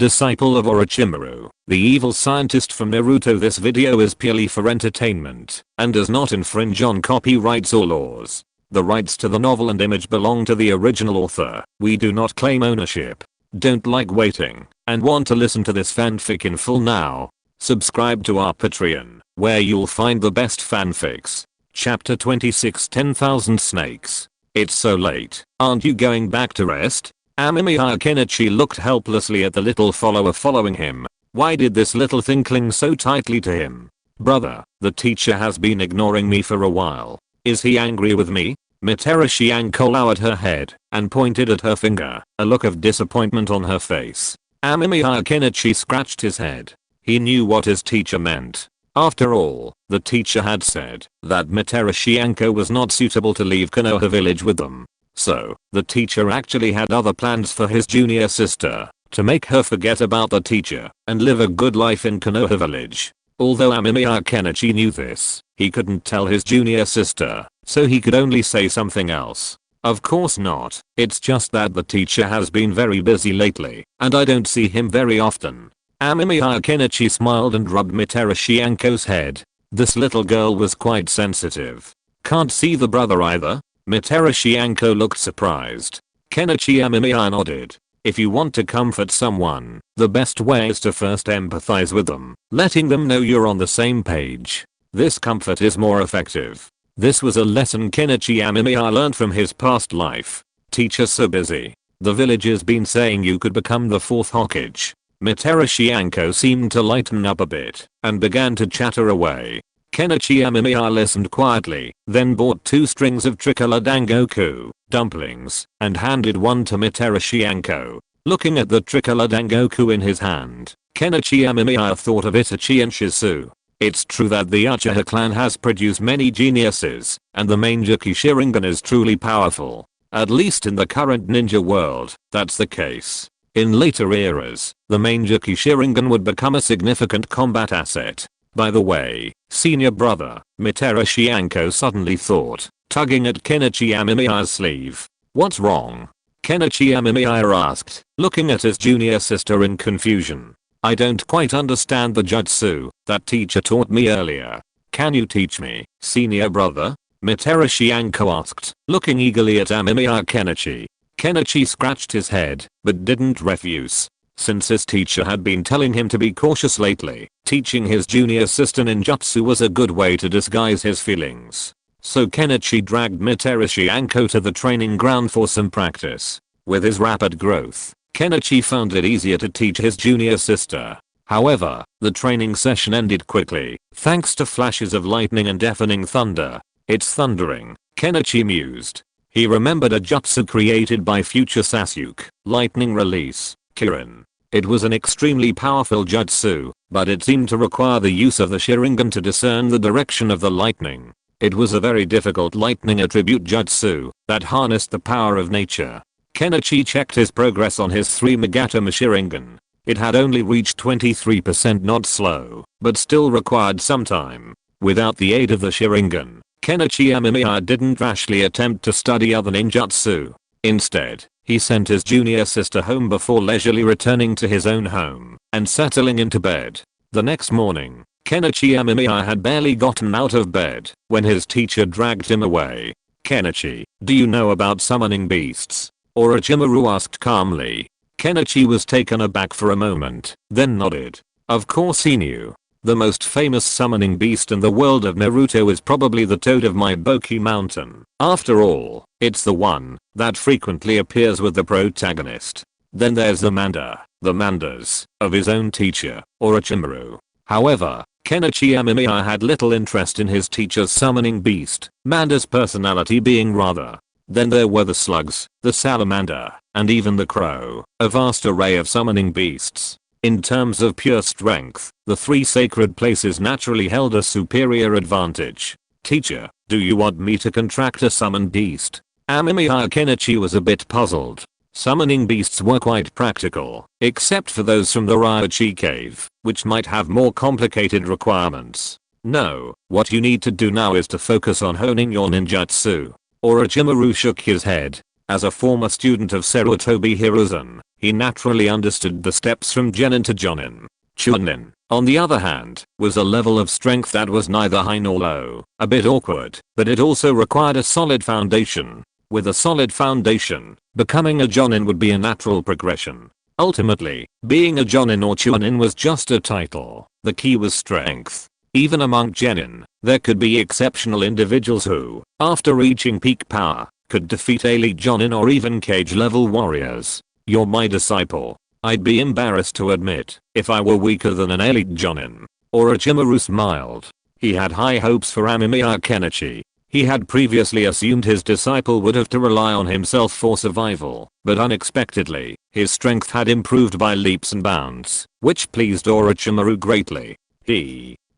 disciple of Orochimaru, the evil scientist from Naruto. This video is purely for entertainment and does not infringe on copyrights or laws. The rights to the novel and image belong to the original author. We do not claim ownership. Don't like waiting and want to listen to this fanfic in full now? Subscribe to our Patreon, where you'll find the best fanfics. Chapter 26, 10,000 Snakes. It's so late, aren't you going back to rest? Amemiya. Kenichi looked helplessly at the little follower following him. Why did this little thing cling so tightly to him? Brother, the teacher has been ignoring me for a while. Is he angry with me? Mitarashi lowered her head and pointed at her finger, a look of disappointment on her face. Amemiya. Kenichi scratched his head. He knew what his teacher meant. After all, the teacher had said that Mitarashi was not suitable to leave Konoha village with them. So, the teacher actually had other plans for his junior sister, to make her forget about the teacher and live a good life in Konoha village. Although Amemiya Kenichi knew this, he couldn't tell his junior sister, so he could only say something else. Of course not, it's just that the teacher has been very busy lately, and I don't see him very often. Amemiya Kenichi smiled and rubbed Mitarashi head. This little girl was quite sensitive. Can't see the brother either? Mitarashi looked surprised. Kenichi Amemiya nodded. If you want to comfort someone, the best way is to first empathize with them, letting them know you're on the same page. This comfort is more effective. This was a lesson Kenichi Amemiya learned from his past life. Teacher so busy. The village has been saying you could become the fourth Hokage. Mitarashi seemed to lighten up a bit and began to chatter away. Kenichi Amemiya listened quietly, then bought 2 strings of tricolor dangoku dumplings and handed one to Mitarashi. Looking at the tricolor dangoku in his hand, Kenichi Amemiya thought of Itachi and Shizu. It's true that the Uchiha clan has produced many geniuses, and the Mangekyou Sharingan is truly powerful. At least in the current ninja world, that's the case. In later eras, the Mangekyou Sharingan would become a significant combat asset. By the way, senior brother, Mitarashi suddenly thought, tugging at Kenichi Amemiya's sleeve. What's wrong? Kenichi Amemiya asked, looking at his junior sister in confusion. I don't quite understand the jutsu that teacher taught me earlier. Can you teach me, senior brother? Mitarashi asked, looking eagerly at Amemiya Kenichi. Kenichi scratched his head, but didn't refuse. Since his teacher had been telling him to be cautious lately, teaching his junior sister ninjutsu was a good way to disguise his feelings. So Kenichi dragged Mitarashi to the training ground for some practice. With his rapid growth, Kenichi found it easier to teach his junior sister. However, the training session ended quickly, thanks to flashes of lightning and deafening thunder. It's thundering, Kenichi mused. He remembered a jutsu created by future Sasuke, lightning release, Kirin. It was an extremely powerful jutsu, but it seemed to require the use of the Sharingan to discern the direction of the lightning. It was a very difficult lightning attribute jutsu that harnessed the power of nature. Kenichi checked his progress on his 3 Magatama Sharingan. It had only reached 23%, not slow, but still required some time. Without the aid of the Sharingan, Kenichi Amemiya didn't rashly attempt to study other ninjutsu. Instead, he sent his junior sister home before leisurely returning to his own home and settling into bed. The next morning, Kenichi Amemiya had barely gotten out of bed when his teacher dragged him away. Kenichi, do you know about summoning beasts? Orochimaru asked calmly. Kenichi was taken aback for a moment, then nodded. Of course he knew. The most famous summoning beast in the world of Naruto is probably the Toad of Meiboki Mountain. After all, it's the one that frequently appears with the protagonist. Then there's the Mandas of his own teacher, Orochimaru. However, Kenichi Amemiya had little interest in his teacher's summoning beast, Manda's personality being rather. Then there were the slugs, the salamander, and even the crow, a vast array of summoning beasts. In terms of pure strength, the 3 sacred places naturally held a superior advantage. Teacher, do you want me to contract a summoned beast? Amemiya Kenichi was a bit puzzled. Summoning beasts were quite practical, except for those from the Ryochi cave, which might have more complicated requirements. No, what you need to do now is to focus on honing your ninjutsu. Orochimaru shook his head. As a former student of Sarutobi Hiruzen, He naturally understood the steps from genin to jonin. Chunin, on the other hand, was a level of strength that was neither high nor low, a bit awkward, but it also required a solid foundation. With a solid foundation, becoming a jonin would be a natural progression. Ultimately, being a jonin or chunin was just a title. The key was strength. Even among genin, there could be exceptional individuals who, after reaching peak power, could defeat elite jonin or even cage level warriors. You're my disciple. I'd be embarrassed to admit if I were weaker than an elite jonin. Orochimaru smiled. He had high hopes for Amemiya Kenichi. He had previously assumed his disciple would have to rely on himself for survival, but unexpectedly, his strength had improved by leaps and bounds, which pleased Orochimaru greatly.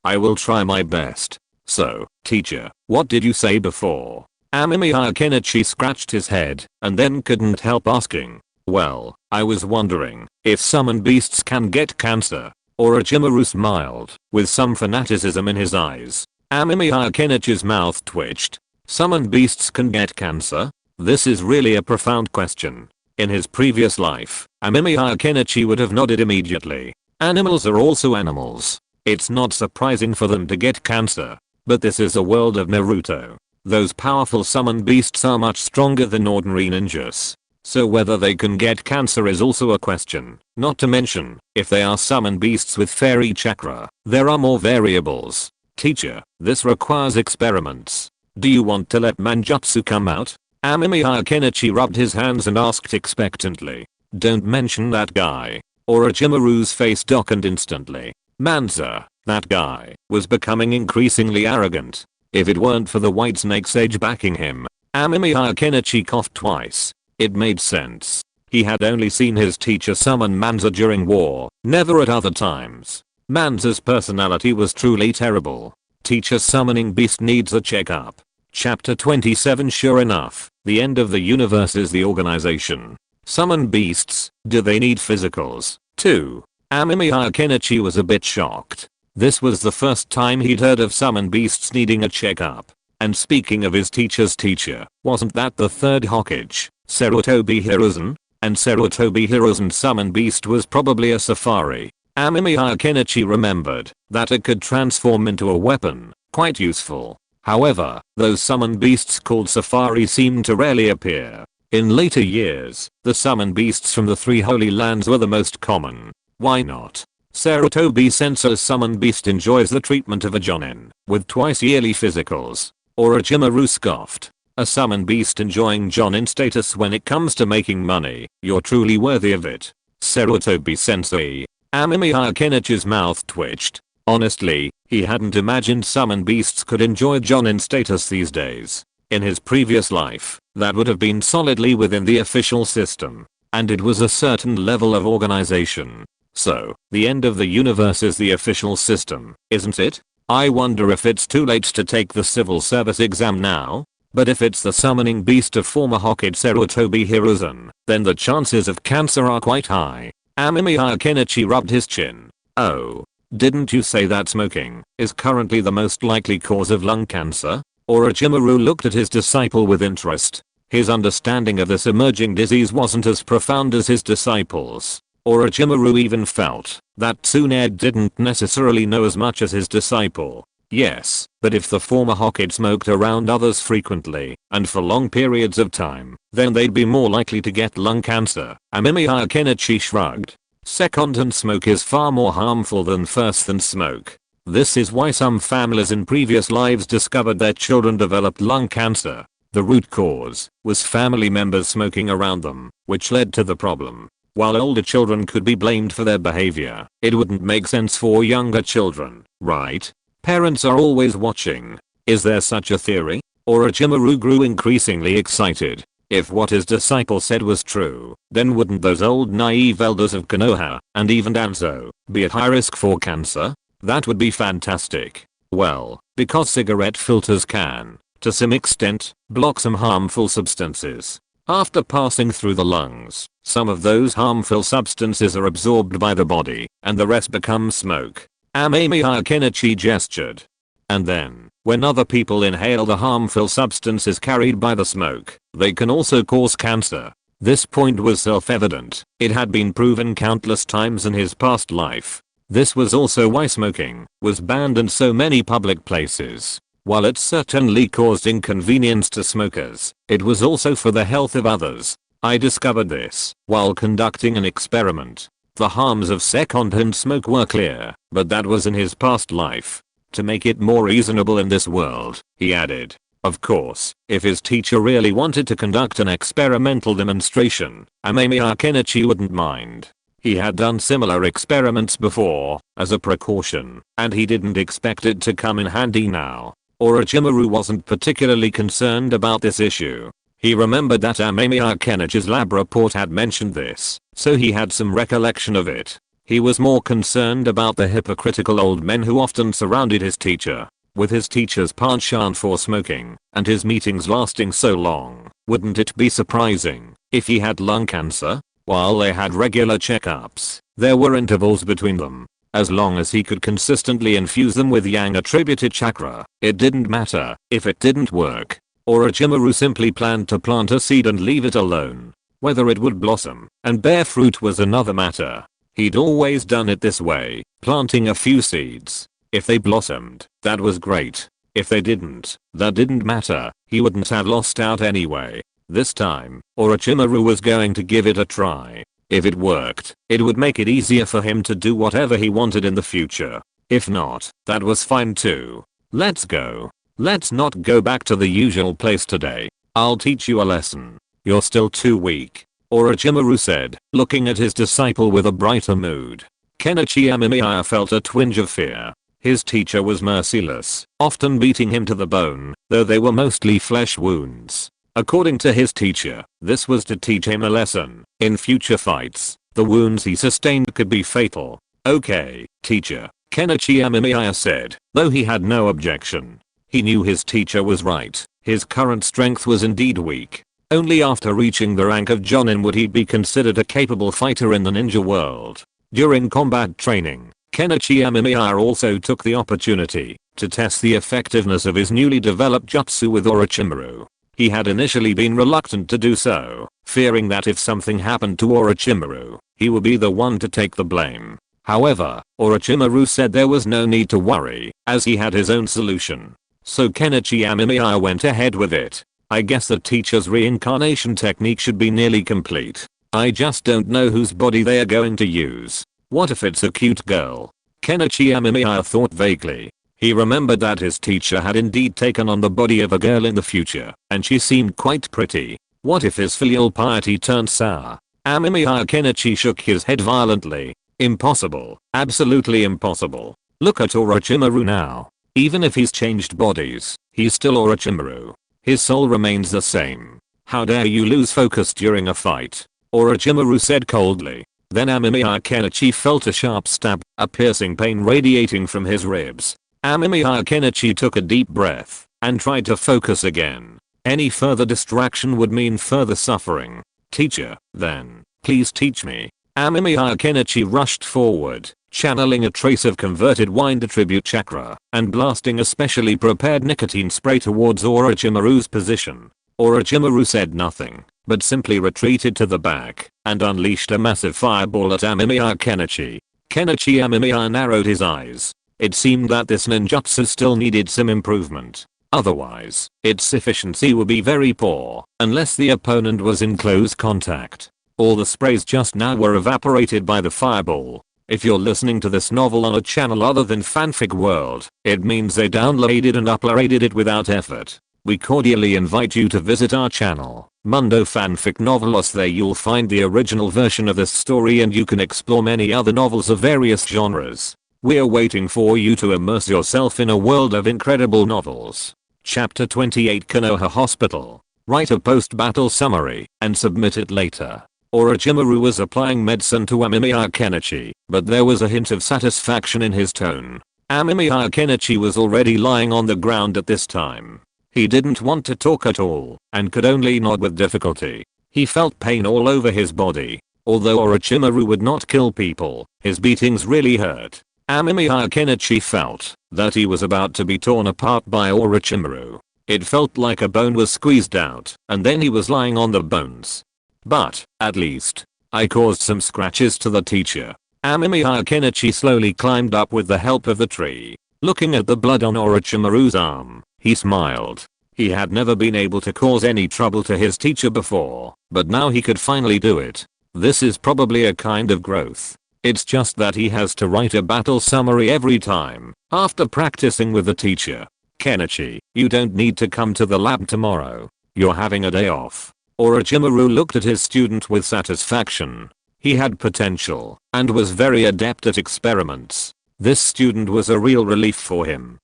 I will try my best. So, teacher, what did you say before? Amemiya Kenichi scratched his head, and then couldn't help asking. Well, I was wondering if summoned beasts can get cancer. Orochimaru smiled, with some fanaticism in his eyes. Amemiya Kenichi's mouth twitched. Summoned beasts can get cancer? This is really a profound question. In his previous life, Amemiya Kenichi would have nodded immediately. Animals are also animals. It's not surprising for them to get cancer. But this is a world of Naruto. Those powerful summoned beasts are much stronger than ordinary ninjas. So whether they can get cancer is also a question. Not to mention, if they are summoned beasts with fairy chakra, there are more variables. Teacher, this requires experiments. Do you want to let manjutsu come out? Amemiya Kenichi rubbed his hands and asked expectantly. Don't mention that guy. Orochimaru's face darkened instantly. Manza, that guy, was becoming increasingly arrogant. If it weren't for the White Snake Sage backing him. Amemiya Kenichi coughed twice. It made sense. He had only seen his teacher summon Manza during war, never at other times. Manza's personality was truly terrible. Teacher summoning beast needs a checkup. Chapter 27. Sure enough, the end of the universe is the organization. Summon beasts, do they need physicals, too? Amemiya Kenichi was a bit shocked. This was the first time he'd heard of summon beasts needing a checkup. And speaking of his teacher's teacher, wasn't that the third Hokage, Sarutobi Hiruzen? And Sarutobi Hiruzen's summon beast was probably a safari. Amemiya Kenichi remembered that it could transform into a weapon, quite useful. However, those summoned beasts called safari seemed to rarely appear. In later years, the summoned beasts from the three holy lands were the most common. Why not? Sarutobi Senso's summoned beast enjoys the treatment of a jonin, with twice yearly physicals. Orochimaru scoffed. A summoned beast enjoying jonin status when it comes to making money, you're truly worthy of it. Sarutobi Sensei. Amemiya Kenichi's mouth twitched. Honestly, he hadn't imagined summoned beasts could enjoy jonin status these days. In his previous life, that would have been solidly within the official system. And it was a certain level of organization. So, the end of the universe is the official system, isn't it? I wonder if it's too late to take the civil service exam now? But if it's the summoning beast of former Hokage Sarutobi Hiruzen, then the chances of cancer are quite high. Amemiya Kenichi rubbed his chin. Oh. Didn't you say that smoking is currently the most likely cause of lung cancer? Orochimaru looked at his disciple with interest. His understanding of this emerging disease wasn't as profound as his disciples. Orochimaru even felt that Tsunade didn't necessarily know as much as his disciple. Yes, but if the former Hokage smoked around others frequently and for long periods of time, then they'd be more likely to get lung cancer. Amemiya Kenichi shrugged. Secondhand smoke is far more harmful than first-hand smoke. This is why some families in previous lives discovered their children developed lung cancer. The root cause was family members smoking around them, which led to the problem. While older children could be blamed for their behavior, it wouldn't make sense for younger children, right? Parents are always watching. Is there such a theory? Orochimaru grew increasingly excited. If what his disciple said was true, then wouldn't those old naive elders of Konoha, and even Danzo, be at high risk for cancer? That would be fantastic. Well, because cigarette filters can, to some extent, block some harmful substances. After passing through the lungs, some of those harmful substances are absorbed by the body, and the rest becomes smoke. Amemiya Kenichi gestured. And then, when other people inhale the harmful substances carried by the smoke, they can also cause cancer. This point was self-evident. It had been proven countless times in his past life. This was also why smoking was banned in so many public places. While it certainly caused inconvenience to smokers, it was also for the health of others. I discovered this while conducting an experiment. The harms of second-hand smoke were clear, but that was in his past life. To make it more reasonable in this world, he added. Of course, if his teacher really wanted to conduct an experimental demonstration, Amemiya Kenichi wouldn't mind. He had done similar experiments before, as a precaution, and he didn't expect it to come in handy now. Orochimaru wasn't particularly concerned about this issue. He remembered that Amemiya Kenichi's lab report had mentioned this, so he had some recollection of it. He was more concerned about the hypocritical old men who often surrounded his teacher. With his teacher's penchant for smoking, and his meetings lasting so long, wouldn't it be surprising if he had lung cancer? While they had regular checkups, there were intervals between them. As long as he could consistently infuse them with yang-attributed chakra, it didn't matter if it didn't work. Orochimaru simply planned to plant a seed and leave it alone. Whether it would blossom and bear fruit was another matter. He'd always done it this way, planting a few seeds. If they blossomed, that was great. If they didn't, that didn't matter. He wouldn't have lost out anyway. This time, Orochimaru was going to give it a try. If it worked, it would make it easier for him to do whatever he wanted in the future. If not, that was fine too. Let's go. Let's not go back to the usual place today. I'll teach you a lesson. You're still too weak, Orochimaru said, looking at his disciple with a brighter mood. Kenichi Amemiya felt a twinge of fear. His teacher was merciless, often beating him to the bone, though they were mostly flesh wounds. According to his teacher, this was to teach him a lesson. In future fights, the wounds he sustained could be fatal. Okay, teacher, Kenichi Amemiya said, though he had no objection. He knew his teacher was right. His current strength was indeed weak. Only after reaching the rank of Jonin would he be considered a capable fighter in the ninja world. During combat training, Kenichi Amemiya also took the opportunity to test the effectiveness of his newly developed jutsu with Orochimaru. He had initially been reluctant to do so, fearing that if something happened to Orochimaru, he would be the one to take the blame. However, Orochimaru said there was no need to worry, as he had his own solution. So Kenichi Amemiya went ahead with it. I guess the teacher's reincarnation technique should be nearly complete. I just don't know whose body they are going to use. What if it's a cute girl? Kenichi Amemiya thought vaguely. He remembered that his teacher had indeed taken on the body of a girl in the future, and she seemed quite pretty. What if his filial piety turned sour? Amemiya Kenichi shook his head violently. Impossible. Absolutely impossible. Look at Orochimaru now. Even if he's changed bodies, he's still Orochimaru. His soul remains the same. How dare you lose focus during a fight? Orochimaru said coldly. Then Amemiya Kenichi felt a sharp stab, a piercing pain radiating from his ribs. Amemiya Kenichi took a deep breath and tried to focus again. Any further distraction would mean further suffering. Teacher, then, please teach me. Amemiya Kenichi rushed forward, channeling a trace of converted wind attribute chakra and blasting a specially prepared nicotine spray towards Orochimaru's position. Orochimaru said nothing, but simply retreated to the back and unleashed a massive fireball at Amemiya Kenichi. Kenichi Amemiya narrowed his eyes. It seemed that this ninjutsu still needed some improvement. Otherwise, its efficiency would be very poor unless the opponent was in close contact. All the sprays just now were evaporated by the fireball. If you're listening to this novel on a channel other than Fanfic World, it means they downloaded and uploaded it without effort. We cordially invite you to visit our channel, Mundo Fanfic Novelos. There you'll find the original version of this story and you can explore many other novels of various genres. We're waiting for you to immerse yourself in a world of incredible novels. Chapter 28 Konoha Hospital. Write a post-battle summary and submit it later. Orochimaru was applying medicine to Amemiya Kenichi, but there was a hint of satisfaction in his tone. Amemiya Kenichi was already lying on the ground at this time. He didn't want to talk at all and could only nod with difficulty. He felt pain all over his body. Although Orochimaru would not kill people, his beatings really hurt. Amemiya Kenichi felt that he was about to be torn apart by Orochimaru. It felt like a bone was squeezed out, and then he was lying on the bones. But, at least, I caused some scratches to the teacher. Amemiya Kenichi slowly climbed up with the help of the tree. Looking at the blood on Orochimaru's arm, he smiled. He had never been able to cause any trouble to his teacher before, but now he could finally do it. This is probably a kind of growth. It's just that he has to write a battle summary every time, after practicing with the teacher. Kenichi, you don't need to come to the lab tomorrow. You're having a day off. Orochimaru looked at his student with satisfaction. He had potential, and was very adept at experiments. This student was a real relief for him.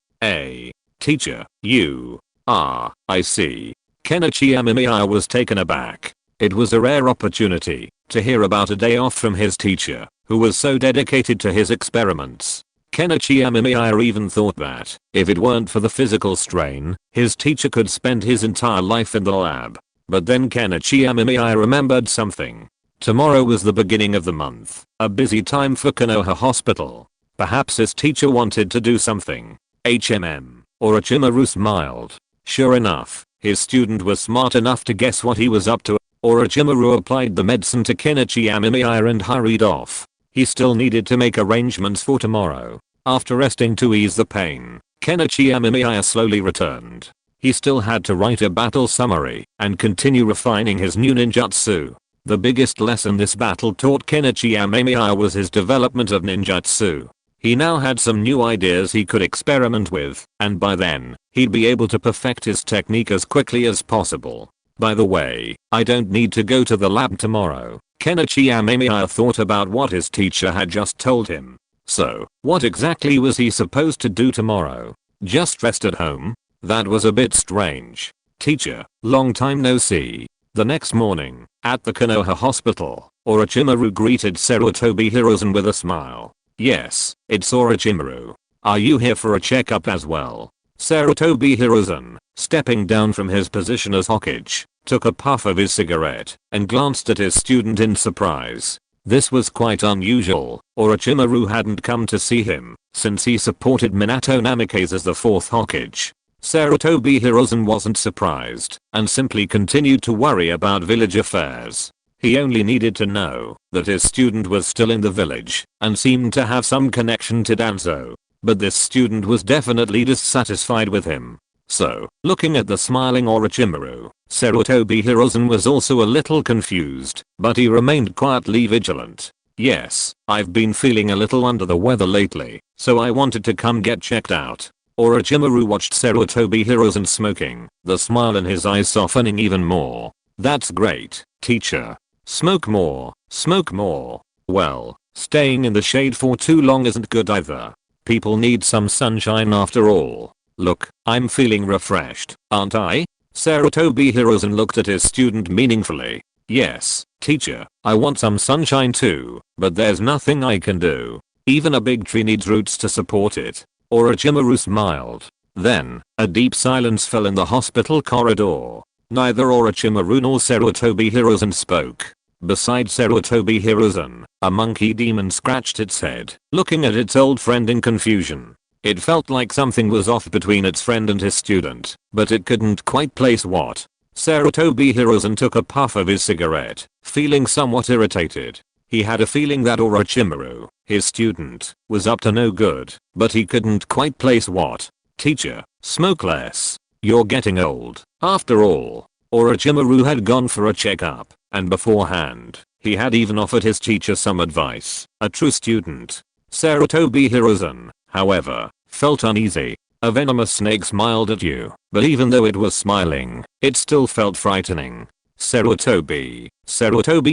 Teacher, you. I see. Kenichi Amemiya was taken aback. It was a rare opportunity to hear about a day off from his teacher, who was so dedicated to his experiments. Kenichi Amemiya even thought that, if it weren't for the physical strain, his teacher could spend his entire life in the lab. But then Kenichi Amemiya remembered something. Tomorrow was the beginning of the month, a busy time for Konoha Hospital. Perhaps his teacher wanted to do something. Orochimaru smiled. Sure enough, his student was smart enough to guess what he was up to. Orochimaru applied the medicine to Kenichi Amemiya and hurried off. He still needed to make arrangements for tomorrow. After resting to ease the pain, Kenichi Amemiya slowly returned. He still had to write a battle summary and continue refining his new ninjutsu. The biggest lesson this battle taught Kenichi Amemiya was his development of ninjutsu. He now had some new ideas he could experiment with, and by then, he'd be able to perfect his technique as quickly as possible. By the way, I don't need to go to the lab tomorrow. Kenichi Amemiya thought about what his teacher had just told him. So, what exactly was he supposed to do tomorrow? Just rest at home? That was a bit strange. Teacher, long time no see. The next morning, at the Konoha Hospital, Orochimaru greeted Sarutobi Hiruzen with a smile. Yes, it's Orochimaru. Are you here for a checkup as well? Sarutobi Hiruzen, stepping down from his position as Hokage, took a puff of his cigarette and glanced at his student in surprise. This was quite unusual. Orochimaru hadn't come to see him since he supported Minato Namikaze as the fourth Hokage. Sarutobi Hiruzen wasn't surprised and simply continued to worry about village affairs. He only needed to know that his student was still in the village and seemed to have some connection to Danzo. But this student was definitely dissatisfied with him. So, looking at the smiling Orochimaru, Sarutobi Hiruzen was also a little confused, but he remained quietly vigilant. Yes, I've been feeling a little under the weather lately, so I wanted to come get checked out. Orochimaru watched Sarutobi Hiruzen smoking, the smile in his eyes softening even more. That's great, teacher. Smoke more, smoke more. Well, staying in the shade for too long isn't good either. People need some sunshine after all. Look, I'm feeling refreshed, aren't I? Sarutobi Hiruzen looked at his student meaningfully. Yes, teacher, I want some sunshine too, but there's nothing I can do. Even a big tree needs roots to support it. Orochimaru smiled. Then, a deep silence fell in the hospital corridor. Neither Orochimaru nor Sarutobi Hiruzen spoke. Beside Sarutobi Hiruzen, a monkey demon scratched its head, looking at its old friend in confusion. It felt like something was off between its friend and his student, but it couldn't quite place what. Sarutobi Hiruzen took a puff of his cigarette, feeling somewhat irritated. He had a feeling that Orochimaru, his student, was up to no good, but he couldn't quite place what. Teacher, smoke less. You're getting old. After all, Orochimaru had gone for a checkup, and beforehand, he had even offered his teacher some advice. A true student. Sarutobi Hiruzen, however, felt uneasy. A venomous snake smiled at you, but even though it was smiling, it still felt frightening. Sarutobi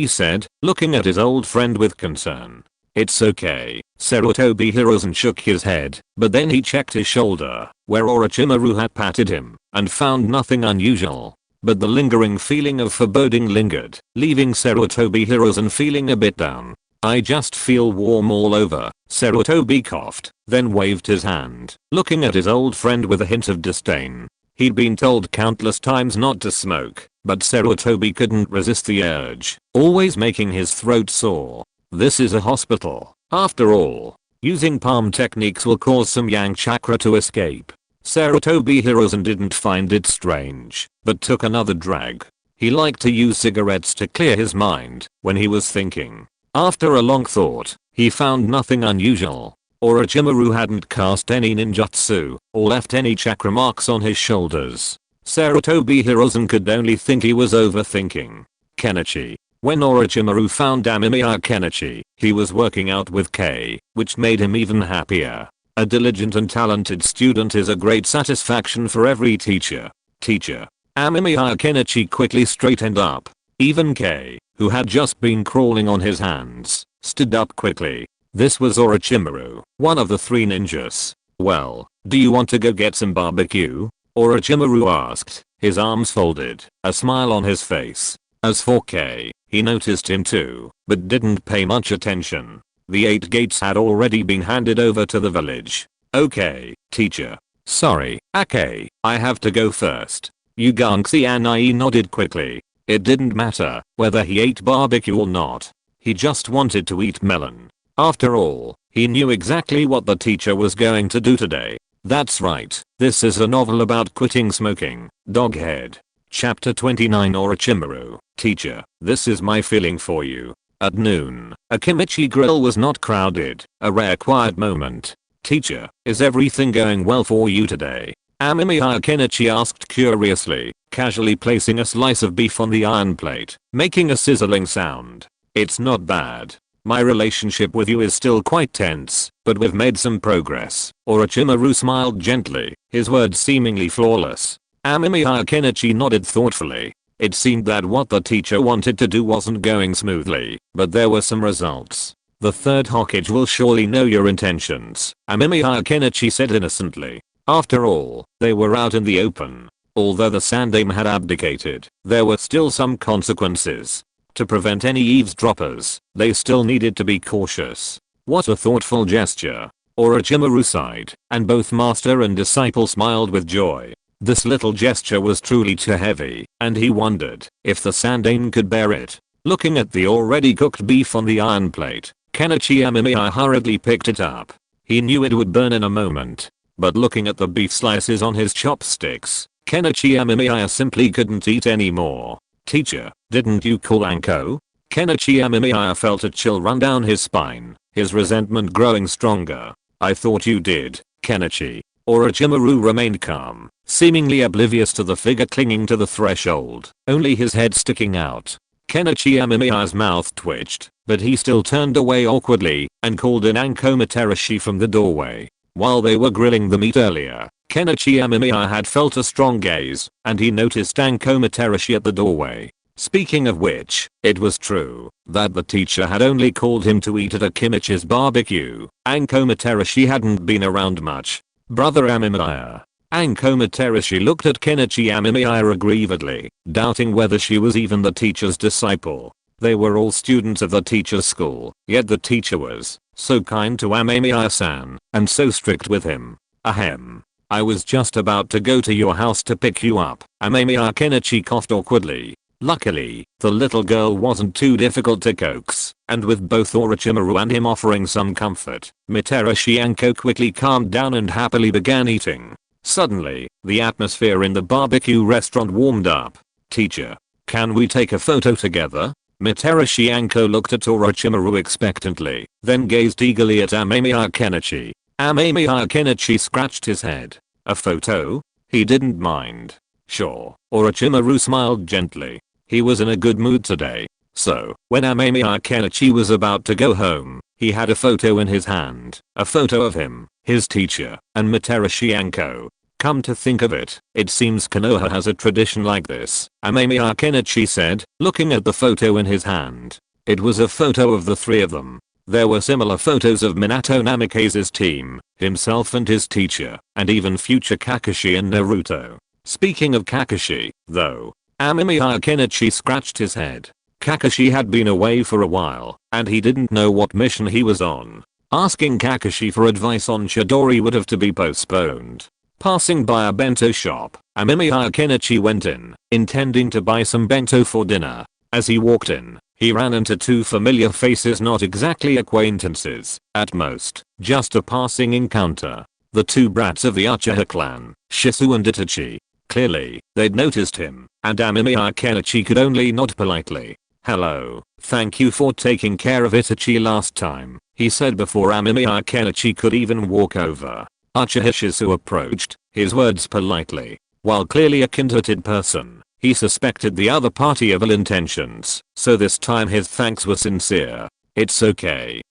said, looking at his old friend with concern. It's okay. Sarutobi Hiruzen shook his head, but then he checked his shoulder, where Orochimaru had patted him, and found nothing unusual. But the lingering feeling of foreboding lingered, leaving Sarutobi Hiruzen feeling a bit down. I just feel warm all over. Sarutobi coughed, then waved his hand, looking at his old friend with a hint of disdain. He'd been told countless times not to smoke, but Sarutobi couldn't resist the urge, always making his throat sore. This is a hospital, after all. Using palm techniques will cause some yang chakra to escape. Sarutobi Hiruzen didn't find it strange, but took another drag. He liked to use cigarettes to clear his mind when he was thinking. After a long thought, he found nothing unusual. Orochimaru hadn't cast any ninjutsu or left any chakra marks on his shoulders. Sarutobi Hiruzen could only think he was overthinking. Kenichi. When Orochimaru found Amemiya Kenichi, he was working out with K, which made him even happier. A diligent and talented student is a great satisfaction for every teacher. Amemiya Kenichi quickly straightened up. Even K, who had just been crawling on his hands, stood up quickly. This was Orochimaru, one of the 3 ninjas. Well, do you want to go get some barbecue? Orochimaru asked, his arms folded, a smile on his face. As for K, he noticed him too, but didn't pay much attention. The 8 gates had already been handed over to the village. Okay, teacher. Sorry, Ake, I have to go first. Uganxi Anai nodded quickly. It didn't matter whether he ate barbecue or not. He just wanted to eat melon. After all, he knew exactly what the teacher was going to do today. That's right, this is a novel about quitting smoking. Doghead. Chapter 29 Orochimaru. Teacher, this is my feeling for you. At noon, a kimchi grill was not crowded, a rare quiet moment. Teacher, is everything going well for you today? Amemiya Kenichi asked curiously, casually placing a slice of beef on the iron plate, making a sizzling sound. It's not bad. My relationship with you is still quite tense, but we've made some progress. Orochimaru smiled gently, his words seemingly flawless. Amemiya Kenichi nodded thoughtfully. It seemed that what the teacher wanted to do wasn't going smoothly, but there were some results. The 3rd Hokage will surely know your intentions, Amemiya Kenichi said innocently. After all, they were out in the open. Although the Sandaime had abdicated, there were still some consequences. To prevent any eavesdroppers, they still needed to be cautious. What a thoughtful gesture. Orochimaru sighed, and both master and disciple smiled with joy. This little gesture was truly too heavy, and he wondered if the Sandaime could bear it. Looking at the already cooked beef on the iron plate, Kenichi Amemiya hurriedly picked it up. He knew it would burn in a moment. But looking at the beef slices on his chopsticks, Kenichi Amemiya simply couldn't eat anymore. Teacher, didn't you call Anko? Kenichi Amemiya felt a chill run down his spine, his resentment growing stronger. I thought you did, Kenichi. Orochimaru remained calm, seemingly oblivious to the figure clinging to the threshold, only his head sticking out. Kenichi Amemiya's mouth twitched, but he still turned away awkwardly and called in Anko Materashi from the doorway. While they were grilling the meat earlier, Kenichi Amemiya had felt a strong gaze, and he noticed Anko Materashi at the doorway. Speaking of which, it was true that the teacher had only called him to eat at a Kimichi's barbecue. Anko Materashi hadn't been around much. Brother Amemiya. Anko Materashi looked at Kenichi Amemiya aggrievedly, doubting whether she was even the teacher's disciple. They were all students of the teacher's school, yet the teacher was so kind to Amemiya-san, and so strict with him. Ahem. I was just about to go to your house to pick you up. Amemiya Kenichi coughed awkwardly. Luckily, the little girl wasn't too difficult to coax, and with both Orochimaru and him offering some comfort, Materashi Anko quickly calmed down and happily began eating. Suddenly, the atmosphere in the barbecue restaurant warmed up. Teacher, can we take a photo together? Materashi Anko looked at Orochimaru expectantly, then gazed eagerly at Amemiya Kenichi. Amemiya Kenichi scratched his head. A photo? He didn't mind. Sure. Orochimaru smiled gently. He was in a good mood today. So, when Amemiya Kenichi was about to go home, he had a photo in his hand. A photo of him, his teacher, and Materashi Anko. Come to think of it, it seems Konoha has a tradition like this, Amemiya Kenichi said, looking at the photo in his hand. It was a photo of the 3 of them. There were similar photos of Minato Namikaze's team, himself and his teacher, and even future Kakashi and Naruto. Speaking of Kakashi, though, Amemiya Kenichi scratched his head. Kakashi had been away for a while, and he didn't know what mission he was on. Asking Kakashi for advice on Chidori would have to be postponed. Passing by a bento shop, Amemiya Kenichi went in, intending to buy some bento for dinner. As he walked in, he ran into 2 familiar faces, not exactly acquaintances, at most, just a passing encounter. The 2 brats of the Uchiha clan, Shisu and Itachi. clearly, they'd noticed him, and Amemiya Kenichi could only nod politely. "Hello, thank you for taking care of Itachi last time," he said before Amemiya Kenichi could even walk over. Uchiha Shisu approached, his words politely. While clearly a kind-hearted person, he suspected the other party of ill intentions, so this time his thanks were sincere. It's okay.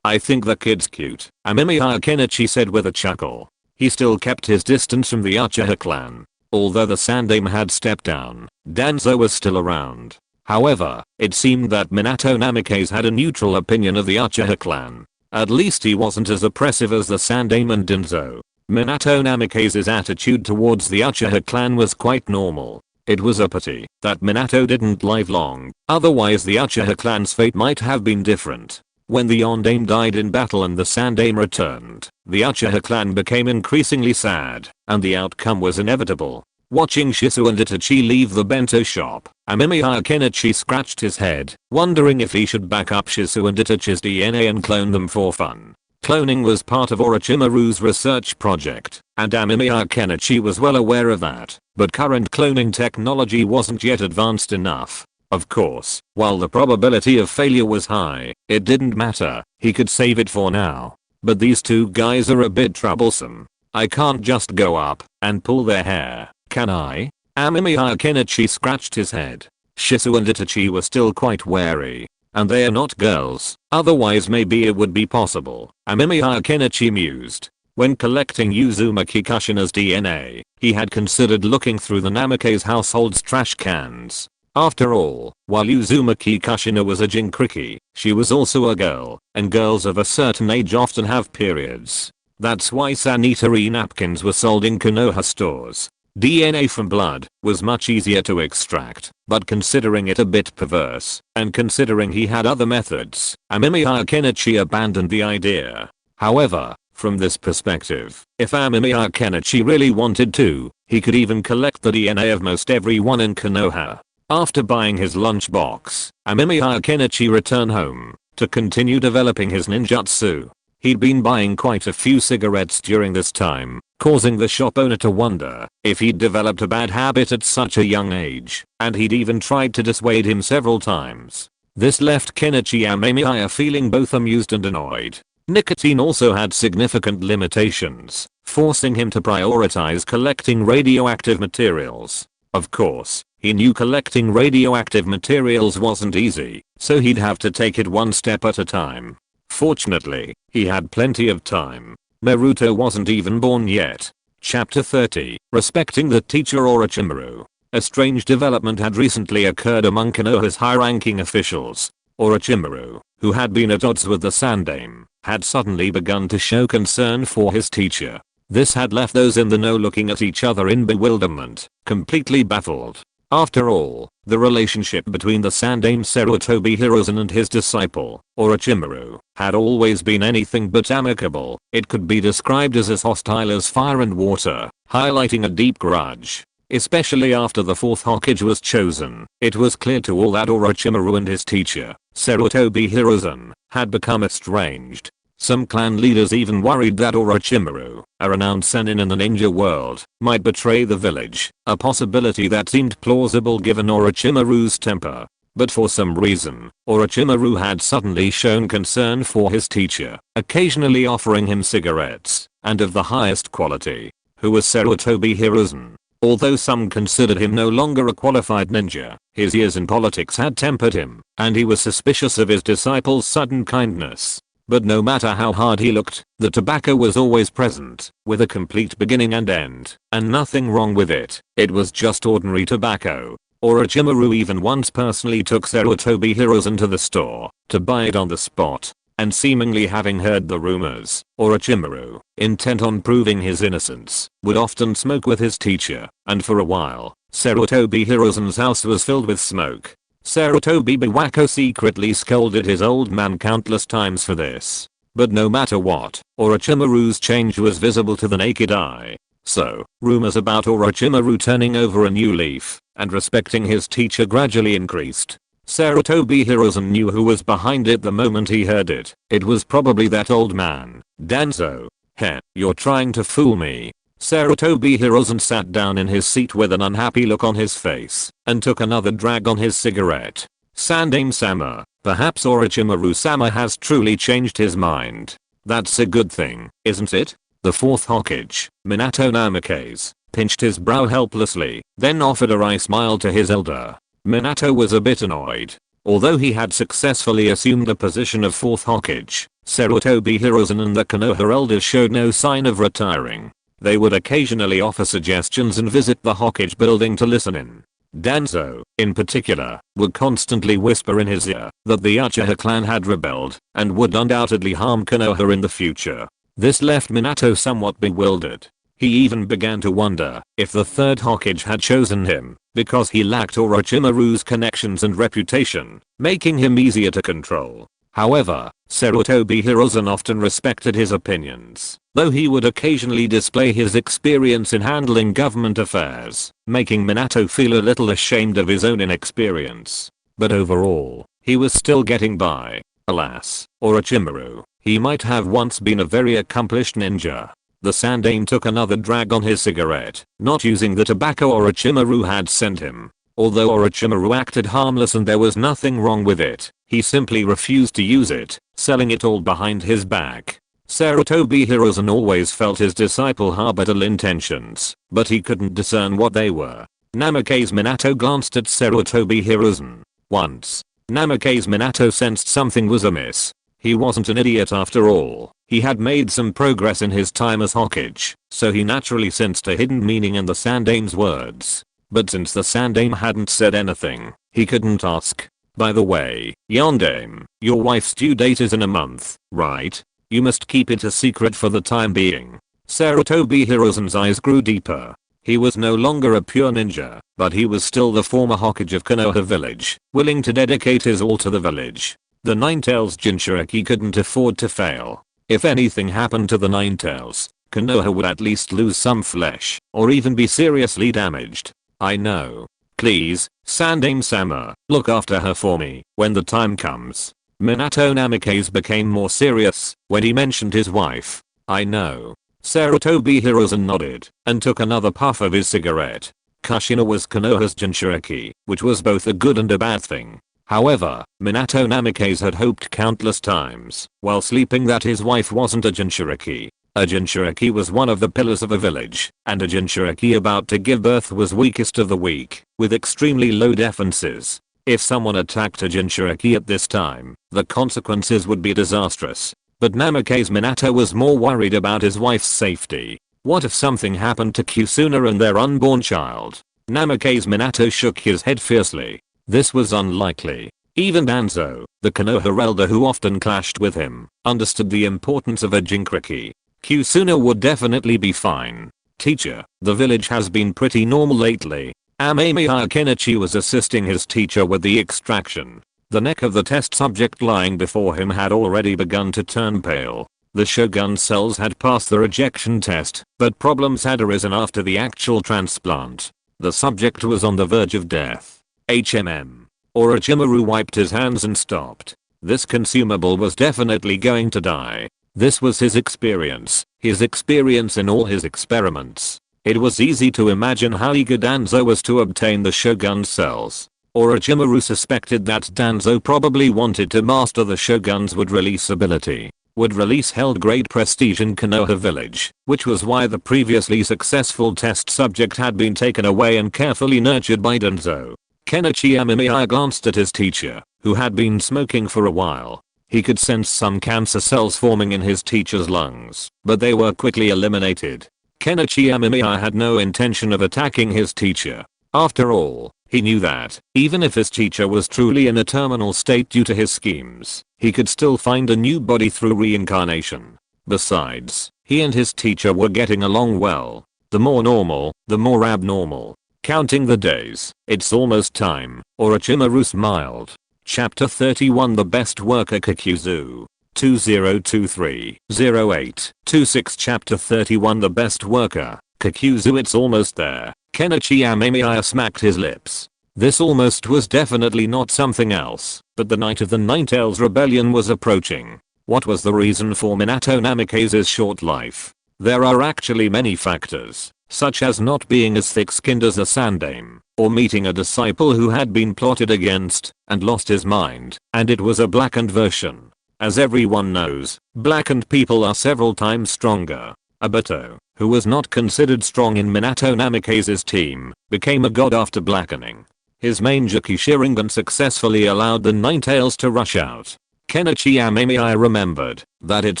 I think the kid's cute," Amemiya Kenichi said with a chuckle. He still kept his distance from the Uchiha clan. Although the Sandaime had stepped down, Danzo was still around. However, it seemed that Minato Namikaze had a neutral opinion of the Uchiha clan. At least he wasn't as oppressive as the Sandaime and Danzo. Minato Namikaze's attitude towards the Uchiha clan was quite normal. It was a pity that Minato didn't live long, otherwise the Uchiha clan's fate might have been different. When the Yondaime died in battle and the Sandaime returned, the Uchiha clan became increasingly sad, and the outcome was inevitable. Watching Shisu and Itachi leave the bento shop, Amemiya Kenichi scratched his head, wondering if he should back up Shisu and Itachi's DNA and clone them for fun. Cloning was part of Orochimaru's research project, and Amemiya Kenichi was well aware of that, but current cloning technology wasn't yet advanced enough. Of course, while the probability of failure was high, it didn't matter, he could save it for now. But these two guys are a bit troublesome. I can't just go up and pull their hair, can I? Amemiya Kenichi scratched his head. Shisu and Itachi were still quite wary. And they're not girls, otherwise maybe it would be possible, Amemiya Kenichi mused. When collecting Uzumaki Kushina's DNA, he had considered looking through the Namikaze household's trash cans. After all, while Uzumaki Kushina was a Jinchuriki, she was also a girl, and girls of a certain age often have periods. That's why sanitary napkins were sold in Konoha stores. DNA from blood was much easier to extract, but considering it a bit perverse, and considering he had other methods, Amemiya Kenichi abandoned the idea. However, from this perspective, if Amemiya Kenichi really wanted to, he could even collect the DNA of most everyone in Konoha. After buying his lunchbox, Amemiya Kenichi returned home to continue developing his ninjutsu. He'd been buying quite a few cigarettes during this time, causing the shop owner to wonder if he'd developed a bad habit at such a young age, and he'd even tried to dissuade him several times. This left Kenichi Amemiya feeling both amused and annoyed. Nicotine also had significant limitations, forcing him to prioritize collecting radioactive materials. Of course, he knew collecting radioactive materials wasn't easy, so he'd have to take it one step at a time. Fortunately, he had plenty of time. Naruto wasn't even born yet. Chapter 30, Respecting the Teacher Orochimaru. A strange development had recently occurred among Konoha's high-ranking officials. Orochimaru, who had been at odds with the Sandaime, had suddenly begun to show concern for his teacher. This had left those in the know looking at each other in bewilderment, completely baffled. After all, the relationship between the Sandaime Sarutobi Hiruzen and his disciple, Orochimaru, had always been anything but amicable. It could be described as hostile as fire and water, highlighting a deep grudge. Especially after the fourth Hokage was chosen, it was clear to all that Orochimaru and his teacher, Sarutobi Hiruzen, had become estranged. Some clan leaders even worried that Orochimaru, a renowned Sannin in the ninja world, might betray the village, a possibility that seemed plausible given Orochimaru's temper. But for some reason, Orochimaru had suddenly shown concern for his teacher, occasionally offering him cigarettes, and of the highest quality. Who was Sarutobi Hiruzen? Although some considered him no longer a qualified ninja, his years in politics had tempered him, and he was suspicious of his disciple's sudden kindness. But no matter how hard he looked, the tobacco was always present, with a complete beginning and end, and nothing wrong with it. It was just ordinary tobacco. Orochimaru even once personally took Sarutobi Hiruzen to the store to buy it on the spot, and seemingly having heard the rumors, Orochimaru, intent on proving his innocence, would often smoke with his teacher, and for a while, Sarutobi Hiruzen's house was filled with smoke. Sarutobi Biwako secretly scolded his old man countless times for this. But no matter what, Orochimaru's change was visible to the naked eye. So, rumors about Orochimaru turning over a new leaf and respecting his teacher gradually increased. Sarutobi Hiruzen knew who was behind it the moment he heard it. It was probably that old man, Danzo. Heh, you're trying to fool me. Sarutobi Hiruzen sat down in his seat with an unhappy look on his face and took another drag on his cigarette. Sannin-sama, perhaps Orochimaru-sama has truly changed his mind. That's a good thing, isn't it? The fourth Hokage, Minato Namikaze, pinched his brow helplessly, then offered a wry smile to his elder. Minato was a bit annoyed. Although he had successfully assumed the position of fourth Hokage, Sarutobi Hiruzen and the Konoha elders showed no sign of retiring. They would occasionally offer suggestions and visit the Hokage building to listen in. Danzo, in particular, would constantly whisper in his ear that the Uchiha clan had rebelled and would undoubtedly harm Konoha in the future. This left Minato somewhat bewildered. He even began to wonder if the third Hokage had chosen him because he lacked Orochimaru's connections and reputation, making him easier to control. However, Sarutobi Hiruzen often respected his opinions, though he would occasionally display his experience in handling government affairs, making Minato feel a little ashamed of his own inexperience. But overall, he was still getting by. Alas, Orochimaru, he might have once been a very accomplished ninja. The Sandaime took another drag on his cigarette, not using the tobacco Orochimaru had sent him. Although Orochimaru acted harmless and there was nothing wrong with it, he simply refused to use it, selling it all behind his back. Sarutobi Hiruzen always felt his disciple harbored ill intentions, but he couldn't discern what they were. Namikaze Minato glanced at Sarutobi Hiruzen. Once, Namikaze Minato sensed something was amiss. He wasn't an idiot after all. He had made some progress in his time as Hokage, so he naturally sensed a hidden meaning in the Sandaime's words. But since the Sandaime hadn't said anything, he couldn't ask. By the way, Yondaime, your wife's due date is in a month, right? You must keep it a secret for the time being. Sarutobi Hiruzen's eyes grew deeper. He was no longer a pure ninja, but he was still the former Hokage of Konoha village, willing to dedicate his all to the village. The Ninetales Jinchuriki couldn't afford to fail. If anything happened to the Ninetales, Konoha would at least lose some flesh, or even be seriously damaged. I know. Please, Sandaime-sama, look after her for me when the time comes. Minato Namikaze became more serious when he mentioned his wife. I know. Sarutobi Hiruzen nodded and took another puff of his cigarette. Kushina was Konoha's Jinchuriki, which was both a good and a bad thing. However, Minato Namikaze had hoped countless times while sleeping that his wife wasn't a Jinchuriki. A Jinchuriki was one of the pillars of a village, and a Jinchuriki about to give birth was weakest of the weak, with extremely low defenses. If someone attacked a Jinchuriki at this time, the consequences would be disastrous. But Namikaze Minato was more worried about his wife's safety. What if something happened to Kusuna and their unborn child? Namikaze Minato shook his head fiercely. This was unlikely. Even Danzo, the Konoha elder who often clashed with him, understood the importance of a Jinchuriki. Kusuna would definitely be fine. Teacher, the village has been pretty normal lately. Amemiya Kenichi was assisting his teacher with the extraction. The neck of the test subject lying before him had already begun to turn pale. The Shogun cells had passed the rejection test, but problems had arisen after the actual transplant. The subject was on the verge of death. Orochimaru wiped his hands and stopped. This consumable was definitely going to die. This was his experience in all his experiments. It was easy to imagine how eager Danzo was to obtain the Shogun cells. Orochimaru suspected that Danzo probably wanted to master the Shogun's would release ability. Would release held great prestige in Konoha village, which was why the previously successful test subject had been taken away and carefully nurtured by Danzo. Kenichi Amemiya glanced at his teacher, who had been smoking for a while. He could sense some cancer cells forming in his teacher's lungs, but they were quickly eliminated. Kenichi Amemiya had no intention of attacking his teacher. After all, he knew that, even if his teacher was truly in a terminal state due to his schemes, he could still find a new body through reincarnation. Besides, he and his teacher were getting along well. The more normal, the more abnormal. Counting the days, it's almost time, Orochimaru smiled. Chapter 31 The Best Worker Kakuzu 2023-08-26 Chapter 31 The Best Worker Kakuzu It's almost there. Kenichi Amemiya smacked his lips. This almost was definitely not something else, but the night of the Ninetales rebellion was approaching. What was the reason for Minato Namikaze's short life? There are actually many factors, such as not being as thick-skinned as a sandaime, or meeting a disciple who had been plotted against and lost his mind, and it was a blackened version. As everyone knows, blackened people are several times stronger. Obito, who was not considered strong in Minato Namikaze's team, became a god after blackening. His main Juki Sharingan successfully allowed the Ninetales to rush out. Kenichi Amemiya remembered that it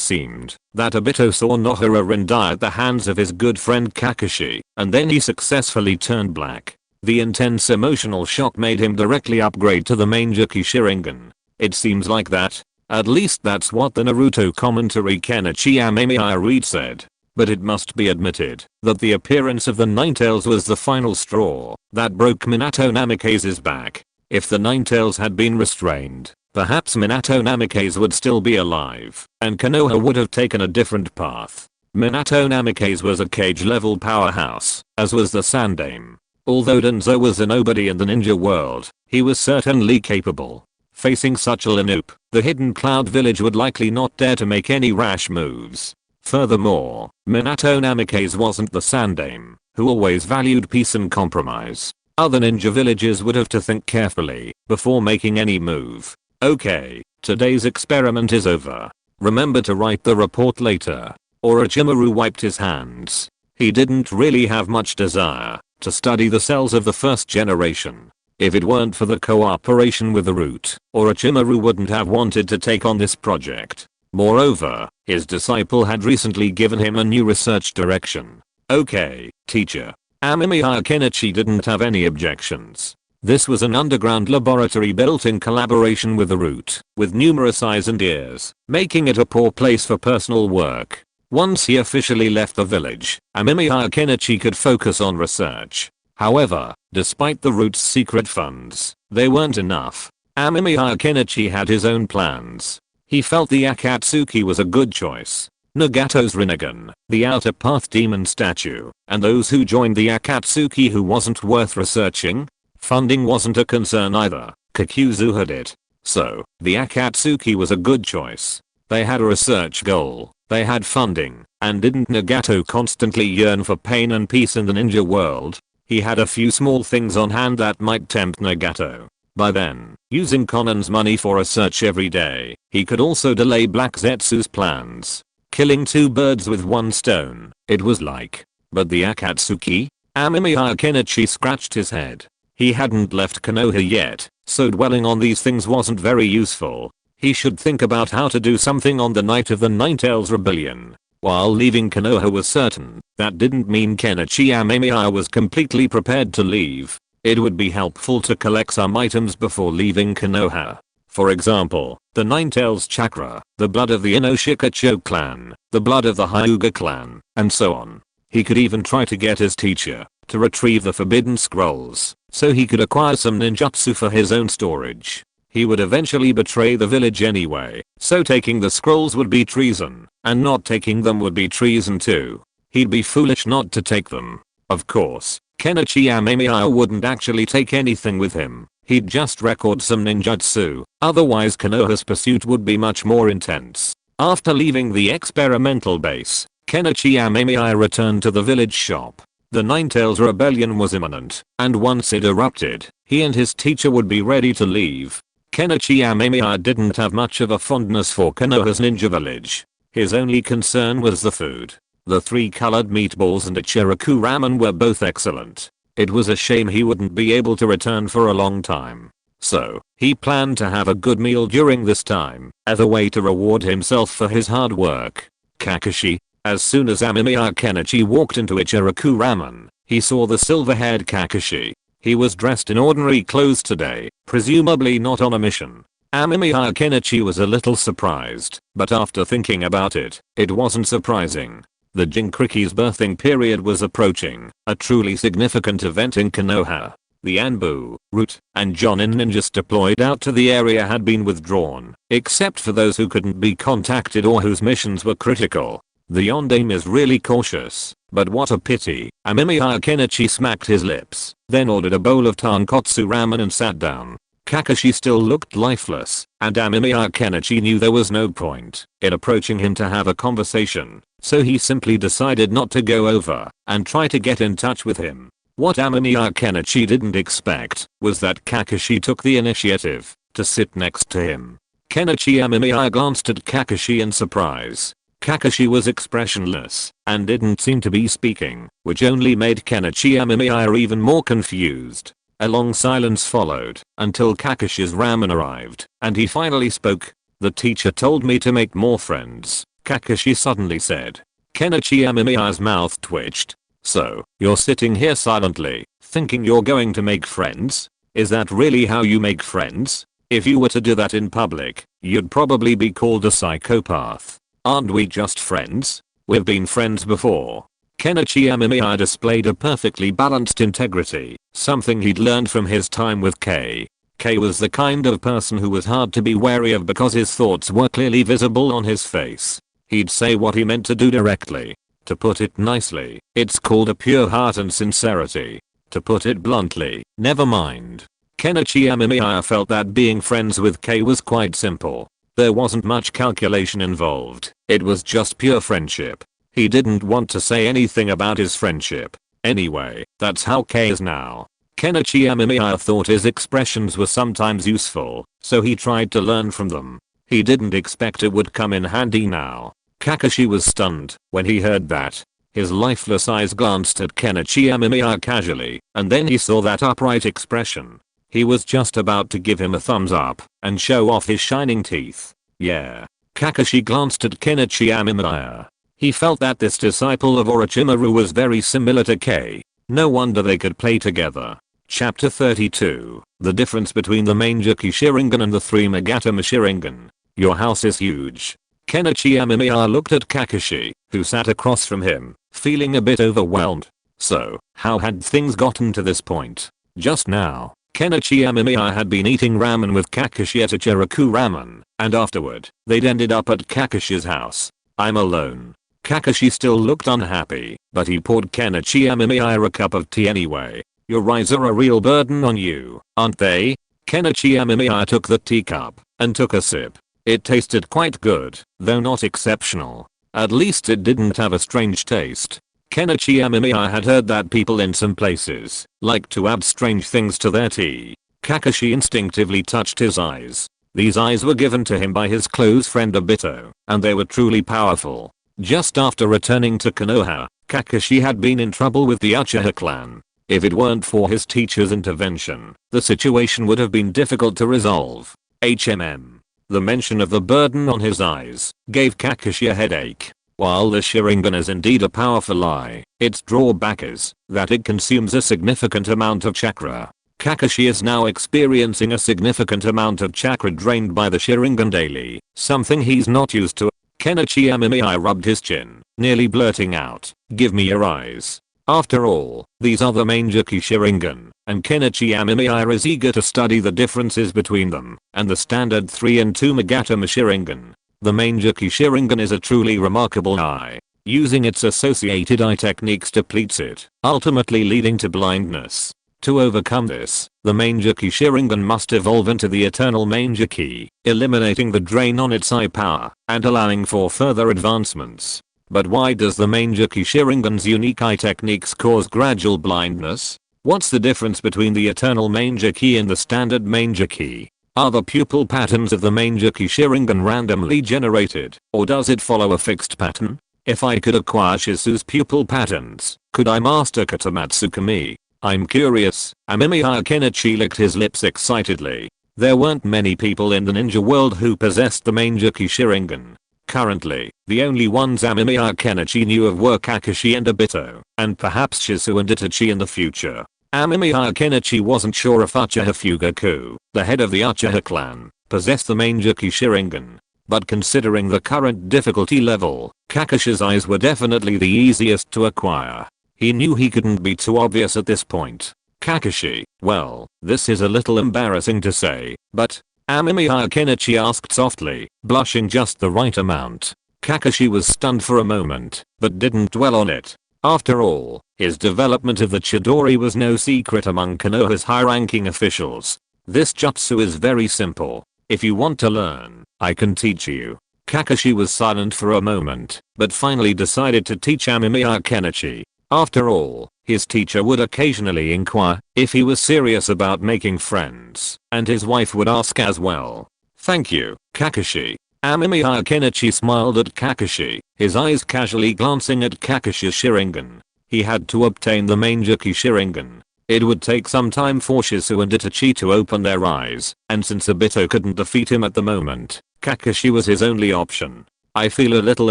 seemed that Obito saw Nohara die at the hands of his good friend Kakashi, and then he successfully turned black. The intense emotional shock made him directly upgrade to the main Juki Sharingan. It seems like that. At least that's what the Naruto commentary Kenichi Amemiya read said. But it must be admitted that the appearance of the Ninetales was the final straw that broke Minato Namikaze's back. If the Ninetales had been restrained, perhaps Minato Namikaze would still be alive, and Konoha would have taken a different path. Minato Namikaze was a cage-level powerhouse, as was the Sandaime. Although Danzo was a nobody in the ninja world, he was certainly capable. Facing such a Linoop, the Hidden Cloud Village would likely not dare to make any rash moves. Furthermore, Minato Namikaze wasn't the Sandaime, who always valued peace and compromise. Other ninja villages would have to think carefully before making any move. Okay, today's experiment is over. Remember to write the report later. Orochimaru wiped his hands. He didn't really have much desire to study the cells of the first generation. If it weren't for the cooperation with the Root, Orochimaru wouldn't have wanted to take on this project. Moreover, his disciple had recently given him a new research direction. Okay, teacher. Amemiya Kenichi didn't have any objections. This was an underground laboratory built in collaboration with the Root, with numerous eyes and ears, making it a poor place for personal work. Once he officially left the village, Amemiya Kenichi could focus on research. However, despite the Root's secret funds, they weren't enough. Amemiya Kenichi had his own plans. He felt the Akatsuki was a good choice. Nagato's Rinnegan, the Outer Path Demon statue, and those who joined the Akatsuki who wasn't worth researching. Funding wasn't a concern either. Kakuzu had it. So, the Akatsuki was a good choice. They had a research goal, they had funding, and didn't Nagato constantly yearn for pain and peace in the ninja world? He had a few small things on hand that might tempt Nagato. By then, using Conan's money for research every day, he could also delay Black Zetsu's plans. Killing two birds with one stone, it was like. But the Akatsuki? Amemiya Kenichi scratched his head. He hadn't left Konoha yet, so dwelling on these things wasn't very useful. He should think about how to do something on the night of the Ninetales rebellion. While leaving Konoha was certain, that didn't mean Kenichi Amemiya was completely prepared to leave. It would be helpful to collect some items before leaving Konoha. For example, the Ninetales chakra, the blood of the Inoshikacho clan, the blood of the Hyuga clan, and so on. He could even try to get his teacher to retrieve the forbidden scrolls, so he could acquire some ninjutsu for his own storage. He would eventually betray the village anyway, so taking the scrolls would be treason, and not taking them would be treason too. He'd be foolish not to take them. Of course, Kenichi Amemiya wouldn't actually take anything with him. He'd just record some ninjutsu, otherwise Konoha's pursuit would be much more intense. After leaving the experimental base, Kenichi Amemiya returned to the village shop. The Ninetales rebellion was imminent, and once it erupted, he and his teacher would be ready to leave. Kenichi Amemiya didn't have much of a fondness for Konoha's ninja village. His only concern was the food. The 3-colored meatballs and Ichiraku ramen were both excellent. It was a shame he wouldn't be able to return for a long time. So, he planned to have a good meal during this time, as a way to reward himself for his hard work. Kakashi. As soon as Amemiya Kenichi walked into Ichiraku ramen, he saw the silver-haired Kakashi. He was dressed in ordinary clothes today, presumably not on a mission. Amemiya Kenichi was a little surprised, but after thinking about it, it wasn't surprising. The Jinkriki's birthing period was approaching, a truly significant event in Konoha. The ANBU, Root, and Jonin ninjas deployed out to the area had been withdrawn, except for those who couldn't be contacted or whose missions were critical. The Yondaime is really cautious, but what a pity. Amemiya Kenichi smacked his lips, then ordered a bowl of tonkotsu ramen and sat down. Kakashi still looked lifeless, and Amemiya Kenichi knew there was no point in approaching him to have a conversation, so he simply decided not to go over and try to get in touch with him. What Amemiya Kenichi didn't expect was that Kakashi took the initiative to sit next to him. Kenichi Amemiya glanced at Kakashi in surprise. Kakashi was expressionless and didn't seem to be speaking, which only made Kenichi Amemiya even more confused. A long silence followed until Kakashi's ramen arrived, and he finally spoke. "The teacher told me to make more friends," Kakashi suddenly said. Kenichi Amemiya's mouth twitched. "So, you're sitting here silently, thinking you're going to make friends? Is that really how you make friends? If you were to do that in public, you'd probably be called a psychopath. Aren't we just friends? We've been friends before." Kenichi Amemiya displayed a perfectly balanced integrity, something he'd learned from his time with K. K was the kind of person who was hard to be wary of because his thoughts were clearly visible on his face. He'd say what he meant to do directly. To put it nicely, it's called a pure heart and sincerity. To put it bluntly, never mind. Kenichi Amemiya felt that being friends with K was quite simple. There wasn't much calculation involved, it was just pure friendship. He didn't want to say anything about his friendship. Anyway, that's how K is now. Kenichi Amemiya thought his expressions were sometimes useful, so he tried to learn from them. He didn't expect it would come in handy now. Kakashi was stunned when he heard that. His lifeless eyes glanced at Kenichi Amemiya casually, and then he saw that upright expression. He was just about to give him a thumbs up and show off his shining teeth. Yeah. Kakashi glanced at Kenichi Amemiya. He felt that this disciple of Orochimaru was very similar to K. No wonder they could play together. Chapter 32. The difference between the Mangekyou Sharingan and the 3 Magatama Sharingan. Your house is huge. Kenichi Amemiya looked at Kakashi, who sat across from him, feeling a bit overwhelmed. So, how had things gotten to this point? Just now, Kenichi Amemiya had been eating ramen with Kakashi at Ichiraku Ramen, and afterward, they'd ended up at Kakashi's house. "I'm alone." Kakashi still looked unhappy, but he poured Kenichi Amemiya a cup of tea anyway. "Your eyes are a real burden on you, aren't they?" Kenichi Amemiya took the teacup and took a sip. It tasted quite good, though not exceptional. At least it didn't have a strange taste. Kenichi Amemiya had heard that people in some places like to add strange things to their tea. Kakashi instinctively touched his eyes. These eyes were given to him by his close friend Obito, and they were truly powerful. Just after returning to Konoha, Kakashi had been in trouble with the Uchiha clan. If it weren't for his teacher's intervention, the situation would have been difficult to resolve. The mention of the burden on his eyes gave Kakashi a headache. While the Sharingan is indeed a powerful eye, its drawback is that it consumes a significant amount of chakra. Kakashi is now experiencing a significant amount of chakra drained by the Sharingan daily, something he's not used to. Kenichi Amemiya rubbed his chin, nearly blurting out, "Give me your eyes." After all, these are the Mangekyou Sharingan, and Kenichi Amemiya is eager to study the differences between them and the standard 3 and 2 Magatama Sharingan. The Mangekyou Sharingan is a truly remarkable eye. Using its associated eye techniques depletes it, ultimately leading to blindness. To overcome this, the Mangekyou Sharingan must evolve into the Eternal Mangekyou, eliminating the drain on its eye power and allowing for further advancements. But why does the Mangekyou Sharingan's unique eye techniques cause gradual blindness? What's the difference between the Eternal Mangekyou and the Standard Mangekyou? Are the pupil patterns of the Mangekyou Sharingan randomly generated, or does it follow a fixed pattern? If I could acquire Shisu's pupil patterns, could I master Katamatsu Kami? I'm curious. Amemiya Kenichi licked his lips excitedly. There weren't many people in the ninja world who possessed the Mangekyou Sharingan. Currently, the only ones Amemiya Kenichi knew of were Kakashi and Obito, and perhaps Shisu and Itachi in the future. Amemiya Kenichi wasn't sure if Uchiha Fugaku, the head of the Uchiha clan, possessed the Mangekyou Sharingan. But considering the current difficulty level, Kakashi's eyes were definitely the easiest to acquire. He knew he couldn't be too obvious at this point. Kakashi, well, this is a little embarrassing to say, but Amemiya Kenichi asked softly, blushing just the right amount. Kakashi was stunned for a moment, but didn't dwell on it. After all, his development of the Chidori was no secret among Konoha's high-ranking officials. This jutsu is very simple. If you want to learn, I can teach you. Kakashi was silent for a moment, but finally decided to teach Amemiya Kenichi. After all, his teacher would occasionally inquire if he was serious about making friends, and his wife would ask as well. Thank you, Kakashi. Amemiya Kenichi smiled at Kakashi, his eyes casually glancing at Kakashi's Sharingan. He had to obtain the Mangekyou Sharingan. It would take some time for Shizu and Itachi to open their eyes, and since Obito couldn't defeat him at the moment, Kakashi was his only option. I feel a little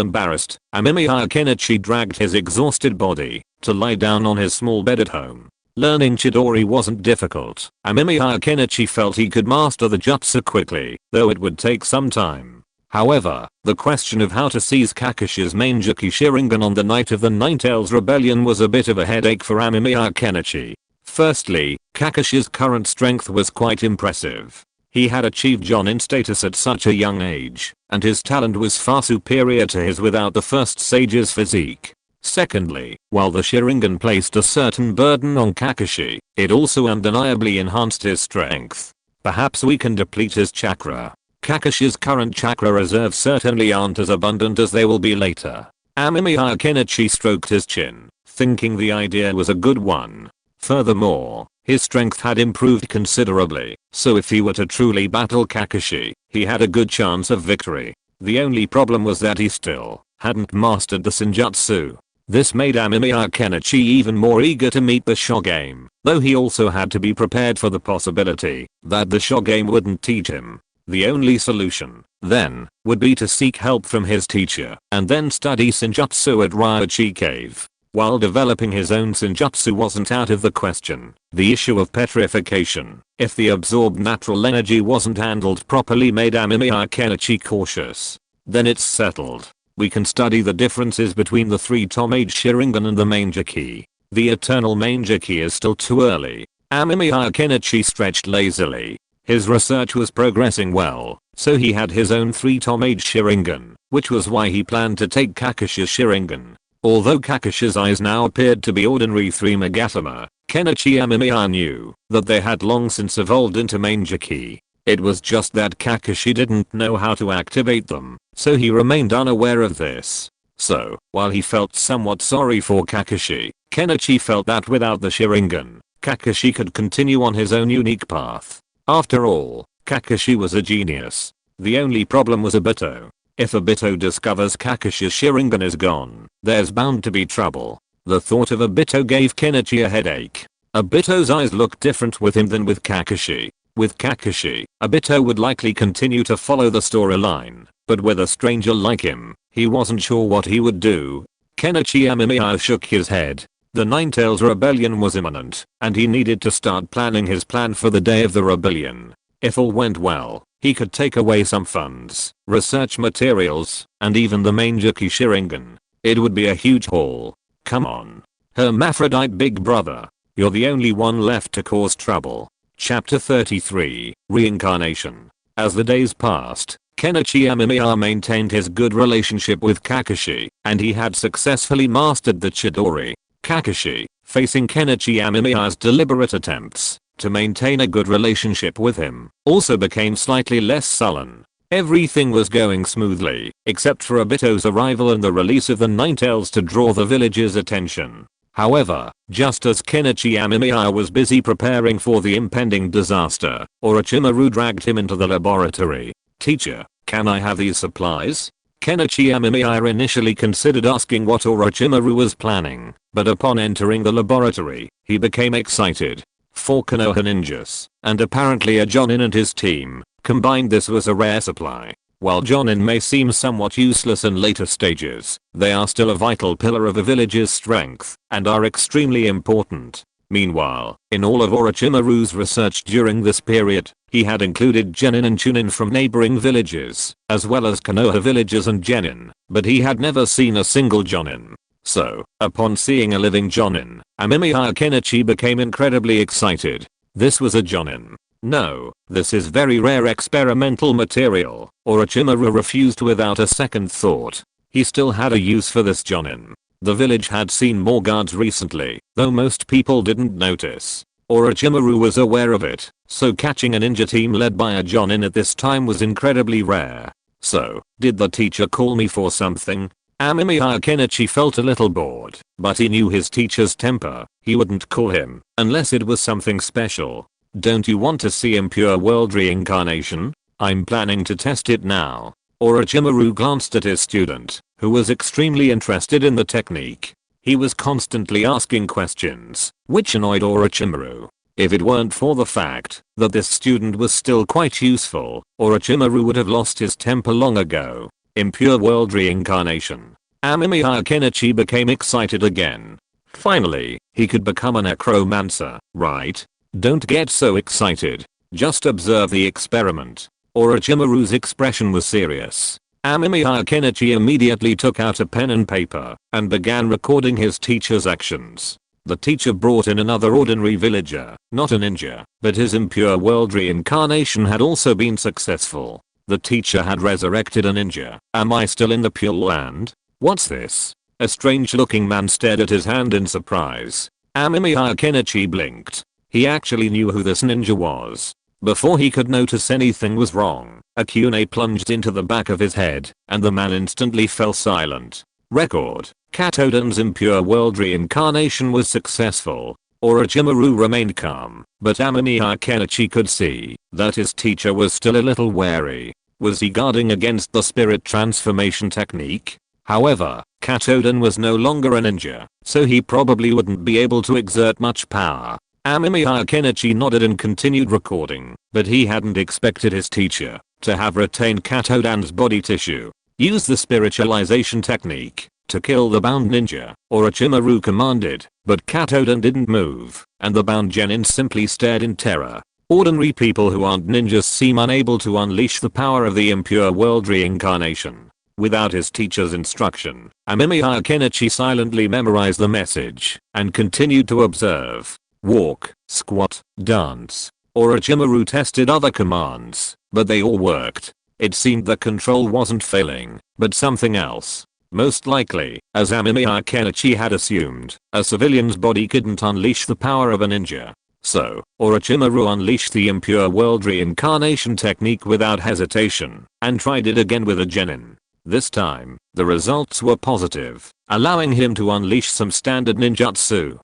embarrassed. Amemiya Kenichi dragged his exhausted body to lie down on his small bed at home. Learning Chidori wasn't difficult. Amemiya Kenichi felt he could master the jutsu quickly, though it would take some time. However, the question of how to seize Kakashi's Mangekyou Sharingan on the night of the Ninetales Rebellion was a bit of a headache for Amemiya Kenichi. Firstly, Kakashi's current strength was quite impressive. He had achieved Jonin status at such a young age, and his talent was far superior to his without the first sage's physique. Secondly, while the Sharingan placed a certain burden on Kakashi, it also undeniably enhanced his strength. Perhaps we can deplete his chakra. Kakashi's current chakra reserves certainly aren't as abundant as they will be later. Amemiya Kenichi stroked his chin, thinking the idea was a good one. Furthermore, his strength had improved considerably, so if he were to truly battle Kakashi, he had a good chance of victory. The only problem was that he still hadn't mastered the Senjutsu. This made Amemiya Kenichi even more eager to meet the Shogame, though he also had to be prepared for the possibility that the Shogame wouldn't teach him. The only solution, then, would be to seek help from his teacher and then study Senjutsu at Ryochi Cave. While developing his own Senjutsu wasn't out of the question, the issue of petrification, if the absorbed natural energy wasn't handled properly, made Amemiya Kenichi cautious. Then it's settled. We can study the differences between the three-tomage Sharingan and the Mangekyou. The eternal Mangekyou is still too early. Amemiya Kenichi stretched lazily. His research was progressing well, so he had his own three-tomage Sharingan, which was why he planned to take Kakashi's Sharingan. Although Kakashi's eyes now appeared to be ordinary 3 Megatama, Kenichi Amemiya knew that they had long since evolved into Mangekyou. It was just that Kakashi didn't know how to activate them, so he remained unaware of this. So, while he felt somewhat sorry for Kakashi, Kenichi felt that without the Sharingan, Kakashi could continue on his own unique path. After all, Kakashi was a genius. The only problem was Obito. If Obito discovers Kakashi's Sharingan is gone, there's bound to be trouble. The thought of Obito gave Kenichi a headache. Obito's eyes looked different with him than with Kakashi. With Kakashi, Obito would likely continue to follow the storyline, but with a stranger like him, he wasn't sure what he would do. Kenichi Amemiya shook his head. The Ninetales Rebellion was imminent, and he needed to start planning his plan for the day of the rebellion. If all went well, he could take away some funds, research materials, and even the Mangekyou Sharingan. It would be a huge haul. Come on. Hermaphrodite big brother. You're the only one left to cause trouble. Chapter 33, Reincarnation. As the days passed, Kenichi Amemiya maintained his good relationship with Kakashi, and he had successfully mastered the Chidori. Kakashi, facing Kenichi Amemiya's deliberate attempts to maintain a good relationship with him, also became slightly less sullen. Everything was going smoothly, except for Obito's arrival and the release of the Ninetales to draw the village's attention. However, just as Kenichi Amemiya was busy preparing for the impending disaster, Orochimaru dragged him into the laboratory. Teacher, can I have these supplies? Kenichi Amemiya initially considered asking what Orochimaru was planning, but upon entering the laboratory, he became excited. 4 Konoha ninjas, and apparently a Jonin and his team, combined this was a rare supply. While Jonin may seem somewhat useless in later stages, they are still a vital pillar of a village's strength, and are extremely important. Meanwhile, in all of Orochimaru's research during this period, he had included Genin and Chunin from neighboring villages, as well as Konoha villages and Genin, but he had never seen a single Jonin. So, upon seeing a living Jonin, Amemiya Kenichi became incredibly excited. This was a Jonin. No, this is very rare experimental material. Orochimaru refused without a second thought. He still had a use for this Jonin. The village had seen more guards recently, though most people didn't notice. Orochimaru was aware of it, so catching a ninja team led by a Jonin at this time was incredibly rare. So, did the teacher call me for something? Amemiya Kenichi felt a little bored, but he knew his teacher's temper. He wouldn't call him unless it was something special. Don't you want to see Impure World Reincarnation? I'm planning to test it now. Orochimaru glanced at his student, who was extremely interested in the technique. He was constantly asking questions, which annoyed Orochimaru. If it weren't for the fact that this student was still quite useful, Orochimaru would have lost his temper long ago. Impure World Reincarnation. Amemiya Kenichi became excited again. Finally, he could become a necromancer, right? Don't get so excited. Just observe the experiment. Orochimaru's expression was serious. Amemiya Kenichi immediately took out a pen and paper and began recording his teacher's actions. The teacher brought in another ordinary villager, not a ninja, but his Impure World Reincarnation had also been successful. The teacher had resurrected a ninja. Am I still in the Pure Land? What's this? A strange looking man stared at his hand in surprise. Amemiya Kenichi blinked. He actually knew who this ninja was. Before he could notice anything was wrong, a kunai plunged into the back of his head, and the man instantly fell silent. Record: Katodan's Impure World Reincarnation was successful. Orochimaru remained calm, but Amemiya Kenichi could see that his teacher was still a little wary. Was he guarding against the spirit transformation technique? However, Katodan was no longer a ninja, so he probably wouldn't be able to exert much power. Amemiya Kenichi nodded and continued recording, but he hadn't expected his teacher to have retained Katodan's body tissue. Use the spiritualization technique to kill the bound ninja, Orochimaru commanded, but Katodan didn't move, and the bound genin simply stared in terror. Ordinary people who aren't ninjas seem unable to unleash the power of the Impure World Reincarnation. Without his teacher's instruction, Amemiya Kenichi silently memorized the message and continued to observe. Walk, squat, dance. Orochimaru tested other commands, but they all worked. It seemed the control wasn't failing, but something else. Most likely, as Amemiya Kenichi had assumed, a civilian's body couldn't unleash the power of a ninja. So, Orochimaru unleashed the Impure World Reincarnation technique without hesitation, and tried it again with a genin. This time, the results were positive, allowing him to unleash some standard ninjutsu.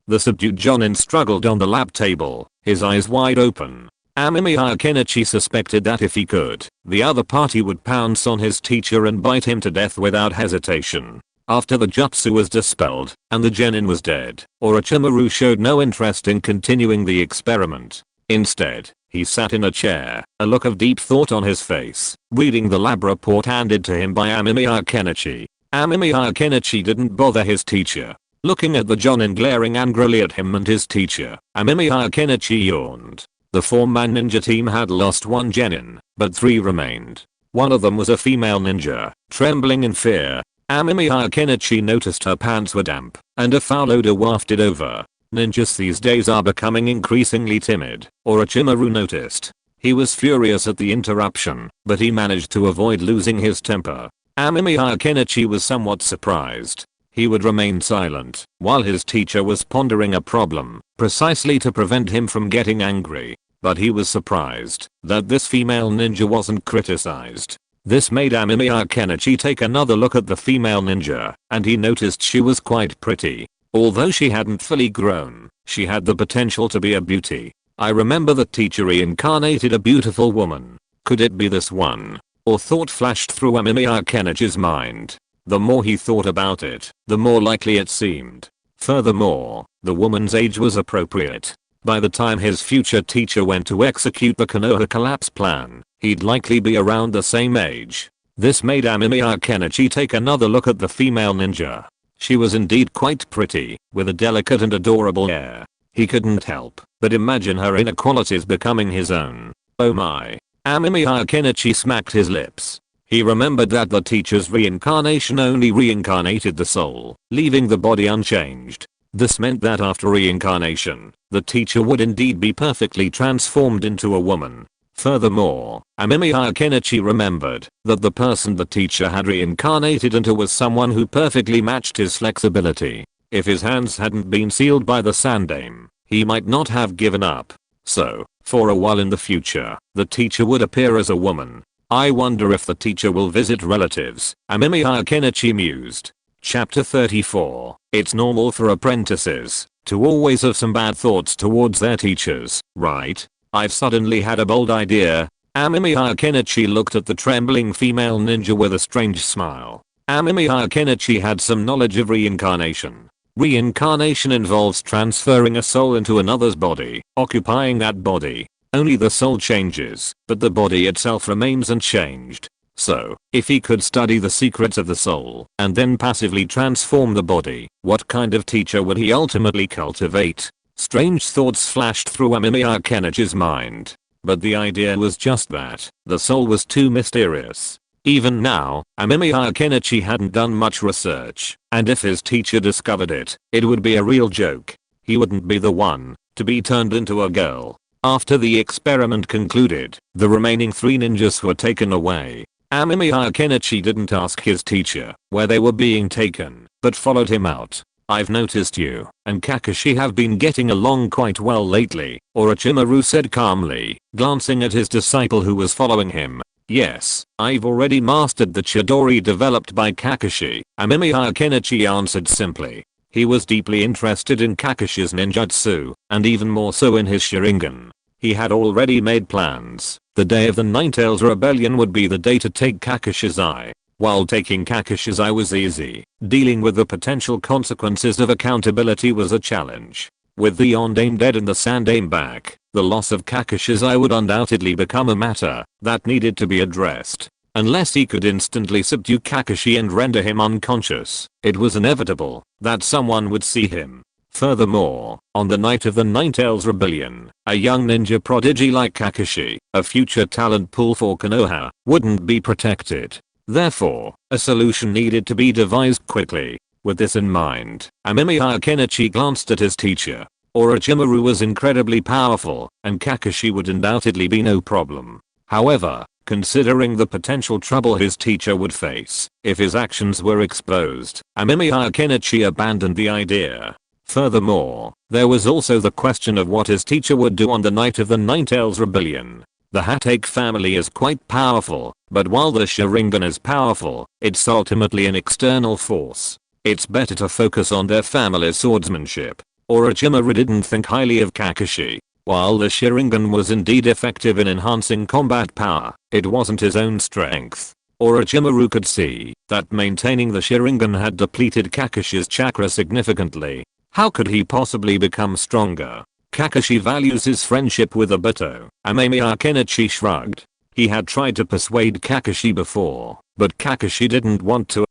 The subdued Jonin struggled on the lab table, his eyes wide open. Amemiya Kenichi suspected that if he could, the other party would pounce on his teacher and bite him to death without hesitation. After the jutsu was dispelled, and the genin was dead, Orochimaru showed no interest in continuing the experiment. Instead, he sat in a chair, a look of deep thought on his face, reading the lab report handed to him by Amemiya Kenichi. Amemiya Kenichi didn't bother his teacher. Looking at the Jonin glaring angrily at him and his teacher, Amemiya Kenichi yawned. The 4-man ninja team had lost 1 genin, but 3 remained. One of them was a female ninja, trembling in fear. Amemiya Kenichi noticed her pants were damp, and a foul odor wafted over. Ninjas these days are becoming increasingly timid, Orochimaru noticed. He was furious at the interruption, but he managed to avoid losing his temper. Amemiya Kenichi was somewhat surprised. He would remain silent while his teacher was pondering a problem, precisely to prevent him from getting angry. But he was surprised that this female ninja wasn't criticized. This made Amemiya Kenichi take another look at the female ninja, and he noticed she was quite pretty. Although she hadn't fully grown, she had the potential to be a beauty. I remember the teacher reincarnated a beautiful woman. Could it be this one? Or thought flashed through Amemiya Kenichi's mind. The more he thought about it, the more likely it seemed. Furthermore, the woman's age was appropriate. By the time his future teacher went to execute the Konoha collapse plan, he'd likely be around the same age. This made Amemiya Kenichi take another look at the female ninja. She was indeed quite pretty, with a delicate and adorable air. He couldn't help but imagine her inner qualities becoming his own. Oh my. Amemiya Kenichi smacked his lips. He remembered that the teacher's reincarnation only reincarnated the soul, leaving the body unchanged. This meant that after reincarnation, the teacher would indeed be perfectly transformed into a woman. Furthermore, Amemiya Kenichi remembered that the person the teacher had reincarnated into was someone who perfectly matched his flexibility. If his hands hadn't been sealed by the Sannin, he might not have given up. So, for a while in the future, the teacher would appear as a woman. I wonder if the teacher will visit relatives, Amemiya Kenichi mused. Chapter 34. It's normal for apprentices to always have some bad thoughts towards their teachers, right? I've suddenly had a bold idea. Amemiya Kenichi looked at the trembling female ninja with a strange smile. Amemiya Kenichi had some knowledge of reincarnation. Reincarnation involves transferring a soul into another's body, occupying that body. Only the soul changes, but the body itself remains unchanged. So, if he could study the secrets of the soul and then passively transform the body, what kind of teacher would he ultimately cultivate? Strange thoughts flashed through Amemiya Kenichi's mind. But the idea was just that the soul was too mysterious. Even now, Amemiya Kenichi hadn't done much research, and if his teacher discovered it, it would be a real joke. He wouldn't be the one to be turned into a girl. After the experiment concluded, the remaining 3 ninjas were taken away. Amemiya Kenichi didn't ask his teacher where they were being taken, but followed him out. I've noticed you and Kakashi have been getting along quite well lately, Orochimaru said calmly, glancing at his disciple who was following him. Yes, I've already mastered the Chidori developed by Kakashi, Amemiya Kenichi answered simply. He was deeply interested in Kakashi's ninjutsu, and even more so in his Sharingan. He had already made plans. The day of the Ninetales Rebellion would be the day to take Kakashi's eye. While taking Kakashi's eye was easy, dealing with the potential consequences of accountability was a challenge. With the Yondaime dead and the Sandaime back, the loss of Kakashi's eye would undoubtedly become a matter that needed to be addressed. Unless he could instantly subdue Kakashi and render him unconscious, it was inevitable that someone would see him. Furthermore, on the night of the Ninetales Rebellion, a young ninja prodigy like Kakashi, a future talent pool for Konoha, wouldn't be protected. Therefore, a solution needed to be devised quickly. With this in mind, Amemiya Kenichi glanced at his teacher. Orochimaru was incredibly powerful, and Kakashi would undoubtedly be no problem. However, considering the potential trouble his teacher would face if his actions were exposed, Amemiya Kenichi abandoned the idea. Furthermore, there was also the question of what his teacher would do on the night of the Ninetales Rebellion. The Hatake family is quite powerful, but while the Sharingan is powerful, it's ultimately an external force. It's better to focus on their family's swordsmanship. Orochimaru didn't think highly of Kakashi. While the Sharingan was indeed effective in enhancing combat power, it wasn't his own strength. Orochimaru could see that maintaining the Sharingan had depleted Kakashi's chakra significantly. How could he possibly become stronger? Kakashi values his friendship with Obito. Amemiya Kenichi shrugged. He had tried to persuade Kakashi before, but Kakashi didn't want to.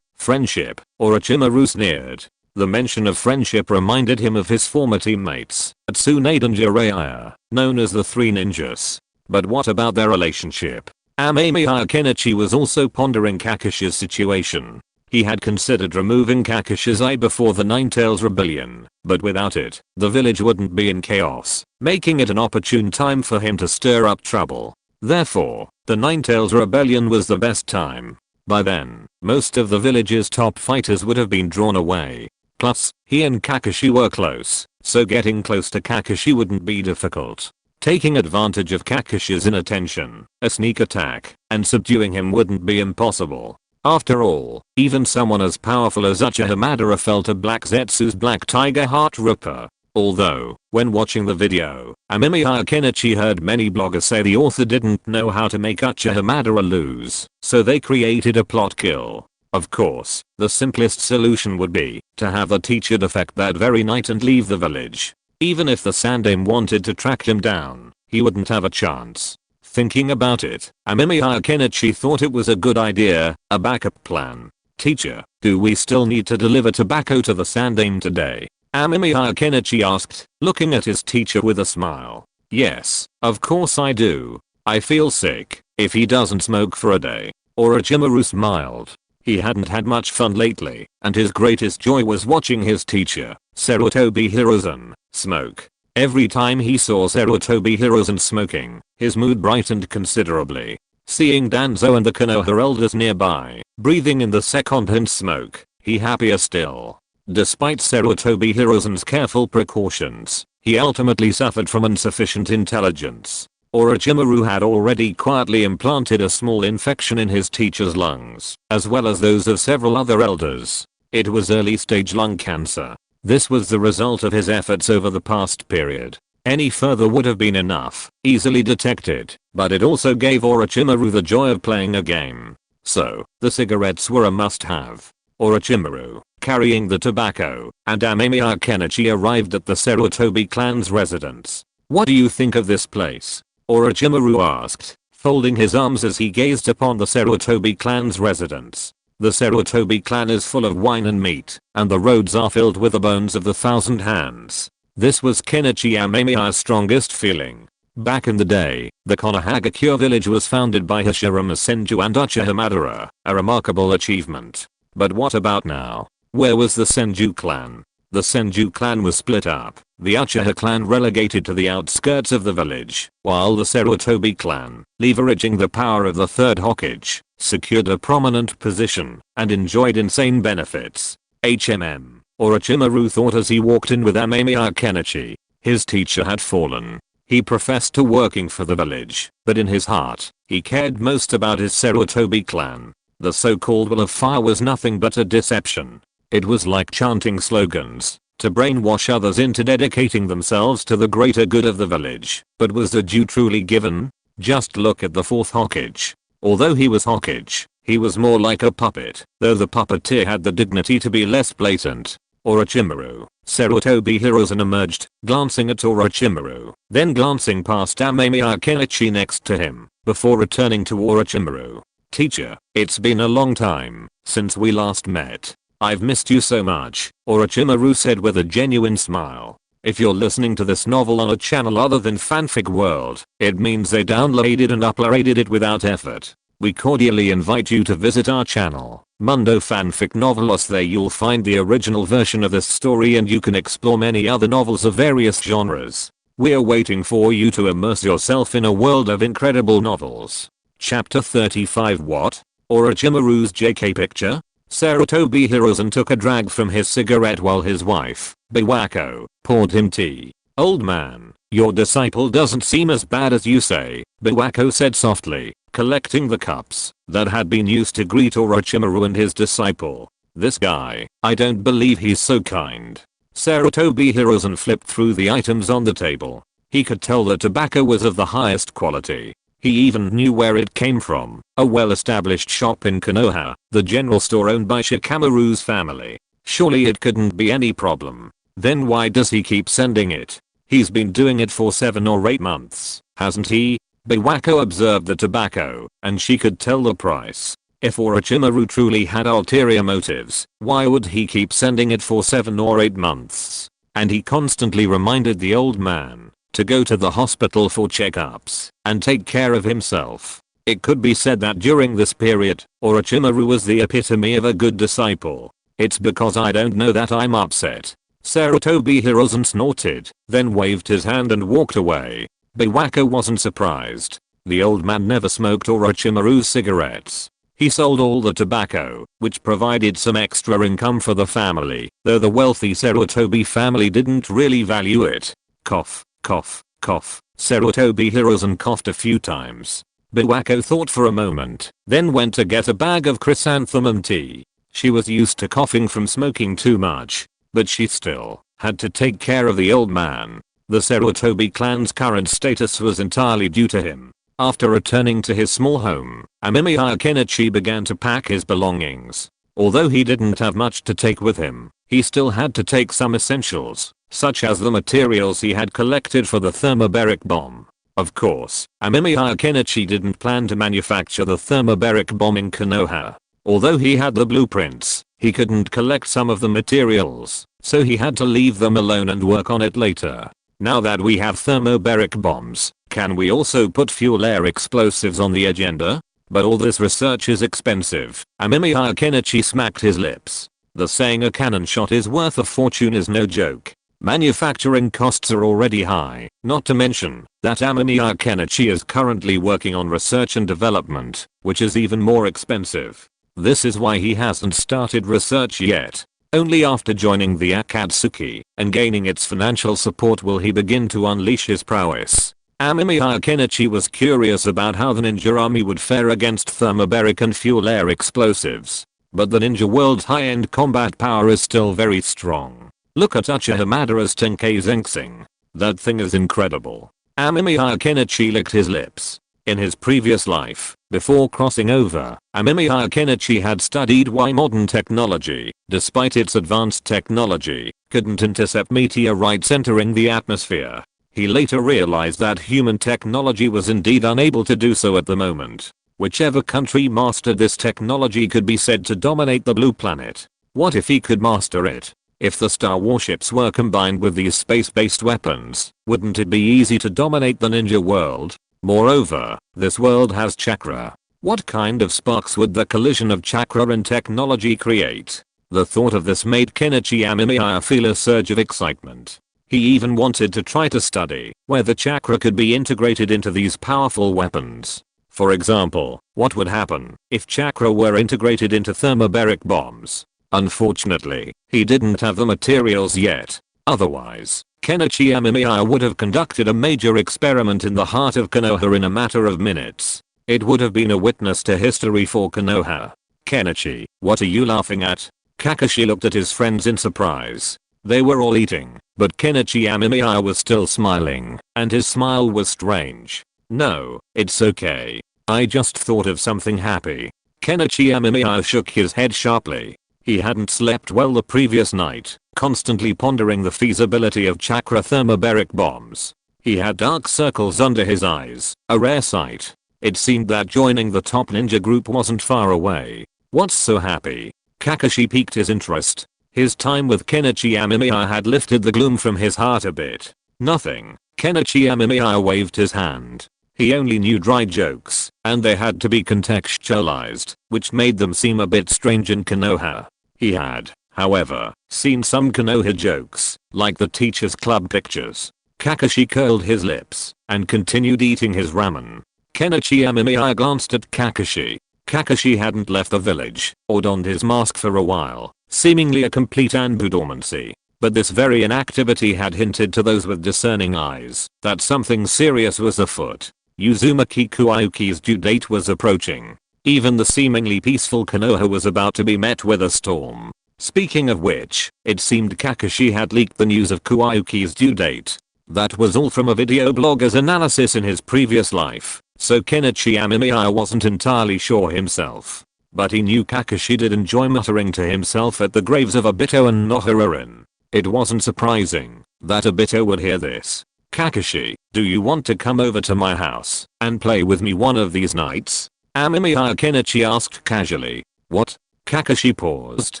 Friendship, Orochimaru sneered. The mention of friendship reminded him of his former teammates, Tsunade and Jiraiya, known as the 3 ninjas. But what about their relationship? Amemiya Kenichi was also pondering Kakashi's situation. He had considered removing Kakashi's eye before the Ninetales Rebellion, but without it, the village wouldn't be in chaos, making it an opportune time for him to stir up trouble. Therefore, the Ninetales Rebellion was the best time. By then, most of the village's top fighters would have been drawn away. Plus, he and Kakashi were close, so getting close to Kakashi wouldn't be difficult. Taking advantage of Kakashi's inattention, a sneak attack, and subduing him wouldn't be impossible. After all, even someone as powerful as Uchiha Madara felt a Black Zetsu's Black Tiger Heart Ripper. Although, when watching the video, Amemiya Kenichi heard many bloggers say the author didn't know how to make Uchiha Madara lose, so they created a plot kill. Of course, the simplest solution would be to have the teacher defect that very night and leave the village. Even if the Sandaime wanted to track him down, he wouldn't have a chance. Thinking about it, Amemiya Kenichi thought it was a good idea, a backup plan. Teacher, do we still need to deliver tobacco to the Sandaime today? Amemiya Kenichi asked, looking at his teacher with a smile. Yes, of course I do. I feel sick if he doesn't smoke for a day. Orochimaru smiled. He hadn't had much fun lately, and his greatest joy was watching his teacher, Sarutobi Hiruzen, smoke. Every time he saw Sarutobi Hiruzen smoking, his mood brightened considerably. Seeing Danzo and the Konoha elders nearby, breathing in the secondhand smoke, he happier still. Despite Sarutobi Hiruzen's careful precautions, He ultimately suffered from insufficient intelligence. Orochimaru had already quietly implanted a small infection in his teacher's lungs, as well as those of several other elders. It was early stage lung cancer. This was the result of his efforts over the past period. Any further would have been enough, easily detected, but it also gave Orochimaru the joy of playing a game. So, the cigarettes were a must-have. Orochimaru, carrying the tobacco, and Amemiya Kenichi arrived at the Sarutobi clan's residence. "What do you think of this place?" Orochimaru asked, folding his arms as he gazed upon the Sarutobi clan's residence. The Sarutobi clan is full of wine and meat, and the roads are filled with the bones of the thousand hands. This was Kenichi Amemiya's strongest feeling. Back in the day, the Konohagakure village was founded by Hashirama Senju and Uchiha Madara, a remarkable achievement. But what about now? Where was the Senju clan? The Senju clan was split up, the Uchiha clan relegated to the outskirts of the village, while the Sarutobi clan, leveraging the power of the third Hokage, secured a prominent position and enjoyed insane benefits. Orochimaru thought as he walked in with Amemiya Kenichi. His teacher had fallen. He professed to working for the village, but in his heart, he cared most about his Sarutobi clan. The so-called Will of Fire was nothing but a deception. It was like chanting slogans to brainwash others into dedicating themselves to the greater good of the village. But was the due truly given? Just look at the fourth Hokage. Although he was Hokage, he was more like a puppet, though the puppeteer had the dignity to be less blatant. Orochimaru, Sarutobi Hiruzen emerged, glancing at Orochimaru, then glancing past Amemiya Kenichi next to him, before returning to Orochimaru. "Teacher, it's been a long time since we last met. I've missed you so much," Orochimaru said with a genuine smile. If you're listening to this novel on a channel other than Fanfic World, it means they downloaded and uploaded it without effort. We cordially invite you to visit our channel, Mundo Fanfic Novelos. There you'll find the original version of this story and you can explore many other novels of various genres. We're waiting for you to immerse yourself in a world of incredible novels. Chapter 35. What? Orochimaru's JK picture? Sarutobi Hiruzen took a drag from his cigarette while his wife, Biwako, poured him tea. "Old man, your disciple doesn't seem as bad as you say," Biwako said softly, collecting the cups that had been used to greet Orochimaru and his disciple. "This guy, I don't believe he's so kind." Sarutobi Hiruzen flipped through the items on the table. He could tell the tobacco was of the highest quality. He even knew where it came from, a well-established shop in Konoha, the general store owned by Shikamaru's family. Surely it couldn't be any problem. Then why does he keep sending it? He's been doing it for 7 or 8 months, hasn't he? Biwako observed the tobacco, and she could tell the price. If Orochimaru truly had ulterior motives, why would he keep sending it for 7 or 8 months? And he constantly reminded the old man to go to the hospital for checkups and take care of himself. It could be said that during this period, Orochimaru was the epitome of a good disciple. "It's because I don't know that I'm upset." Sarutobi Hiruzen snorted, then waved his hand and walked away. Biwako wasn't surprised. The old man never smoked Orochimaru's cigarettes. He sold all the tobacco, which provided some extra income for the family, though the wealthy Sarutobi family didn't really value it. Cough. Cough, cough. Sarutobi Hiruzen coughed a few times. Biwako thought for a moment, then went to get a bag of chrysanthemum tea. She was used to coughing from smoking too much, but she still had to take care of the old man. The Sarutobi clan's current status was entirely due to him. After returning to his small home, Amemiya Kenichi began to pack his belongings. Although he didn't have much to take with him, he still had to take some essentials, such as the materials he had collected for the thermobaric bomb. Of course, Amemiya Kenichi didn't plan to manufacture the thermobaric bomb in Konoha. Although he had the blueprints, he couldn't collect some of the materials, so he had to leave them alone and work on it later. Now that we have thermobaric bombs, can we also put fuel air explosives on the agenda? But all this research is expensive. Amemiya Kenichi smacked his lips. The saying "a cannon shot is worth a fortune" is no joke. Manufacturing costs are already high, not to mention that Amemiya Kenichi is currently working on research and development, which is even more expensive. This is why he hasn't started research yet. Only after joining the Akatsuki and gaining its financial support will he begin to unleash his prowess. Amemiya Kenichi was curious about how the ninja army would fare against thermobaric and fuel air explosives. But the ninja world's high-end combat power is still very strong. Look at Uchiha Madara's Tenkei Zensing. That thing is incredible. Amemiya Kenichi licked his lips. In his previous life, before crossing over, Amemiya Kenichi had studied why modern technology, despite its advanced technology, couldn't intercept meteorites entering the atmosphere. He later realized that human technology was indeed unable to do so at the moment. Whichever country mastered this technology could be said to dominate the blue planet. What if he could master it? If the star warships were combined with these space-based weapons, wouldn't it be easy to dominate the ninja world? Moreover, this world has chakra. What kind of sparks would the collision of chakra and technology create? The thought of this made Kenichi Amemiya feel a surge of excitement. He even wanted to try to study where the chakra could be integrated into these powerful weapons. For example, what would happen if chakra were integrated into thermobaric bombs? Unfortunately, he didn't have the materials yet. Otherwise, Kenichi Amemiya would have conducted a major experiment in the heart of Konoha in a matter of minutes. It would have been a witness to history for Konoha. Kenichi, what are you laughing at? Kakashi looked at his friends in surprise. They were all eating, but Kenichi Amemiya was still smiling, and his smile was strange. No, it's okay. I just thought of something happy. Kenichi Amemiya shook his head sharply. He hadn't slept well the previous night, constantly pondering the feasibility of chakra thermobaric bombs. He had dark circles under his eyes, a rare sight. It seemed that joining the top ninja group wasn't far away. What's so happy? Kakashi piqued his interest. His time with Kenichi Amemiya had lifted the gloom from his heart a bit. Nothing. Kenichi Amemiya waved his hand. He only knew dry jokes, and they had to be contextualized, which made them seem a bit strange in Konoha. He had, however, seen some Konoha jokes, like the teacher's club pictures. Kakashi curled his lips and continued eating his ramen. Kenichi Amemiya glanced at Kakashi. Kakashi hadn't left the village or donned his mask for a while, seemingly a complete ANBU dormancy. But this very inactivity had hinted to those with discerning eyes that something serious was afoot. Uzumaki Kuayuki's due date was approaching. Even the seemingly peaceful Konoha was about to be met with a storm. Speaking of which, it seemed Kakashi had leaked the news of Kuayuki's due date. That was all from a video blogger's analysis in his previous life, so Kenichi Amemiya wasn't entirely sure himself. But he knew Kakashi did enjoy muttering to himself at the graves of Obito and Nohararin. It wasn't surprising that Obito would hear this. Kakashi, do you want to come over to my house and play with me one of these nights? Amemiya Kenichi asked casually. What? Kakashi paused,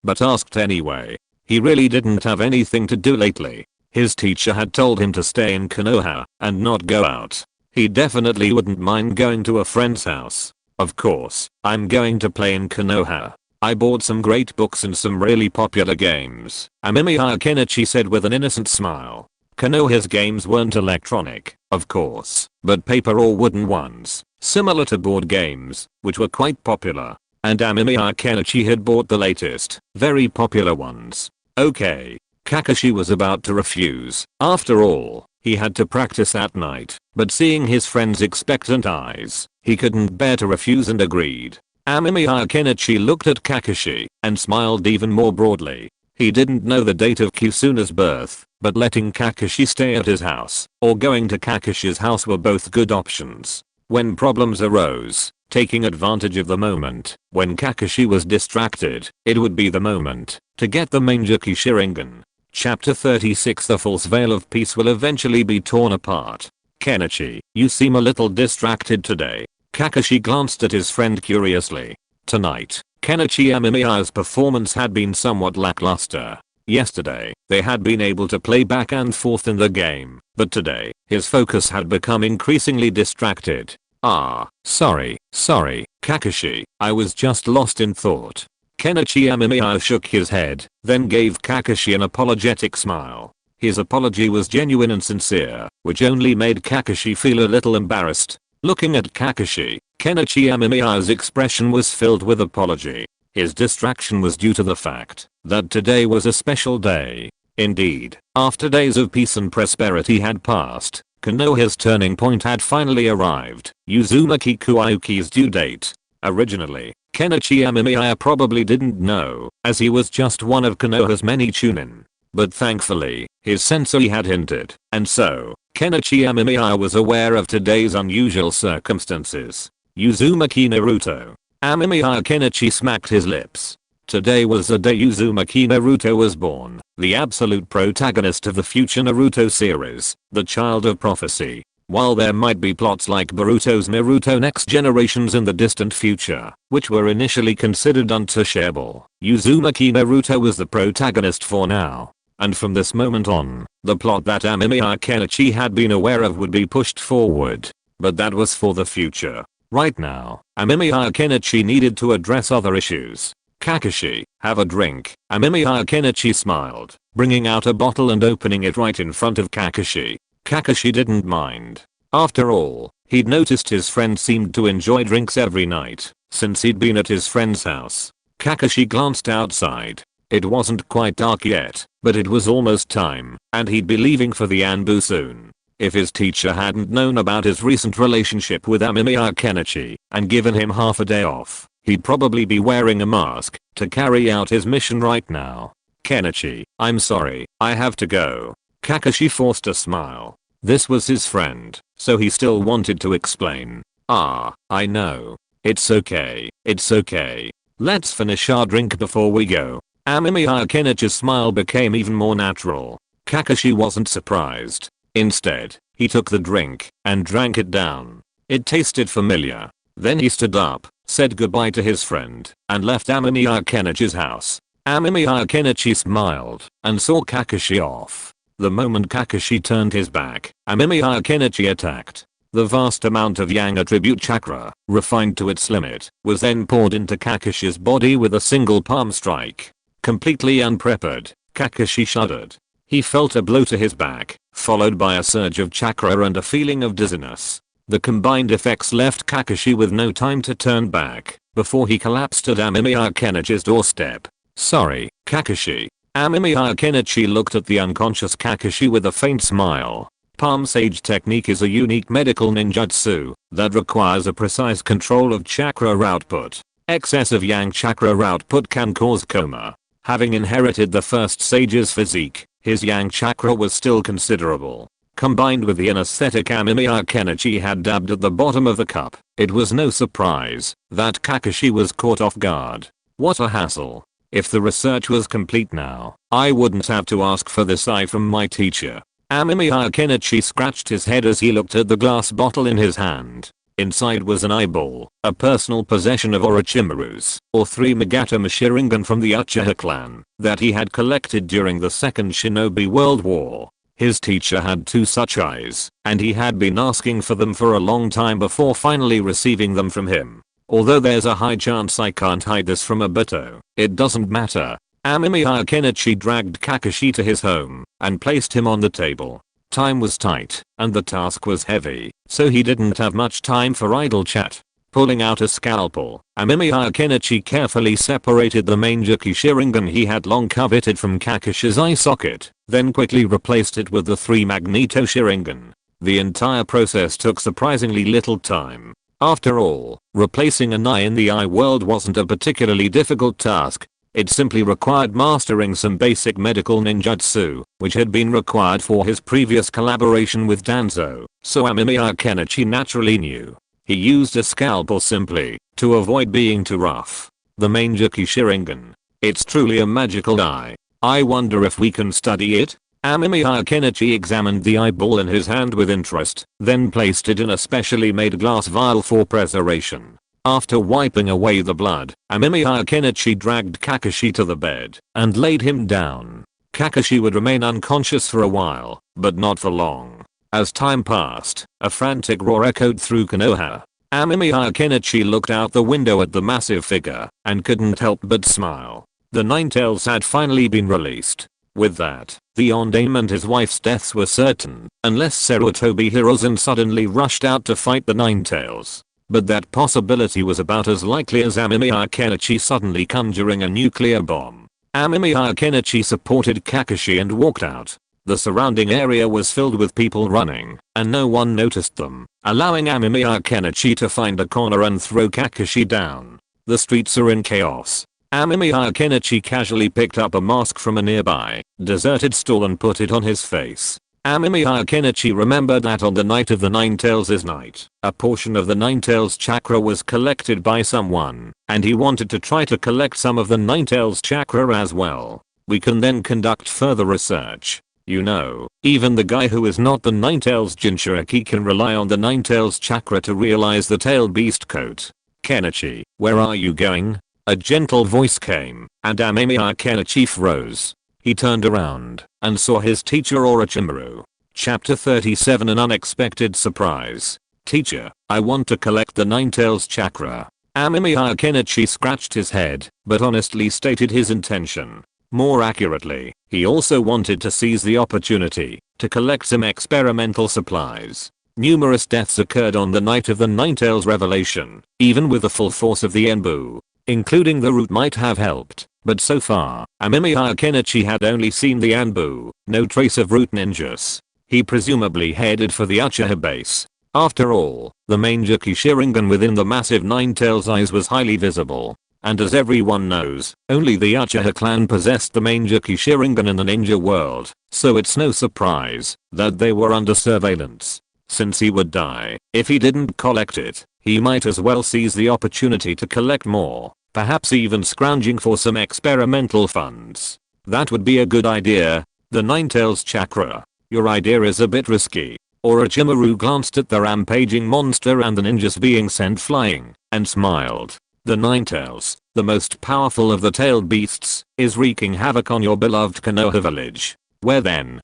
but asked anyway. He really didn't have anything to do lately. His teacher had told him to stay in Konoha and not go out. He definitely wouldn't mind going to a friend's house. Of course, I'm going to play in Konoha. I bought some great books and some really popular games, Amemiya Kenichi said with an innocent smile. Konoha's games weren't electronic, of course, but paper or wooden ones, similar to board games, which were quite popular. And Amemiya Kenichi had bought the latest, very popular ones. Okay. Kakashi was about to refuse. After all, he had to practice that night, but seeing his friend's expectant eyes, he couldn't bear to refuse and agreed. Amemiya Kenichi looked at Kakashi and smiled even more broadly. He didn't know the date of Kusuna's birth, but letting Kakashi stay at his house or going to Kakashi's house were both good options. When problems arose, taking advantage of the moment when Kakashi was distracted, it would be the moment to get the Mangekyou Sharingan. Chapter 36 The false veil of peace will eventually be torn apart. Kenichi, you seem a little distracted today. Kakashi glanced at his friend curiously. Tonight, Kenichi Amemiya's performance had been somewhat lackluster. Yesterday, they had been able to play back and forth in the game, but today, his focus had become increasingly distracted. Sorry, Kakashi, I was just lost in thought. Kenichi Amemiya shook his head, then gave Kakashi an apologetic smile. His apology was genuine and sincere, which only made Kakashi feel a little embarrassed. Looking at Kakashi, Kenichi Amemiya's expression was filled with apology. His distraction was due to the fact that today was a special day. Indeed, after days of peace and prosperity had passed, Konoha's turning point had finally arrived, Uzumaki Kuayuki's due date. Originally, Kenichi Amemiya probably didn't know, as he was just one of Konoha's many chunin. But thankfully, his sensei had hinted, and so, Kenichi Amemiya was aware of today's unusual circumstances. Uzumaki Naruto. Amemiya Kenichi smacked his lips. Today was the day Uzumaki Naruto was born, the absolute protagonist of the future Naruto series, the child of prophecy. While there might be plots like Boruto's Naruto Next Generations in the distant future, which were initially considered untouchable, Uzumaki Naruto was the protagonist for now. And from this moment on, the plot that Amemiya Kenichi had been aware of would be pushed forward. But that was for the future. Right now, Amemiya Kenichi needed to address other issues. Kakashi, have a drink. Amemiya Kenichi smiled, bringing out a bottle and opening it right in front of Kakashi. Kakashi didn't mind. After all, he'd noticed his friend seemed to enjoy drinks every night, since he'd been at his friend's house. Kakashi glanced outside. It wasn't quite dark yet, but it was almost time, and he'd be leaving for the ANBU soon. If his teacher hadn't known about his recent relationship with Amemiya Kenichi and given him half a day off, he'd probably be wearing a mask to carry out his mission right now. Kenichi, I'm sorry, I have to go. Kakashi forced a smile. This was his friend, so he still wanted to explain. I know. It's okay. Let's finish our drink before we go. Amemiya Kenichi's smile became even more natural. Kakashi wasn't surprised. Instead, he took the drink and drank it down. It tasted familiar. Then he stood up, said goodbye to his friend, and left Amemiya Kenichi's house. Amemiya Kenichi smiled and saw Kakashi off. The moment Kakashi turned his back, Amemiya Kenichi attacked. The vast amount of Yang attribute chakra, refined to its limit, was then poured into Kakashi's body with a single palm strike. Completely unprepared, Kakashi shuddered. He felt a blow to his back, followed by a surge of chakra and a feeling of dizziness. The combined effects left Kakashi with no time to turn back, before he collapsed at Amemiya Kenichi's doorstep. Sorry, Kakashi. Amemiya Kenichi looked at the unconscious Kakashi with a faint smile. Palm Sage technique is a unique medical ninjutsu that requires a precise control of chakra output. Excessive Yang chakra output can cause coma. Having inherited the first sage's physique, his Yang chakra was still considerable. Combined with the anesthetic Amemiya Kenichi had dabbed at the bottom of the cup, it was no surprise that Kakashi was caught off guard. What a hassle. If the research was complete now, I wouldn't have to ask for this eye from my teacher. Amemiya Kenichi scratched his head as he looked at the glass bottle in his hand. Inside was an eyeball, a personal possession of Orochimaru's, or 3 Magatama Sharingan from the Uchiha clan, that he had collected during the Second Shinobi World War. His teacher had 2 such eyes, and he had been asking for them for a long time before finally receiving them from him. Although there's a high chance I can't hide this from Obito, it doesn't matter. Amemiya Kenichi dragged Kakashi to his home and placed him on the table. Time was tight, and the task was heavy, so he didn't have much time for idle chat. Pulling out a scalpel, Amemiya Kenichi carefully separated the Mangekyou Sharingan he had long coveted from Kakashi's eye socket, then quickly replaced it with the 3 Magneto Sharingan. The entire process took surprisingly little time. After all, replacing an eye in the eye world wasn't a particularly difficult task. It simply required mastering some basic medical ninjutsu, which had been required for his previous collaboration with Danzo, so Amemiya Kenichi naturally knew. He used a scalpel simply, to avoid being too rough. The Mangekyou Sharingan. It's truly a magical eye. I wonder if we can study it? Amemiya Kenichi examined the eyeball in his hand with interest, then placed it in a specially made glass vial for preservation. After wiping away the blood, Amemiya Kenichi dragged Kakashi to the bed and laid him down. Kakashi would remain unconscious for a while, but not for long. As time passed, a frantic roar echoed through Konoha. Amemiya Kenichi looked out the window at the massive figure and couldn't help but smile. The Nine Tails had finally been released. With that, the Ondame and his wife's deaths were certain, unless Sarutobi Hiruzen suddenly rushed out to fight the Nine Tails. but that possibility was about as likely as Amemiya Kenichi suddenly conjuring a nuclear bomb. Amemiya Kenichi supported Kakashi and walked out. The surrounding area was filled with people running, and no one noticed them, allowing Amemiya Kenichi to find a corner and throw Kakashi down. The streets are in chaos. Amemiya Kenichi casually picked up a mask from a nearby, deserted stall and put it on his face. Amemiya Kenichi remembered that on the night of the Ninetales' night, a portion of the Ninetales chakra was collected by someone, and he wanted to try to collect some of the Ninetales chakra as well. We can then conduct further research. You know, even the guy who is not the Ninetales Jinchuriki can rely on the Ninetales chakra to realize the tailed beast coat. Kenichi, where are you going? A gentle voice came, and Amemiya Kenichi froze. He turned around and saw his teacher Orochimaru. Chapter 37 An Unexpected Surprise. Teacher, I want to collect the Ninetales chakra. Amemiya Kenichi scratched his head, but honestly stated his intention. More accurately, he also wanted to seize the opportunity to collect some experimental supplies. Numerous deaths occurred on the night of the Ninetales revelation, even with the full force of the ANBU, including the root might have helped, but so far, Amemiya Kenichi had only seen the ANBU, no trace of root ninjas. He presumably headed for the Uchiha base. After all, the main Juki Sharingan within the massive Ninetales eyes was highly visible. And as everyone knows, only the Uchiha clan possessed the main Juki Sharingan in the ninja world, so it's no surprise that they were under surveillance. Since he would die if he didn't collect it, he might as well seize the opportunity to collect more, perhaps even scrounging for some experimental funds. That would be a good idea. The Ninetales chakra. Your idea is a bit risky. Orochimaru glanced at the rampaging monster and the ninjas being sent flying, and smiled. The Ninetales, the most powerful of the tailed beasts, is wreaking havoc on your beloved Konoha village. Where then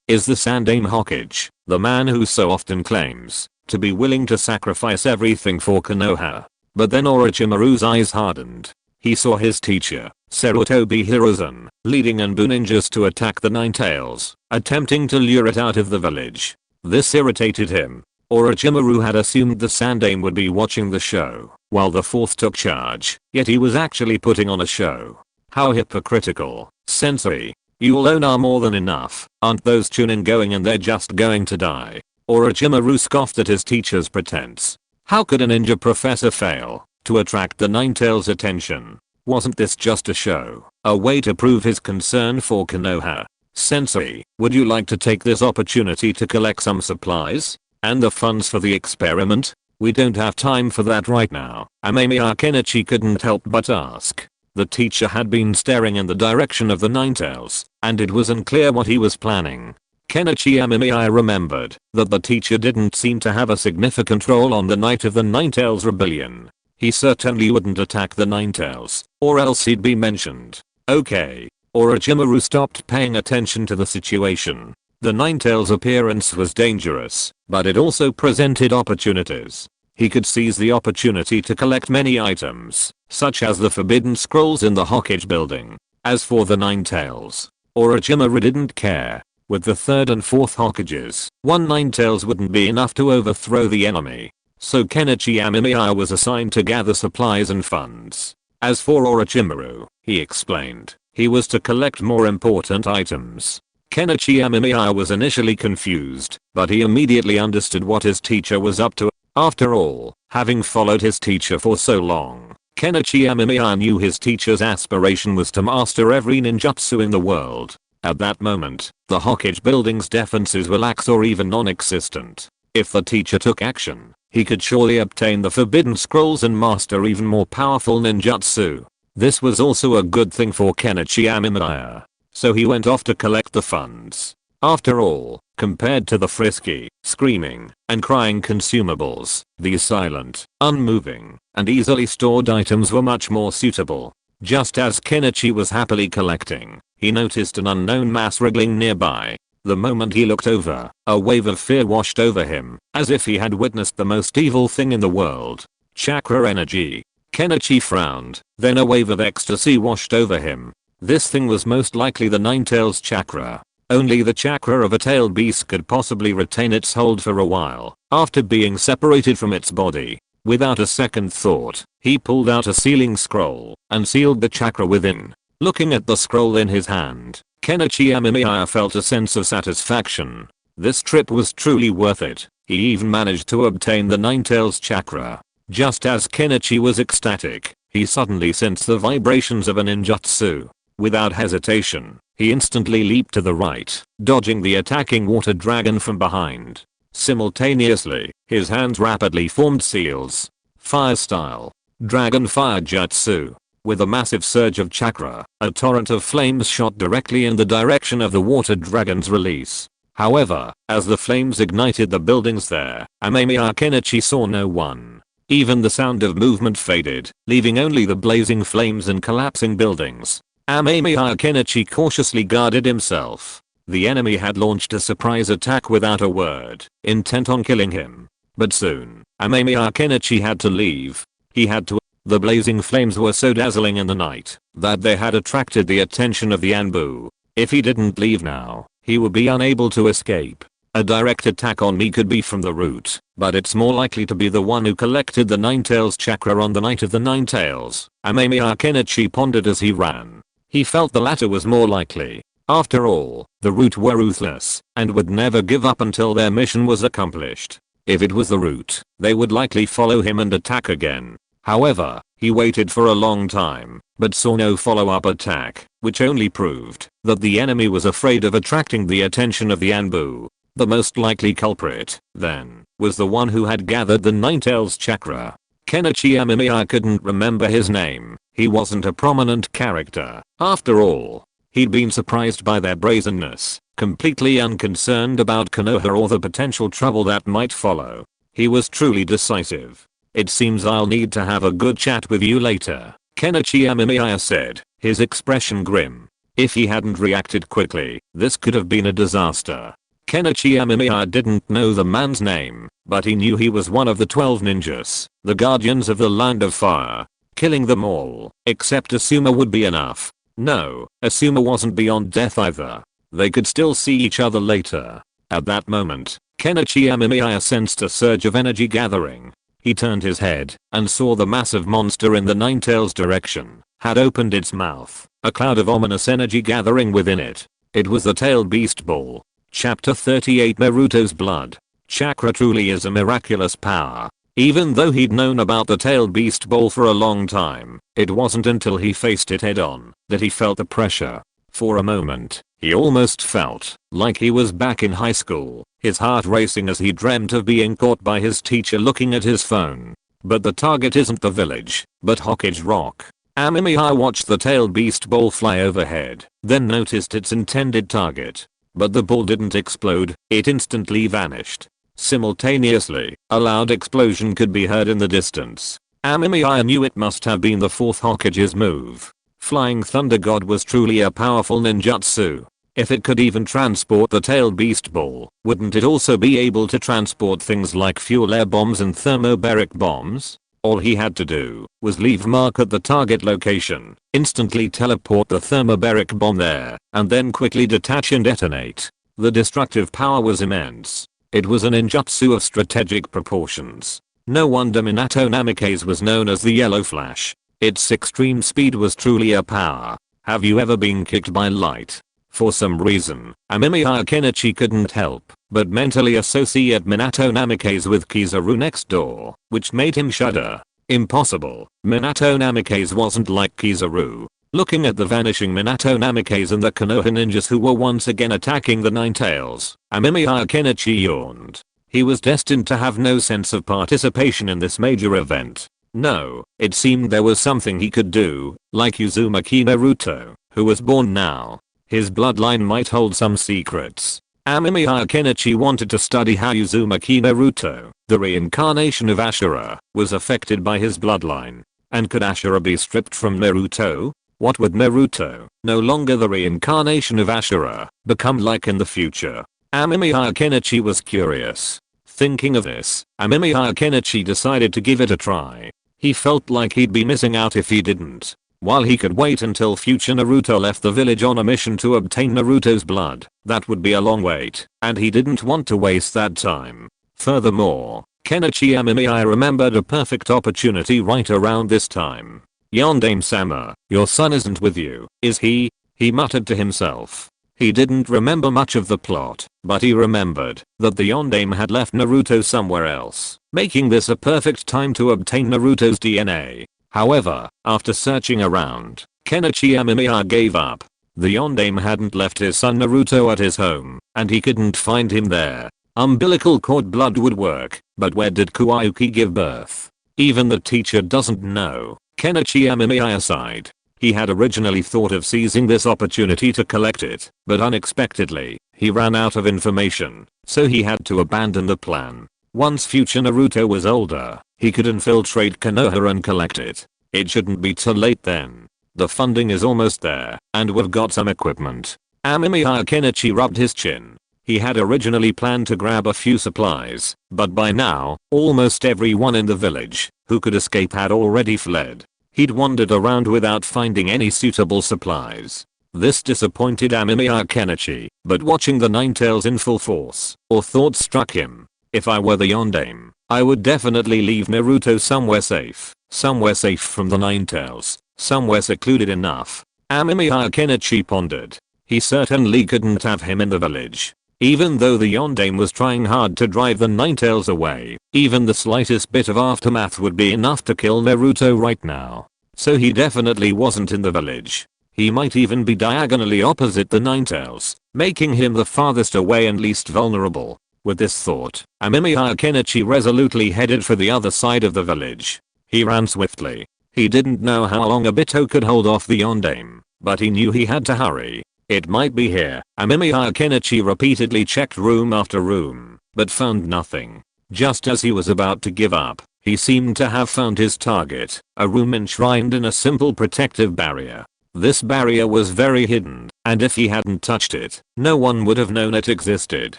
is the Sannin Hokage, the man who so often claims to be willing to sacrifice everything for Konoha? But then Orochimaru's eyes hardened. He saw his teacher, Sarutobi Hiruzen, leading ANBU ninjas to attack the Ninetales, attempting to lure it out of the village. This irritated him. Orochimaru had assumed the Sannin would be watching the show while the fourth took charge, yet he was actually putting on a show. How hypocritical. Sensei, you alone are more than enough. Aren't those Chunin going and they're just going to die? Orochimaru scoffed at his teacher's pretense. How could a ninja professor fail to attract the Ninetales' attention? Wasn't this just a show? A way to prove his concern for Konoha? Sensei, would you like to take this opportunity to collect some supplies? And the funds for the experiment? We don't have time for that right now. Amemiya Kenichi couldn't help but ask. The teacher had been staring in the direction of the Ninetales, and it was unclear what he was planning. Kenichi Amemiya remembered that the teacher didn't seem to have a significant role on the night of the Ninetales rebellion. He certainly wouldn't attack the Ninetales, or else he'd be mentioned. Okay. Orochimaru stopped paying attention to the situation. The Ninetales' appearance was dangerous, but it also presented opportunities. He could seize the opportunity to collect many items, such as the forbidden scrolls in the Hokage building. As for the Ninetales, Orochimaru didn't care. With the third and fourth Hokages, one Ninetales wouldn't be enough to overthrow the enemy. So Kenichi Amemiya was assigned to gather supplies and funds. As for Orochimaru, he explained, he was to collect more important items. Kenichi Amemiya was initially confused, but he immediately understood what his teacher was up to. After all, having followed his teacher for so long, Kenichi Amemiya knew his teacher's aspiration was to master every ninjutsu in the world. At that moment, the Hokage building's defenses were lax or even non-existent. If the teacher took action, he could surely obtain the forbidden scrolls and master even more powerful ninjutsu. This was also a good thing for Kenichi Amemiya. So he went off to collect the funds. After all, compared to the frisky, screaming, and crying consumables, these silent, unmoving, and easily stored items were much more suitable. Just as Kenichi was happily collecting, he noticed an unknown mass wriggling nearby. The moment he looked over, a wave of fear washed over him, as if he had witnessed the most evil thing in the world. Chakra energy. Kenichi frowned, then a wave of ecstasy washed over him. This thing was most likely the Ninetales chakra. Only the chakra of a tailed beast could possibly retain its hold for a while after being separated from its body. Without a second thought, he pulled out a sealing scroll and sealed the chakra within. Looking at the scroll in his hand, Kenichi Amemiya felt a sense of satisfaction. This trip was truly worth it. He even managed to obtain the Ninetales chakra. Just as Kenichi was ecstatic, he suddenly sensed the vibrations of a ninjutsu. Without hesitation, he instantly leaped to the right, dodging the attacking water dragon from behind. Simultaneously, his hands rapidly formed seals. Fire style. Dragon fire jutsu. With a massive surge of chakra, a torrent of flames shot directly in the direction of the water dragon's release. However, as the flames ignited the buildings there, Amemiya Kenichi saw no one. Even the sound of movement faded, leaving only the blazing flames and collapsing buildings. Amemiya Kenichi cautiously guarded himself. The enemy had launched a surprise attack without a word, intent on killing him. But soon, Amemiya Kenichi had to leave. He had to. The blazing flames were so dazzling in the night that they had attracted the attention of the ANBU. If he didn't leave now, he would be unable to escape. A direct attack on me could be from the root, but it's more likely to be the one who collected the Ninetales chakra on the night of the Ninetales. Amemiya Kenichi pondered as he ran. He felt the latter was more likely. After all, the root were ruthless and would never give up until their mission was accomplished. If it was the root, they would likely follow him and attack again. However, he waited for a long time, but saw no follow-up attack, which only proved that the enemy was afraid of attracting the attention of the ANBU. The most likely culprit, then, was the one who had gathered the Ninetales chakra. Kenichi Amemiya couldn't remember his name. He wasn't a prominent character. After all, he'd been surprised by their brazenness, completely unconcerned about Konoha or the potential trouble that might follow. He was truly decisive. It seems I'll need to have a good chat with you later, Kenichi Amemiya said, his expression grim. If he hadn't reacted quickly, this could have been a disaster. Kenichi Amemiya didn't know the man's name, but he knew he was one of the 12 ninjas, the guardians of the Land of Fire. Killing them all, except Asuma, would be enough. No, Asuma wasn't beyond death either. They could still see each other later. At that moment, Kenichi Amemiya sensed a surge of energy gathering. He turned his head and saw the massive monster in the Ninetales direction had opened its mouth, a cloud of ominous energy gathering within it. It was the tailed beast ball. Chapter 38 Naruto's Blood. Chakra truly is a miraculous power. Even though he'd known about the tailed beast ball for a long time, it wasn't until he faced it head on that he felt the pressure. For a moment, he almost felt like he was back in high school, his heart racing as he dreamt of being caught by his teacher looking at his phone. But the target isn't the village, but Hokage Rock. Amemiya watched the tailed beast ball fly overhead, then noticed its intended target. But the ball didn't explode, it instantly vanished. Simultaneously, a loud explosion could be heard in the distance. Amemiya knew it must have been the 4th Hokage's move. Flying Thunder God was truly a powerful ninjutsu. If it could even transport the tailed beast ball, wouldn't it also be able to transport things like fuel air bombs and thermobaric bombs? All he had to do was leave mark at the target location, instantly teleport the thermobaric bomb there, and then quickly detach and detonate. The destructive power was immense. It was a ninjutsu of strategic proportions. No wonder Minato Namikaze was known as the Yellow Flash. Its extreme speed was truly a power. Have you ever been kicked by light? For some reason, Amemiya Kenichi couldn't help but mentally associate Minato Namikaze with Kizaru next door, which made him shudder. Impossible. Minato Namikaze wasn't like Kizaru. Looking at the vanishing Minato Namikaze and the Konoha ninjas who were once again attacking the Ninetales, Amemiya Kenichi yawned. He was destined to have no sense of participation in this major event. No, it seemed there was something he could do, like Uzumaki Naruto, who was born now. His bloodline might hold some secrets. Amemiya Kenichi wanted to study how Uzumaki Naruto, the reincarnation of Hashirama, was affected by his bloodline. And could Hashirama be stripped from Naruto? What would Naruto, no longer the reincarnation of Hashirama, become like in the future? Amemiya Kenichi was curious. Thinking of this, Amemiya Kenichi decided to give it a try. He felt like he'd be missing out if he didn't. While he could wait until future Naruto left the village on a mission to obtain Naruto's blood, that would be a long wait, and he didn't want to waste that time. Furthermore, Kenichi Amemiya remembered a perfect opportunity right around this time. "Yondaime-sama, your son isn't with you, is he?" he muttered to himself. He didn't remember much of the plot, but he remembered that the Yondaime had left Naruto somewhere else, making this a perfect time to obtain Naruto's DNA. However, after searching around, Kenichi Amemiya gave up. The Yondaime hadn't left his son Naruto at his home, and he couldn't find him there. Umbilical cord blood would work, but where did Kuwayuki give birth? Even the teacher doesn't know. Kenichi Amemiya sighed. He had originally thought of seizing this opportunity to collect it, but unexpectedly, he ran out of information, so he had to abandon the plan. Once future Naruto was older, he could infiltrate Konoha and collect it. It shouldn't be too late then. The funding is almost there, and we've got some equipment. Amemiya Kenichi rubbed his chin. He had originally planned to grab a few supplies, but by now, almost everyone in the village who could escape had already fled. He'd wandered around without finding any suitable supplies. This disappointed Amemiya Kenichi, but watching the Ninetales in full force, a thought struck him. If I were the Yondaime, I would definitely leave Naruto somewhere safe from the Ninetales, somewhere secluded enough. Amemiya Kenichi pondered. He certainly couldn't have him in the village. Even though the Yondaime was trying hard to drive the Ninetales away, even the slightest bit of aftermath would be enough to kill Naruto right now. So he definitely wasn't in the village. He might even be diagonally opposite the Ninetales, making him the farthest away and least vulnerable. With this thought, Amemiya Kenichi resolutely headed for the other side of the village. He ran swiftly. He didn't know how long Obito could hold off the Yondaime, but he knew he had to hurry. It might be here. Amemiya Kenichi repeatedly checked room after room, but found nothing. Just as he was about to give up, he seemed to have found his target, a room enshrined in a simple protective barrier. This barrier was very hidden, and if he hadn't touched it, no one would have known it existed.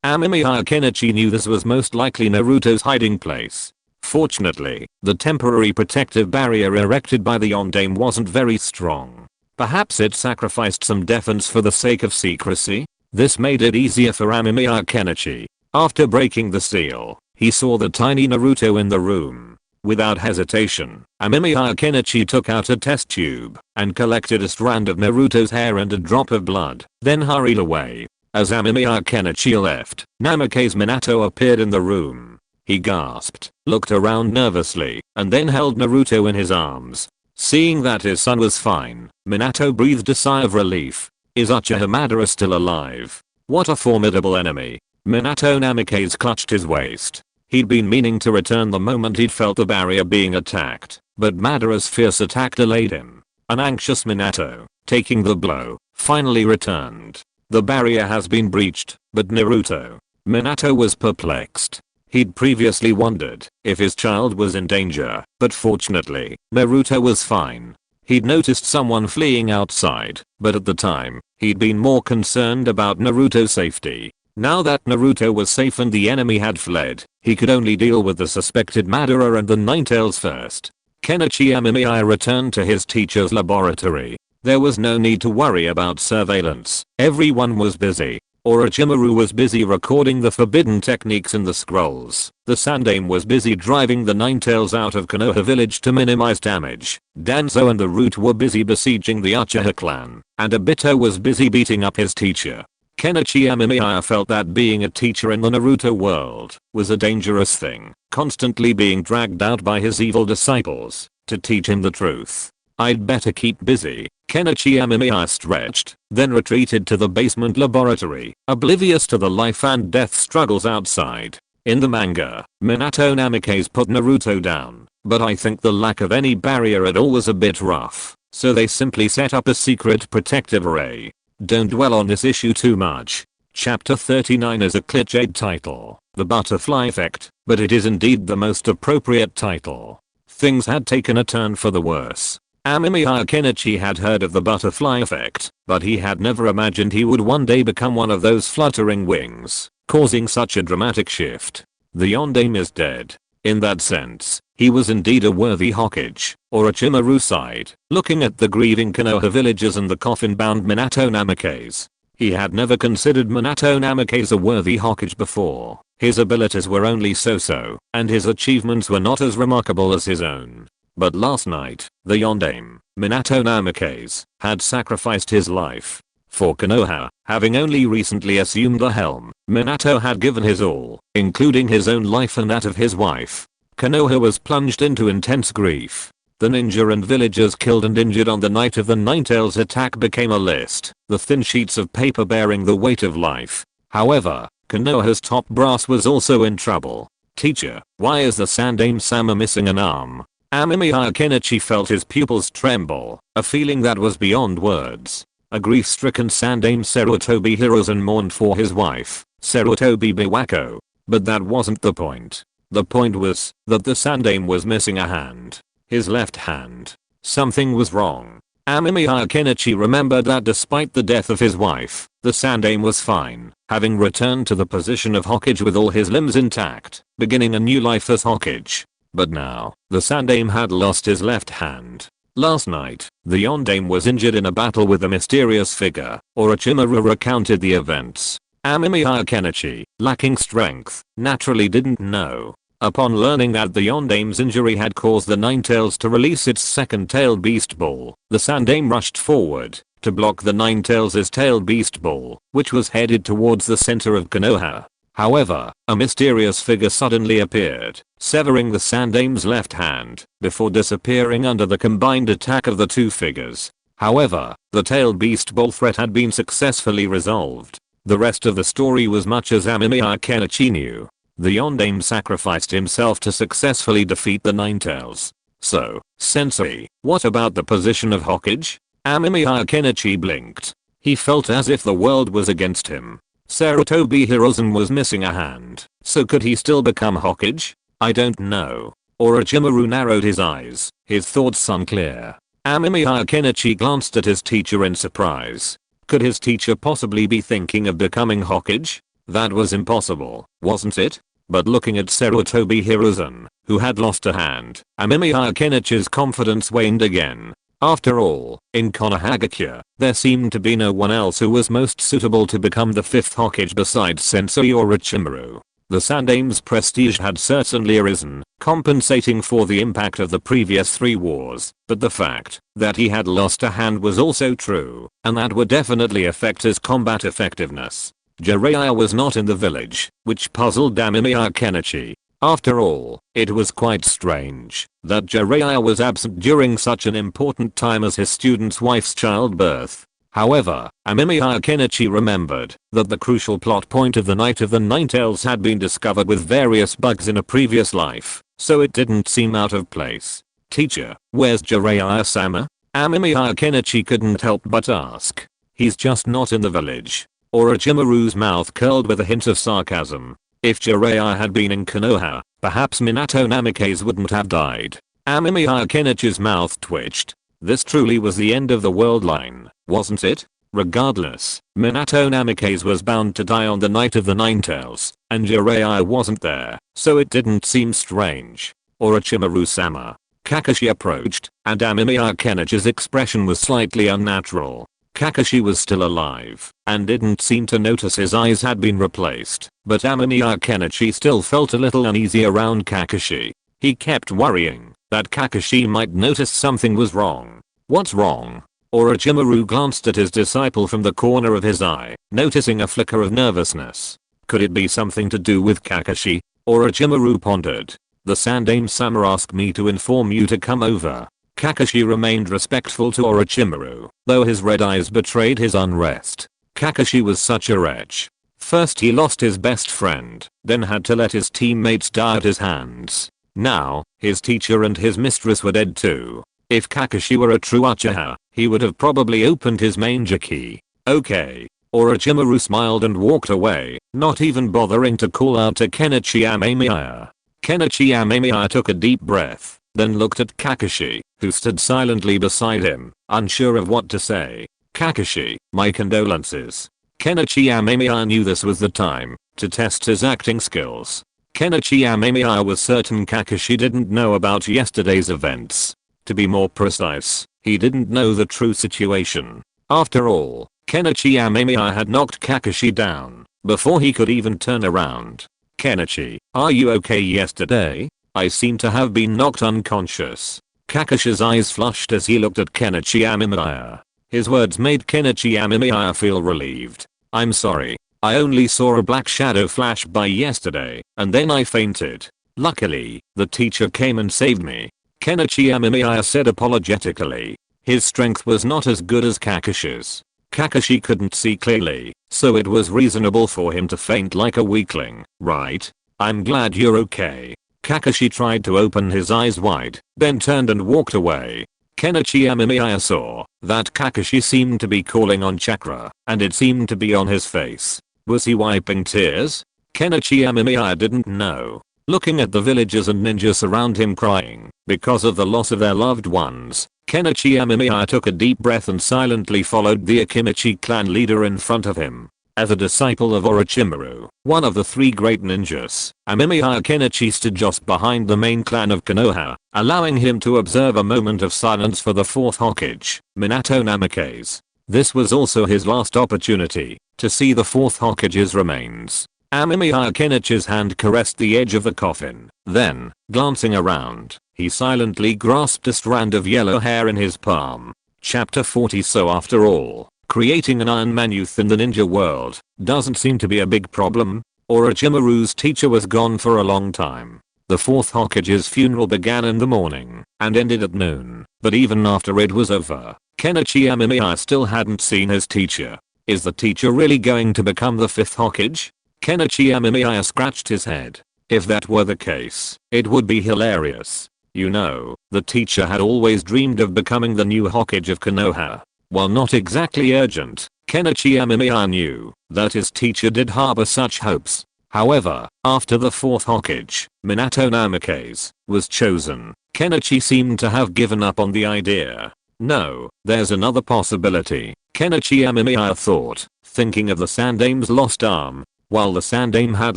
Amemiya Kenichi knew this was most likely Naruto's hiding place. Fortunately, the temporary protective barrier erected by the Yondaime wasn't very strong. Perhaps it sacrificed some defense for the sake of secrecy? This made it easier for Amemiya Kenichi. After breaking the seal, he saw the tiny Naruto in the room. Without hesitation, Amemiya Kenichi took out a test tube and collected a strand of Naruto's hair and a drop of blood, then hurried away. As Amemiya Kenichi left, Namake's Minato appeared in the room. He gasped, looked around nervously, and then held Naruto in his arms. Seeing that his son was fine, Minato breathed a sigh of relief. Is Uchiha Madara still alive? What a formidable enemy. Minato Namake's clutched his waist. He'd been meaning to return the moment he'd felt the barrier being attacked, but Madara's fierce attack delayed him. An anxious Minato, taking the blow, finally returned. The barrier has been breached, but Naruto. Minato was perplexed. He'd previously wondered if his child was in danger, but fortunately, Naruto was fine. He'd noticed someone fleeing outside, but at the time, he'd been more concerned about Naruto's safety. Now that Naruto was safe and the enemy had fled, he could only deal with the suspected Madara and the Ninetales first. Kenichi Amemiya returned to his teacher's laboratory. There was no need to worry about surveillance. Everyone was busy. Orochimaru was busy recording the forbidden techniques in the scrolls. The Sandaime was busy driving the Ninetales out of Konoha village to minimize damage. Danzo and the Root were busy besieging the Uchiha clan, and Obito was busy beating up his teacher. Kenichi Amemiya felt that being a teacher in the Naruto world was a dangerous thing, constantly being dragged out by his evil disciples to teach him the truth. I'd better keep busy. Kenichi Amemiya stretched, then retreated to the basement laboratory, oblivious to the life and death struggles outside. In the manga, Minato Namake's put Naruto down, but I think the lack of any barrier at all was a bit rough, so they simply set up a secret protective array. Don't dwell on this issue too much. Chapter 39 is a cliched title, The Butterfly Effect, but it is indeed the most appropriate title. Things had taken a turn for the worse. Amemiya Kenichi had heard of the butterfly effect, but he had never imagined he would one day become one of those fluttering wings, causing such a dramatic shift. The Yondaime is dead. In that sense, he was indeed a worthy Hokage. Orochimaru sighed, looking at the grieving Konoha villagers and the coffin-bound Minato Namake's. He had never considered Minato Namake's a worthy Hokage before. His abilities were only so-so, and his achievements were not as remarkable as his own. But last night, the Yondaime, Minato Namikaze, had sacrificed his life. For Konoha, having only recently assumed the helm, Minato had given his all, including his own life and that of his wife. Konoha was plunged into intense grief. The ninja and villagers killed and injured on the night of the Ninetales attack became a list, the thin sheets of paper bearing the weight of life. However, Konoha's top brass was also in trouble. Teacher, why is the Sandaime-sama missing an arm? Amemiya Kenichi felt his pupils tremble, a feeling that was beyond words. A grief-stricken Sandaime Sarutobi Hiruzen mourned for his wife, Sarutobi Biwako. But that wasn't the point. The point was that the Sandaime was missing a hand. His left hand. Something was wrong. Amemiya Kenichi remembered that despite the death of his wife, the Sandaime was fine, having returned to the position of Hokage with all his limbs intact, beginning a new life as Hokage. But now, the Sandaime had lost his left hand. Last night, the Yondaime was injured in a battle with a mysterious figure. Orochimaru recounted the events. Amemiya Kenichi, lacking strength, naturally didn't know. Upon learning that the Yondaime's injury had caused the Ninetales to release its second-tailed beast ball, the Sandaime rushed forward to block the Ninetales' tailed beast ball, which was headed towards the center of Konoha. However, a mysterious figure suddenly appeared, severing the Sandaime's left hand, before disappearing under the combined attack of the two figures. However, the tailed beast ball threat had been successfully resolved. The rest of the story was much as Amemiya Kenichi knew. The Yondaime sacrificed himself to successfully defeat the Ninetales. So, Sensei, what about the position of Hokage? Amemiya Kenichi blinked. He felt as if the world was against him. Sarutobi Hiruzen was missing a hand, so could he still become Hokage? I don't know. Orochimaru narrowed his eyes, his thoughts unclear. Amemiya Kenichi glanced at his teacher in surprise. Could his teacher possibly be thinking of becoming Hokage? That was impossible, wasn't it? But looking at Sarutobi Hiruzen, who had lost a hand, Amemiya Kenichi's confidence waned again. After all, in Konohagakure, there seemed to be no one else who was most suitable to become the fifth Hokage besides Sensei Orochimaru. The Sandaime's prestige had certainly arisen, compensating for the impact of the previous 3 wars, but the fact that he had lost a hand was also true, and that would definitely affect his combat effectiveness. Jiraiya was not in the village, which puzzled Amemiya Kenichi. After all, it was quite strange that Jiraiya was absent during such an important time as his student's wife's childbirth. However, Amemiya Kenichi remembered that the crucial plot point of the Night of the Ninetales had been discovered with various bugs in a previous life, so it didn't seem out of place. Teacher, where's Jiraiya-sama? Amemiya Kenichi couldn't help but ask. He's just not in the village. Orochimaru's mouth curled with a hint of sarcasm. If Jiraiya had been in Konoha, perhaps Minato Namikaze wouldn't have died. Amemiya Kenichi's mouth twitched. This truly was the end of the world line, wasn't it? Regardless, Minato Namikaze was bound to die on the Night of the Ninetales, and Jiraiya wasn't there, so it didn't seem strange. Orochimaru-sama. Kakashi approached, and Amemiya Kenichi's expression was slightly unnatural. Kakashi was still alive, and didn't seem to notice his eyes had been replaced, but Amemiya Kenichi still felt a little uneasy around Kakashi. He kept worrying that Kakashi might notice something was wrong. What's wrong? Orochimaru glanced at his disciple from the corner of his eye, noticing a flicker of nervousness. Could it be something to do with Kakashi? Orochimaru pondered. The Sandaime-sama asked me to inform you to come over. Kakashi remained respectful to Orochimaru, though his red eyes betrayed his unrest. Kakashi was such a wretch. First he lost his best friend, then had to let his teammates die at his hands. Now, his teacher and his mistress were dead too. If Kakashi were a true Uchiha, he would have probably opened his manger key. Okay. Orochimaru smiled and walked away, not even bothering to call out to Kenichi Amemiya. Kenichi Amemiya took a deep breath, then looked at Kakashi, who stood silently beside him, unsure of what to say. Kakashi, my condolences. Kenichi Amemiya knew this was the time to test his acting skills. Kenichi Amemiya was certain Kakashi didn't know about yesterday's events. To be more precise, he didn't know the true situation. After all, Kenichi Amemiya had knocked Kakashi down before he could even turn around. Kenichi, are you okay yesterday? I seem to have been knocked unconscious. Kakashi's eyes flushed as he looked at Kenichi Amemiya. His words made Kenichi Amemiya feel relieved. I'm sorry. I only saw a black shadow flash by yesterday, and then I fainted. Luckily, the teacher came and saved me. Kenichi Amemiya said apologetically. His strength was not as good as Kakashi's. Kakashi couldn't see clearly, so it was reasonable for him to faint like a weakling, right? I'm glad you're okay. Kakashi tried to open his eyes wide, then turned and walked away. Kenichi Amemiya saw that Kakashi seemed to be calling on chakra, and it seemed to be on his face. Was he wiping tears? Kenichi Amemiya didn't know. Looking at the villagers and ninjas around him crying because of the loss of their loved ones, Kenichi Amemiya took a deep breath and silently followed the Akimichi clan leader in front of him. As a disciple of Orochimaru, one of the three great ninjas, Amemiya Kenichi stood just behind the main clan of Konoha, allowing him to observe a moment of silence for the fourth Hokage, Minato Namikaze. This was also his last opportunity to see the fourth Hokage's remains. Amemiya Kenichi's hand caressed the edge of the coffin. Then, glancing around, he silently grasped a strand of yellow hair in his palm. Chapter 40. So after all, creating an Iron Man youth in the ninja world doesn't seem to be a big problem. Orochimaru's teacher was gone for a long time. The fourth Hokage's funeral began in the morning and ended at noon, but even after it was over, Kenichi Amemiya still hadn't seen his teacher. Is the teacher really going to become the fifth Hokage? Kenichi Amemiya scratched his head. If that were the case, it would be hilarious. You know, the teacher had always dreamed of becoming the new Hokage of Konoha. While not exactly urgent, Kenichi Amemiya knew that his teacher did harbor such hopes. However, after the fourth Hokage, Minato Namikaze, was chosen, Kenichi seemed to have given up on the idea. No, there's another possibility, Kenichi Amemiya thought, thinking of the Sandame's lost arm. While the Sandame had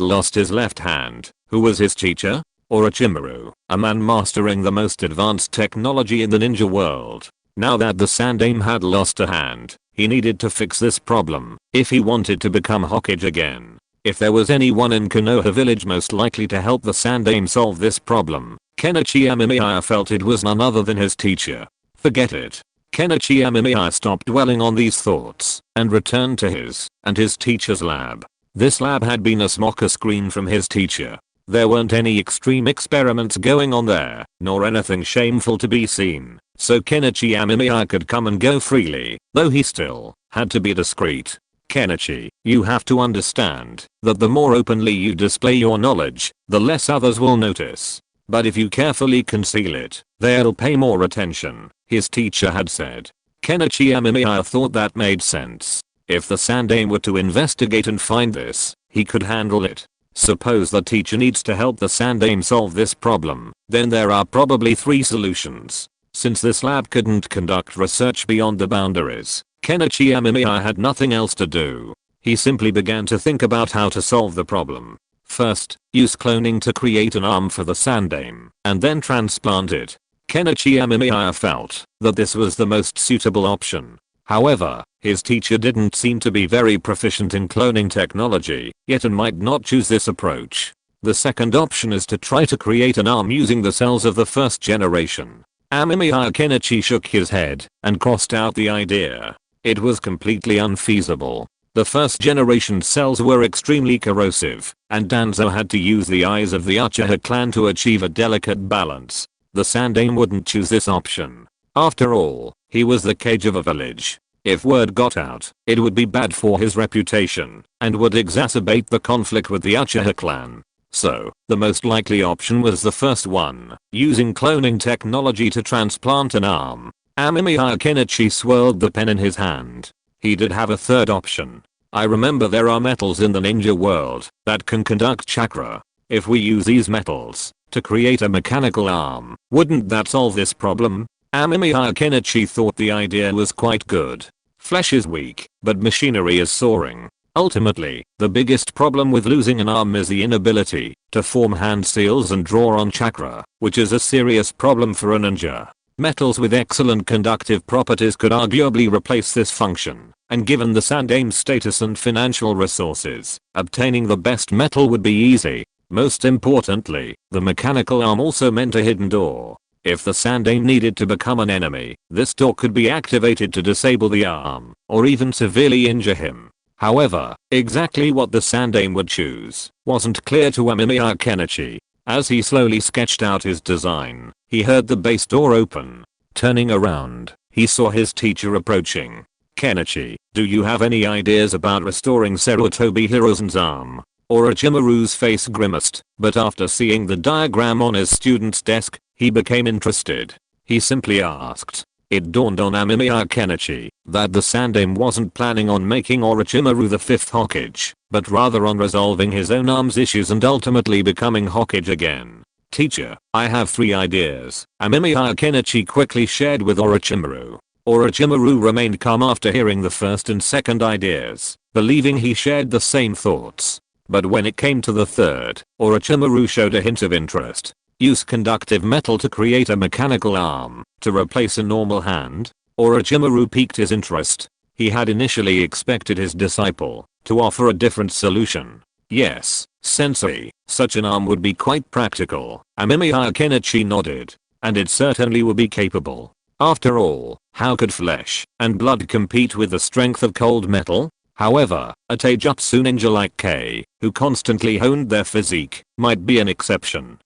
lost his left hand, who was his teacher? Orochimaru, a man mastering the most advanced technology in the ninja world. Now that the Sandame had lost a hand, he needed to fix this problem if he wanted to become Hokage again. If there was anyone in Konoha village most likely to help the Sandame solve this problem, Kenichi Amemiya felt it was none other than his teacher. Forget it. Kenichi Amemiya stopped dwelling on these thoughts and returned to his and his teacher's lab. This lab had been a smoker screen from his teacher. There weren't any extreme experiments going on there, nor anything shameful to be seen, so Kenichi Amemiya could come and go freely, though he still had to be discreet. Kenichi, you have to understand that the more openly you display your knowledge, the less others will notice. But if you carefully conceal it, they'll pay more attention, his teacher had said. Kenichi Amemiya thought that made sense. If the Sandame were to investigate and find this, he could handle it. Suppose the teacher needs to help the Sandame solve this problem, then there are probably three solutions. Since this lab couldn't conduct research beyond the boundaries, Kenichi Amemiya had nothing else to do. He simply began to think about how to solve the problem. First, use cloning to create an arm for the Sandame, and then transplant it. Kenichi Amemiya felt that this was the most suitable option. However, his teacher didn't seem to be very proficient in cloning technology, yet and might not choose this approach. The second option is to try to create an arm using the cells of the first generation. Amemiya Kenichi shook his head and crossed out the idea. It was completely unfeasible. The first generation cells were extremely corrosive, and Danzo had to use the eyes of the Uchiha clan to achieve a delicate balance. The Sandame wouldn't choose this option. After all, he was the Kage of a village. If word got out, it would be bad for his reputation, and would exacerbate the conflict with the Uchiha clan. So, the most likely option was the first one, using cloning technology to transplant an arm. Amemiya Kenichi swirled the pen in his hand. He did have a third option. I remember there are metals in the ninja world that can conduct chakra. If we use these metals to create a mechanical arm, wouldn't that solve this problem? Amemiya Kenichi thought the idea was quite good. Flesh is weak, but machinery is soaring. Ultimately, the biggest problem with losing an arm is the inability to form hand seals and draw on chakra, which is a serious problem for a ninja. Metals with excellent conductive properties could arguably replace this function, and given the Sandame's status and financial resources, obtaining the best metal would be easy. Most importantly, the mechanical arm also meant a hidden door. If the Sandaime needed to become an enemy, this door could be activated to disable the arm, or even severely injure him. However, exactly what the Sandaime would choose wasn't clear to Amemiya Kenichi. As he slowly sketched out his design, he heard the base door open. Turning around, he saw his teacher approaching. "Kenichi, do you have any ideas about restoring Sarutobi Hiruzen's arm?" Orochimaru's face grimaced, but after seeing the diagram on his student's desk, he became interested. He simply asked. It dawned on Amemiya Kenichi that the Sandaime wasn't planning on making Orochimaru the 5th Hokage, but rather on resolving his own arms issues and ultimately becoming Hokage again. "Teacher, I have 3 ideas," Amemiya Kenichi quickly shared with Orochimaru. Orochimaru remained calm after hearing the first and second ideas, believing he shared the same thoughts. But when it came to the third, Orochimaru showed a hint of interest. Use conductive metal to create a mechanical arm to replace a normal hand. Orochimaru piqued his interest. He had initially expected his disciple to offer a different solution. "Yes, sensei, such an arm would be quite practical." Amemiya Kenichi nodded. "And it certainly would be capable. After all, how could flesh and blood compete with the strength of cold metal?" However, a taijutsu ninja like K, who constantly honed their physique, might be an exception.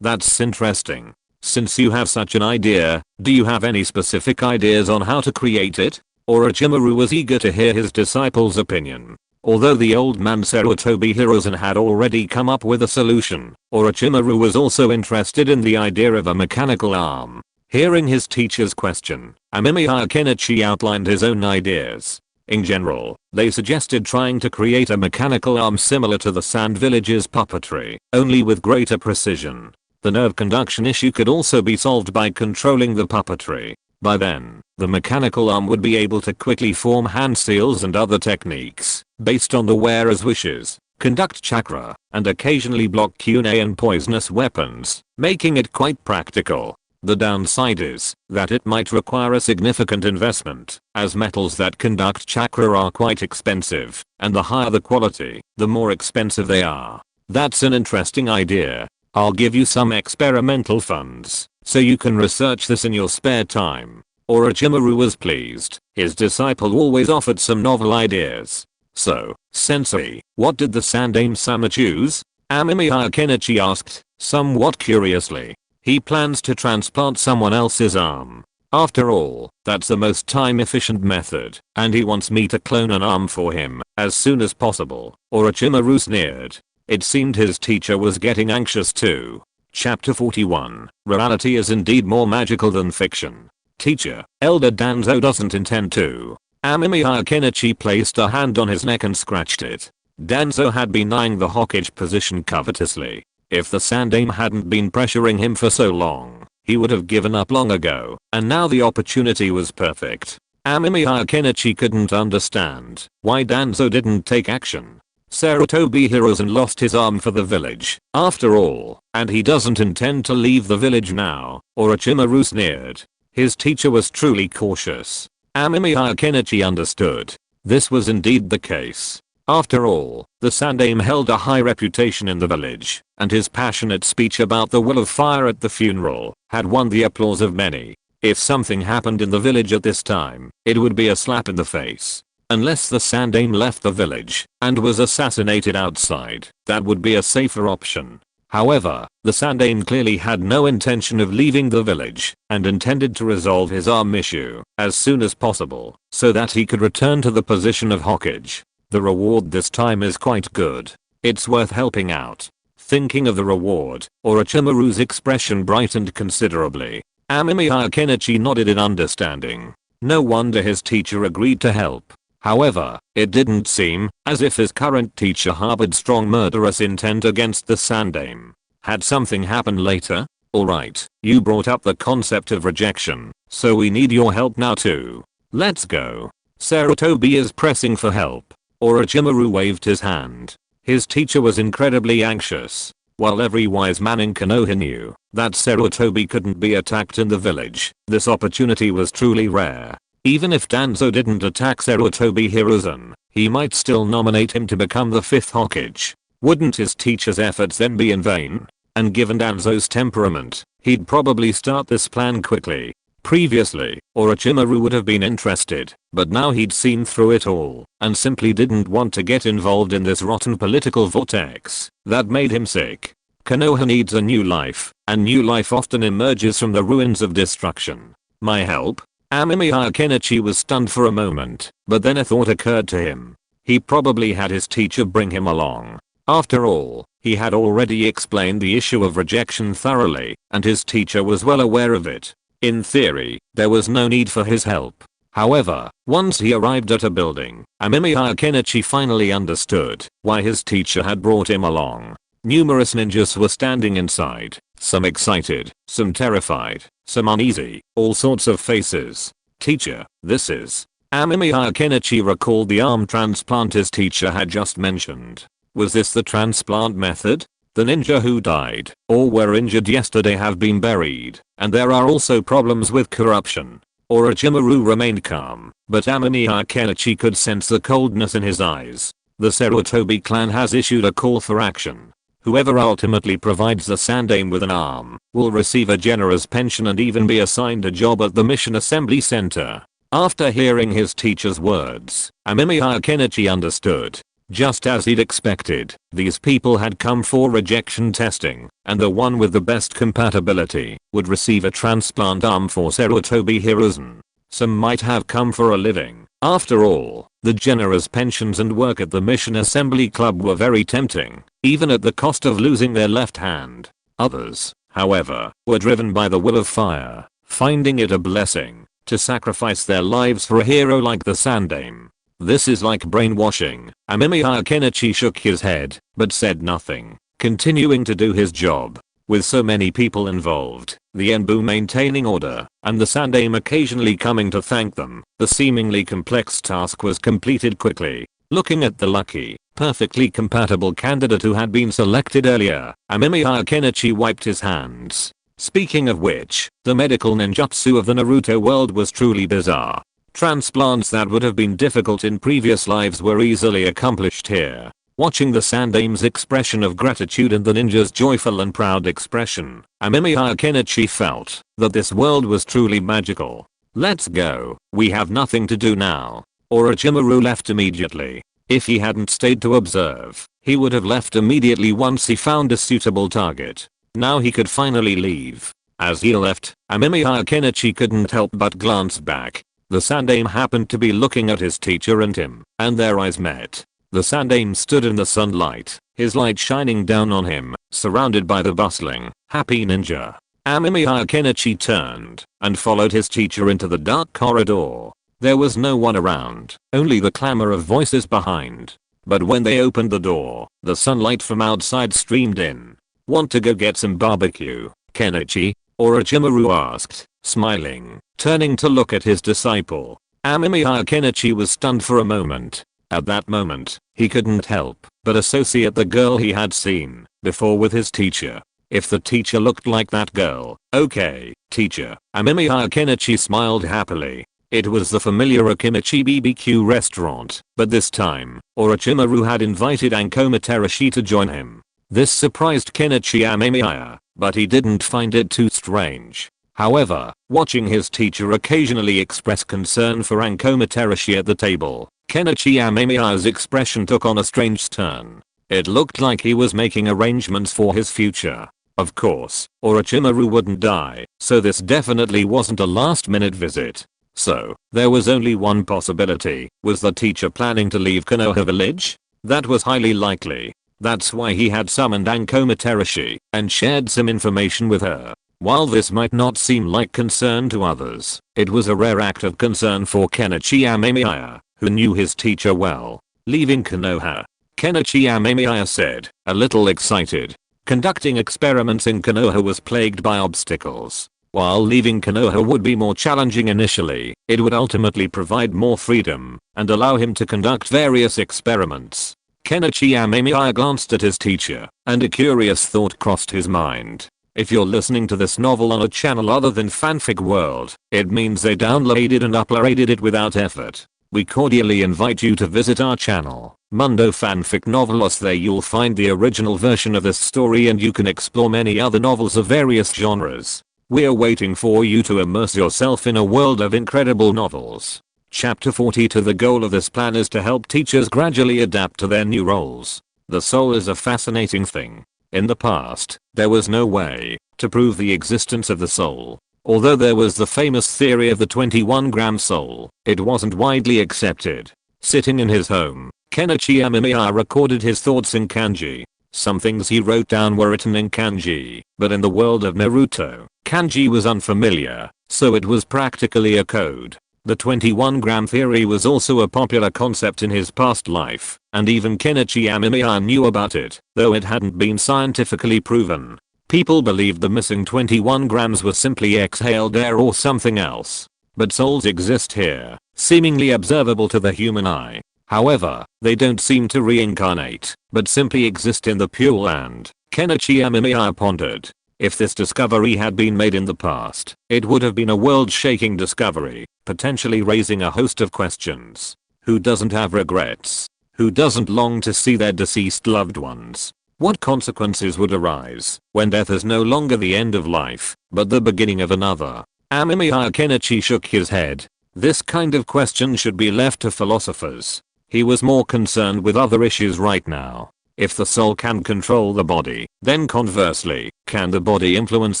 That's interesting. Since you have such an idea, do you have any specific ideas on how to create it?" Orochimaru was eager to hear his disciple's opinion. Although the old man Sarutobi Hiruzen had already come up with a solution, Orochimaru was also interested in the idea of a mechanical arm. Hearing his teacher's question, Amemiya Kenichi outlined his own ideas. In general, they suggested trying to create a mechanical arm similar to the Sand Village's puppetry, only with greater precision. The nerve conduction issue could also be solved by controlling the puppetry. By then, the mechanical arm would be able to quickly form hand seals and other techniques, based on the wearer's wishes, conduct chakra, and occasionally block kunai and poisonous weapons, making it quite practical. The downside is that it might require a significant investment, as metals that conduct chakra are quite expensive, and the higher the quality, the more expensive they are. "That's an interesting idea. I'll give you some experimental funds, so you can research this in your spare time." Orochimaru was pleased. His disciple always offered some novel ideas. "So, sensei, what did the Sandaime-sama choose?" Amemiya Kenichi asked, somewhat curiously. "He plans to transplant someone else's arm. After all, that's the most time-efficient method, and he wants me to clone an arm for him as soon as possible." Orochimaru sneered. It seemed his teacher was getting anxious too. Chapter 41. Reality is indeed more magical than fiction. "Teacher, Elder Danzo doesn't intend to." Amemiya Kenichi placed a hand on his neck and scratched it. Danzo had been eyeing the Hokage position covetously. If the Sandaime hadn't been pressuring him for so long, he would have given up long ago, and now the opportunity was perfect. Amemiya Kenichi couldn't understand why Danzo didn't take action. Sarutobi Hiruzen lost his arm for the village, after all, and he doesn't intend to leave the village now. Orochimaru sneered. His teacher was truly cautious. Amemiya Kenichi understood. This was indeed the case. After all, the Sandaime held a high reputation in the village, and his passionate speech about the will of fire at the funeral had won the applause of many. If something happened in the village at this time, it would be a slap in the face. Unless the Sandaime left the village and was assassinated outside, that would be a safer option. However, the Sandaime clearly had no intention of leaving the village and intended to resolve his arm issue as soon as possible so that he could return to the position of Hokage. The reward this time is quite good. It's worth helping out. Thinking of the reward, Orochimaru's expression brightened considerably. Amemiya Kenichi nodded in understanding. No wonder his teacher agreed to help. However, it didn't seem as if his current teacher harbored strong murderous intent against the Sandaime. Had something happened later? Alright, you brought up the concept of rejection, so we need your help now too. Let's go. Sarutobi is pressing for help. Orochimaru waved his hand. His teacher was incredibly anxious. While every wise man in Konoha knew that Sarutobi couldn't be attacked in the village, this opportunity was truly rare. Even if Danzo didn't attack Sarutobi Hiruzen, he might still nominate him to become the 5th Hokage. Wouldn't his teacher's efforts then be in vain? And given Danzo's temperament, he'd probably start this plan quickly. Previously, Orochimaru would have been interested, but now he'd seen through it all, and simply didn't want to get involved in this rotten political vortex that made him sick. Konoha needs a new life, and new life often emerges from the ruins of destruction. My help? Amemiya Kenichi was stunned for a moment, but then a thought occurred to him. He probably had his teacher bring him along. After all, he had already explained the issue of rejection thoroughly, and his teacher was well aware of it. In theory, there was no need for his help. However, once he arrived at a building, Amemiya Kenichi finally understood why his teacher had brought him along. Numerous ninjas were standing inside, some excited, some terrified, some uneasy, all sorts of faces. Teacher, this is... Amemiya Kenichi recalled the arm transplant his teacher had just mentioned. Was this the transplant method? The ninja who died or were injured yesterday have been buried, and there are also problems with corruption. Orochimaru remained calm, but Amemiya Kenichi could sense the coldness in his eyes. The Sarutobi clan has issued a call for action. Whoever ultimately provides the Sandaime with an arm will receive a generous pension and even be assigned a job at the Mission Assembly Center. After hearing his teacher's words, Amemiya Kenichi understood. Just as he'd expected, these people had come for rejection testing, and the one with the best compatibility would receive a transplant arm for Sarutobi Hiruzen. Some might have come for a living. After all, the generous pensions and work at the Mission Assembly Club were very tempting, even at the cost of losing their left hand. Others, however, were driven by the will of fire, finding it a blessing to sacrifice their lives for a hero like the Sandaime. This is like brainwashing. Amemiya Kenichi shook his head, but said nothing, continuing to do his job. With so many people involved, the ANBU maintaining order, and the Sandaime occasionally coming to thank them, the seemingly complex task was completed quickly. Looking at the lucky, perfectly compatible candidate who had been selected earlier, Amemiya Kenichi wiped his hands. Speaking of which, the medical ninjutsu of the Naruto world was truly bizarre. Transplants that would have been difficult in previous lives were easily accomplished here. Watching the Sandaime's expression of gratitude and the ninja's joyful and proud expression, Amemiya Kenichi felt that this world was truly magical. Let's go, we have nothing to do now. Orochimaru left immediately. If he hadn't stayed to observe, he would have left immediately once he found a suitable target. Now he could finally leave. As he left, Amemiya Kenichi couldn't help but glance back. The Sandaime happened to be looking at his teacher and him, and their eyes met. The Sandaime stood in the sunlight, his light shining down on him, surrounded by the bustling, happy ninja. Amemiya Kenichi turned and followed his teacher into the dark corridor. There was no one around, only the clamor of voices behind. But when they opened the door, the sunlight from outside streamed in. Want to go get some barbecue, Kenichi? Orochimaru asked, smiling, turning to look at his disciple. Amemiya Kenichi was stunned for a moment. At that moment, he couldn't help but associate the girl he had seen before with his teacher. If the teacher looked like that girl, okay, teacher. Amemiya Kenichi smiled happily. It was the familiar Okimichi BBQ restaurant, but this time, Orochimaru had invited Ankoma Terushi to join him. This surprised Kenichi Amemiya, but he didn't find it too strange. However, watching his teacher occasionally express concern for Ankoma Terushi at the table, Kenichi Amemiya's expression took on a strange turn. It looked like he was making arrangements for his future. Of course, Orochimaru wouldn't die, so this definitely wasn't a last-minute visit. So, there was only one possibility. Was the teacher planning to leave Konoha village? That was highly likely. That's why he had summoned Ankoma Terushi and shared some information with her. While this might not seem like concern to others, it was a rare act of concern for Kenichi Amemiya, who knew his teacher well. Leaving Konoha? Kenichi Amemiya said, a little excited. Conducting experiments in Konoha was plagued by obstacles. While leaving Konoha would be more challenging initially, it would ultimately provide more freedom and allow him to conduct various experiments. Kenichi Amemiya glanced at his teacher, and a curious thought crossed his mind. If you're listening to this novel on a channel other than Fanfic World, it means they downloaded and uploaded it without effort. we cordially invite you to visit our channel, Mundo Fanfic Novelos. There you'll find the original version of this story and you can explore many other novels of various genres. We're waiting for you to immerse yourself in a world of incredible novels. Chapter 42. The goal of this plan is to help teachers gradually adapt to their new roles. The soul is a fascinating thing. In the past, there was no way to prove the existence of the soul. Although there was the famous theory of the 21-gram soul, it wasn't widely accepted. Sitting in his home, Kenichi Amemiya recorded his thoughts in kanji. Some things he wrote down were written in kanji, but in the world of Naruto, kanji was unfamiliar, so it was practically a code. The 21-gram theory was also a popular concept in his past life, and even Kenichi Amemiya knew about it, though it hadn't been scientifically proven. People believed the missing 21 grams was simply exhaled air or something else. But souls exist here, seemingly observable to the human eye. However, they don't seem to reincarnate, but simply exist in the pure land. Kenichi Amemiya pondered. If this discovery had been made in the past, it would have been a world-shaking discovery, potentially raising a host of questions. Who doesn't have regrets? Who doesn't long to see their deceased loved ones? What consequences would arise when death is no longer the end of life, but the beginning of another? Amemiya Kenichi shook his head. This kind of question should be left to philosophers. He was more concerned with other issues right now. If the soul can control the body, then conversely, can the body influence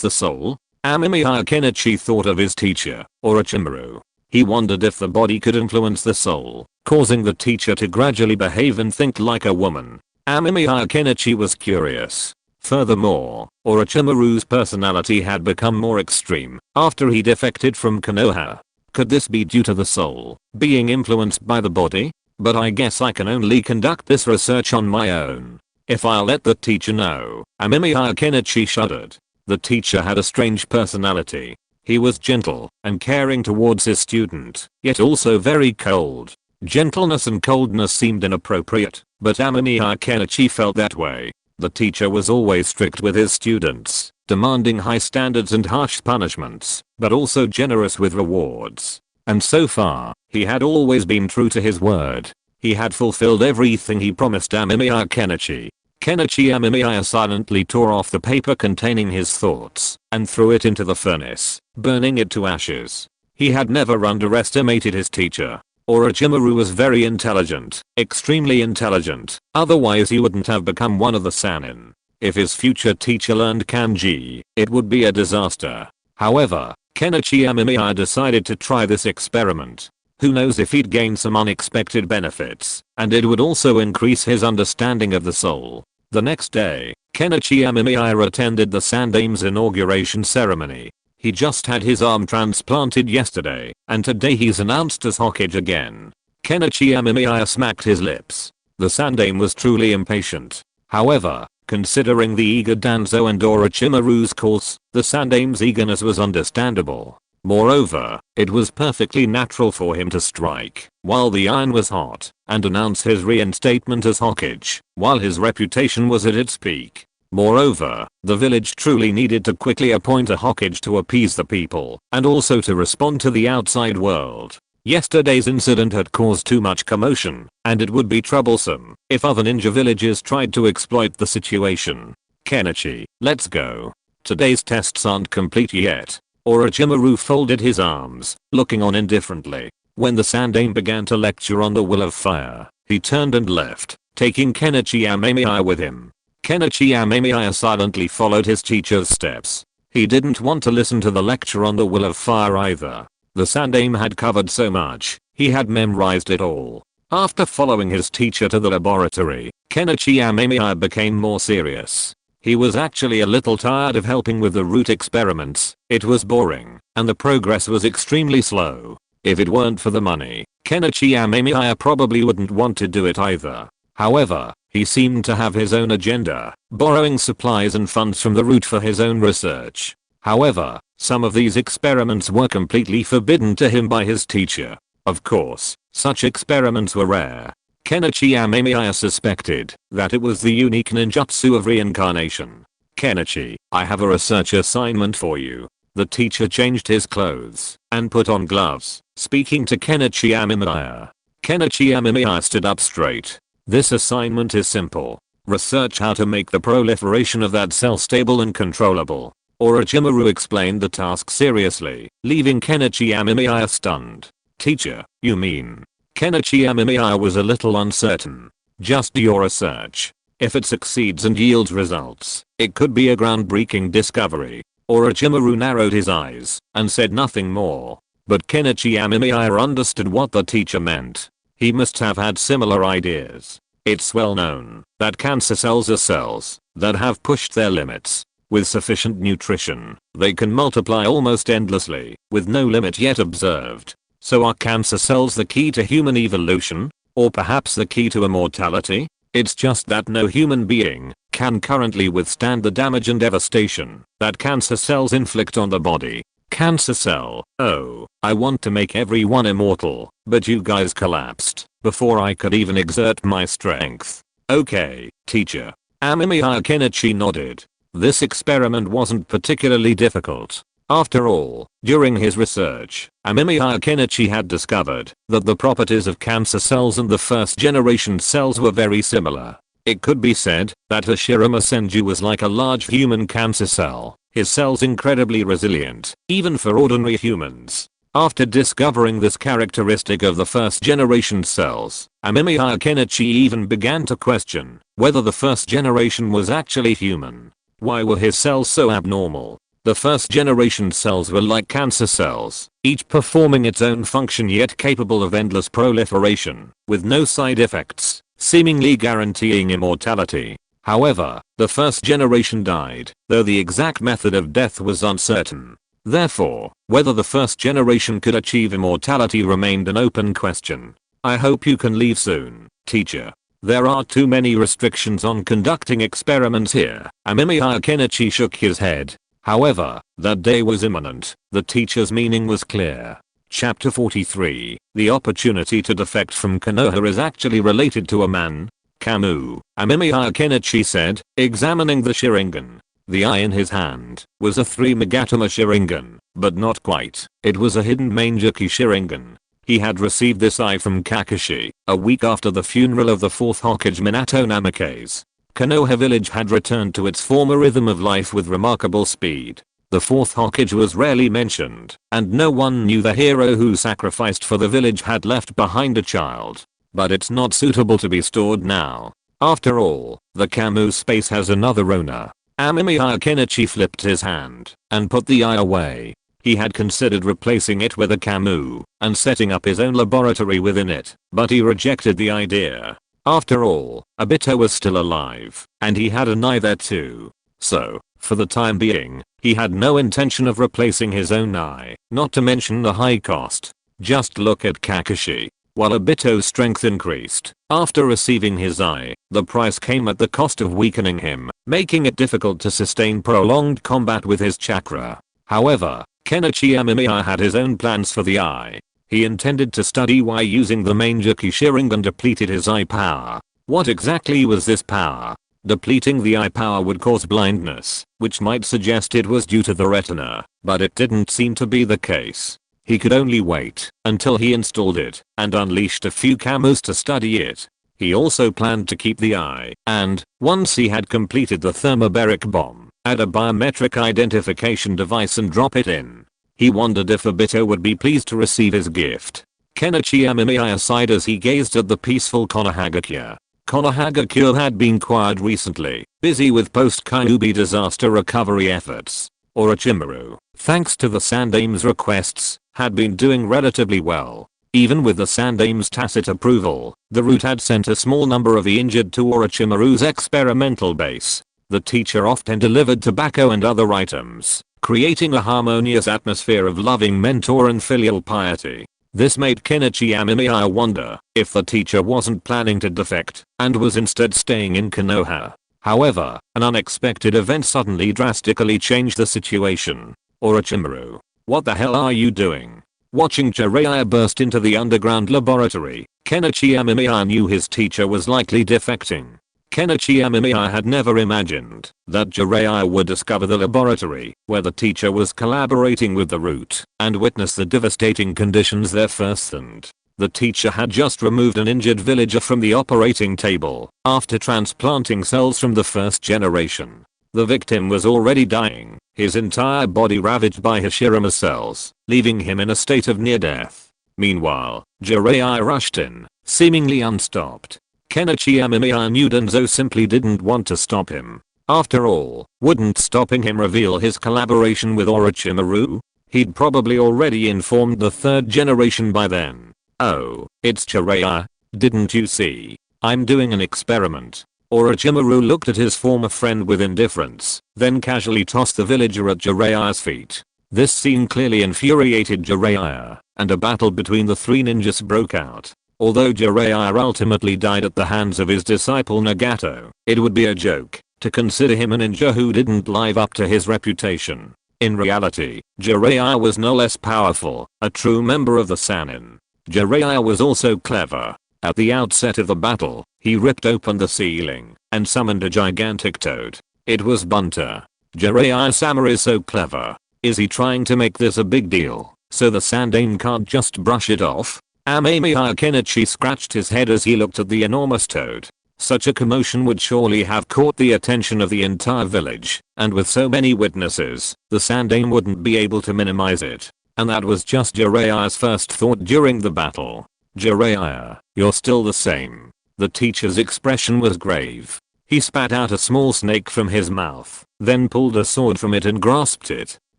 the soul? Amemiya Kenichi thought of his teacher, Orochimaru. He wondered if the body could influence the soul, causing the teacher to gradually behave and think like a woman. Amemiya Kenichi was curious. Furthermore, Orochimaru's personality had become more extreme after he defected from Konoha. Could this be due to the soul being influenced by the body? But I guess I can only conduct this research on my own. If I'll let the teacher know. Amemiya Kenichi shuddered. The teacher had a strange personality. He was gentle and caring towards his student, yet also very cold. Gentleness and coldness seemed inappropriate, but Amemiya Kenichi felt that way. The teacher was always strict with his students, demanding high standards and harsh punishments, but also generous with rewards. And so far, he had always been true to his word. He had fulfilled everything he promised Amemiya Kenichi. Kenichi Amemiya silently tore off the paper containing his thoughts and threw it into the furnace, burning it to ashes. He had never underestimated his teacher. Orochimaru was very intelligent, extremely intelligent, otherwise he wouldn't have become one of the Sannin. If his future teacher learned kanji, it would be a disaster. However, Kenichi Amemiya decided to try this experiment. Who knows if he'd gain some unexpected benefits, and it would also increase his understanding of the soul. The next day, Kenichi Amemiya attended the Sandame's inauguration ceremony. He just had his arm transplanted yesterday, and today he's announced as Hokage again. Kenichi Amemiya smacked his lips. The Sandame was truly impatient. However, considering the eager Danzo and Orochimaru's course, the Sandame's eagerness was understandable. Moreover, it was perfectly natural for him to strike while the iron was hot and announce his reinstatement as Hokage while his reputation was at its peak. Moreover, the village truly needed to quickly appoint a Hokage to appease the people and also to respond to the outside world. Yesterday's incident had caused too much commotion, and it would be troublesome if other ninja villages tried to exploit the situation. Kenichi, let's go. Today's tests aren't complete yet. Orochimaru folded his arms, looking on indifferently. When the Sandame began to lecture on the will of fire, he turned and left, taking Kenichi Amemiya with him. Kenichi Amemiya silently followed his teacher's steps. He didn't want to listen to the lecture on the will of fire either. The Sandame had covered so much, he had memorized it all. After following his teacher to the laboratory, Kenichi Amemiya became more serious. He was actually a little tired of helping with the root experiments. It was boring, and the progress was extremely slow. If it weren't for the money, Kenichi Amemiya probably wouldn't want to do it either. However, he seemed to have his own agenda, borrowing supplies and funds from the root for his own research. However, some of these experiments were completely forbidden to him by his teacher. Of course, such experiments were rare. Kenichi Amemiya suspected that it was the unique ninjutsu of reincarnation. Kenichi, I have a research assignment for you. The teacher changed his clothes and put on gloves, speaking to Kenichi Amemiya. Kenichi Amemiya stood up straight. This assignment is simple. Research how to make the proliferation of that cell stable and controllable. Orochimaru explained the task seriously, leaving Kenichi Amemiya stunned. Teacher, you mean? Kenichi Amemiya was a little uncertain. Just do your research. If it succeeds and yields results, it could be a groundbreaking discovery. Orochimaru narrowed his eyes and said nothing more. But Kenichi Amemiya understood what the teacher meant. He must have had similar ideas. It's well known that cancer cells are cells that have pushed their limits. With sufficient nutrition, they can multiply almost endlessly, with no limit yet observed. So are cancer cells the key to human evolution? Or perhaps the key to immortality? It's just that no human being can currently withstand the damage and devastation that cancer cells inflict on the body. Cancer cell, oh, I want to make everyone immortal, but you guys collapsed before I could even exert my strength. Okay, teacher. Amemiya Kenichi nodded. This experiment wasn't particularly difficult. After all, during his research, Amemiya Kenichi had discovered that the properties of cancer cells and the first generation cells were very similar. It could be said that Hashirama Senju was like a large human cancer cell, his cells incredibly resilient, even for ordinary humans. After discovering this characteristic of the first generation cells, Amemiya Kenichi even began to question whether the first generation was actually human. Why were his cells so abnormal? The first generation cells were like cancer cells, each performing its own function yet capable of endless proliferation, with no side effects, seemingly guaranteeing immortality. However, the first generation died, though the exact method of death was uncertain. Therefore, whether the first generation could achieve immortality remained an open question. I hope you can leave soon, teacher. There are too many restrictions on conducting experiments here. Amemiya Kenichi shook his head. However, that day was imminent. The teacher's meaning was clear. Chapter 43, the opportunity to defect from Konoha is actually related to a man. Kamu, Amemiya Kenichi said, examining the Sharingan. The eye in his hand was a 3 Megatama Sharingan, but not quite. It was a hidden Manjuki Sharingan. He had received this eye from Kakashi, a week after the funeral of the 4th Hokage Minato Namikaze. Konoha village had returned to its former rhythm of life with remarkable speed. The 4th Hokage was rarely mentioned, and no one knew the hero who sacrificed for the village had left behind a child. But it's not suitable to be stored now. After all, the Kamu space has another owner. Amemiya Kenichi flipped his hand and put the eye away. He had considered replacing it with a Kamu and setting up his own laboratory within it, but he rejected the idea. After all, Obito was still alive, and he had an eye there too. So, for the time being, he had no intention of replacing his own eye, not to mention the high cost. Just look at Kakashi. While Obito's strength increased, after receiving his eye, the price came at the cost of weakening him, making it difficult to sustain prolonged combat with his chakra. However, Kenichi Amemiya had his own plans for the eye. He intended to study why using the Manjuki Sharingan depleted his eye power. What exactly was this power? Depleting the eye power would cause blindness, which might suggest it was due to the retina, but it didn't seem to be the case. He could only wait until he installed it and unleashed a few Kamus to study it. He also planned to keep the eye, and, once he had completed the thermobaric bomb, add a biometric identification device and drop it in. He wondered if Obito would be pleased to receive his gift. Kenichi Amemiya sighed as he gazed at the peaceful Konohagakure. Konohagakure had been quiet recently, busy with post-Kyuubi disaster recovery efforts. Orochimaru, thanks to the Sandame's requests, had been doing relatively well. Even with the Sandame's tacit approval, the route had sent a small number of the injured to Orochimaru's experimental base. The teacher often delivered tobacco and other items, creating a harmonious atmosphere of loving mentor and filial piety. This made Kenichi Amemiya wonder if the teacher wasn't planning to defect and was instead staying in Konoha. However, an unexpected event suddenly drastically changed the situation. Orochimaru, what the hell are you doing? Watching Jiraiya burst into the underground laboratory, Kenichi Amemiya knew his teacher was likely defecting. Kenichi Amemiya had never imagined that Jiraiya would discover the laboratory where the teacher was collaborating with the root and witness the devastating conditions there firsthand. The teacher had just removed an injured villager from the operating table after transplanting cells from the first generation. The victim was already dying, his entire body ravaged by Hashirama cells, leaving him in a state of near death. Meanwhile, Jiraiya rushed in, seemingly unstopped. Kenichi Amemiya knew Danzo simply didn't want to stop him. After all, wouldn't stopping him reveal his collaboration with Orochimaru? He'd probably already informed the third generation by then. Oh, it's Jiraiya. Didn't you see? I'm doing an experiment. Orochimaru looked at his former friend with indifference, then casually tossed the villager at Jiraiya's feet. This scene clearly infuriated Jiraiya, and a battle between the three ninjas broke out. Although Jiraiya ultimately died at the hands of his disciple Nagato, it would be a joke to consider him a ninja who didn't live up to his reputation. In reality, Jiraiya was no less powerful, a true member of the Sannin. Jiraiya was also clever. At the outset of the battle, he ripped open the ceiling and summoned a gigantic toad. It was Bunter. Jiraiya-sama is so clever. Is he trying to make this a big deal so the Sannin can't just brush it off? Amemiya Kenichi scratched his head as he looked at the enormous toad. Such a commotion would surely have caught the attention of the entire village, and with so many witnesses, the Sannin wouldn't be able to minimize it. And that was just Jiraiya's first thought during the battle. Jiraiya, you're still the same. The teacher's expression was grave. He spat out a small snake from his mouth, then pulled a sword from it and grasped it.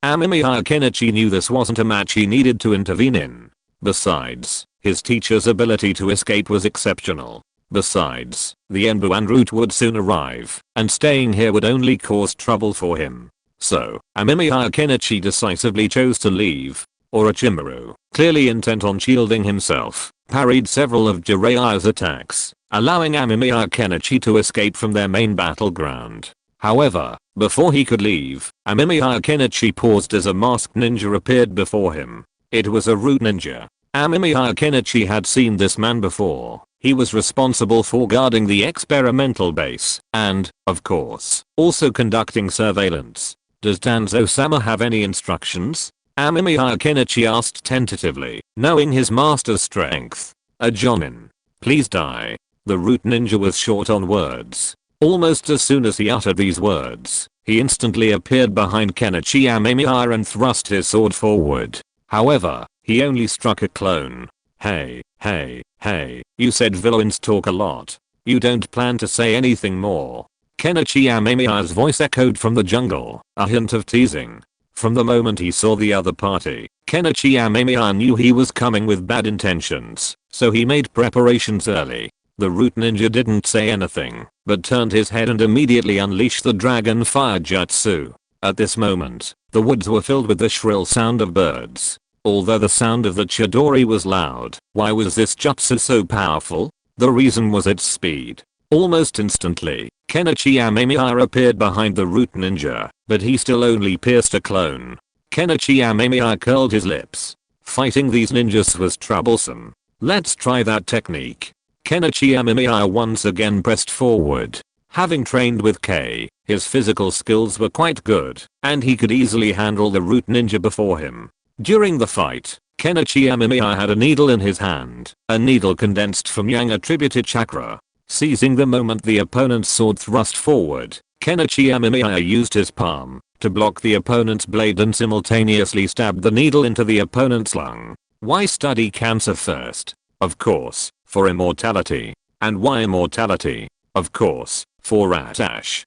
Amemiya Kenichi knew this wasn't a match he needed to intervene in. Besides, his teacher's ability to escape was exceptional. Besides, the ANBU en route would soon arrive, and staying here would only cause trouble for him. So, Amemiya Kenichi decisively chose to leave. Orochimaru, clearly intent on shielding himself, parried several of Jiraiya's attacks, allowing Amemiya Kenichi to escape from their main battleground. However, before he could leave, Amemiya Kenichi paused as a masked ninja appeared before him. It was a root ninja. Amemiya Kenichi had seen this man before. He was responsible for guarding the experimental base and, of course, also conducting surveillance. Does Danzo-sama have any instructions? Amemiya Kenichi asked tentatively, knowing his master's strength. A jonin. Please die. The root ninja was short on words. Almost as soon as he uttered these words, he instantly appeared behind Kenichi Amemiya and thrust his sword forward. However, he only struck a clone. Hey, you said villains talk a lot. You don't plan to say anything more? Kenichi Amemiya's voice echoed from the jungle, a hint of teasing. From the moment he saw the other party, Kenichi Amemiya knew he was coming with bad intentions, so he made preparations early. The root ninja didn't say anything, but turned his head and immediately unleashed the dragon fire jutsu. At this moment, the woods were filled with the shrill sound of birds. Although the sound of the Chidori was loud, why was this jutsu so powerful? The reason was its speed. Almost instantly, Kenichi Amemiya appeared behind the root ninja, but he still only pierced a clone. Kenichi Amemiya curled his lips. Fighting these ninjas was troublesome. Let's try that technique. Kenichi Amemiya once again pressed forward. Having trained with K, his physical skills were quite good, and he could easily handle the root ninja before him. During the fight, Kenichi Amemiya had a needle in his hand, a needle condensed from yang attributed chakra. Seizing the moment the opponent's sword thrust forward, Kenichi Amemiya used his palm to block the opponent's blade and simultaneously stabbed the needle into the opponent's lung. Why study cancer first? Of course, for immortality. And why immortality? Of course, for Atash.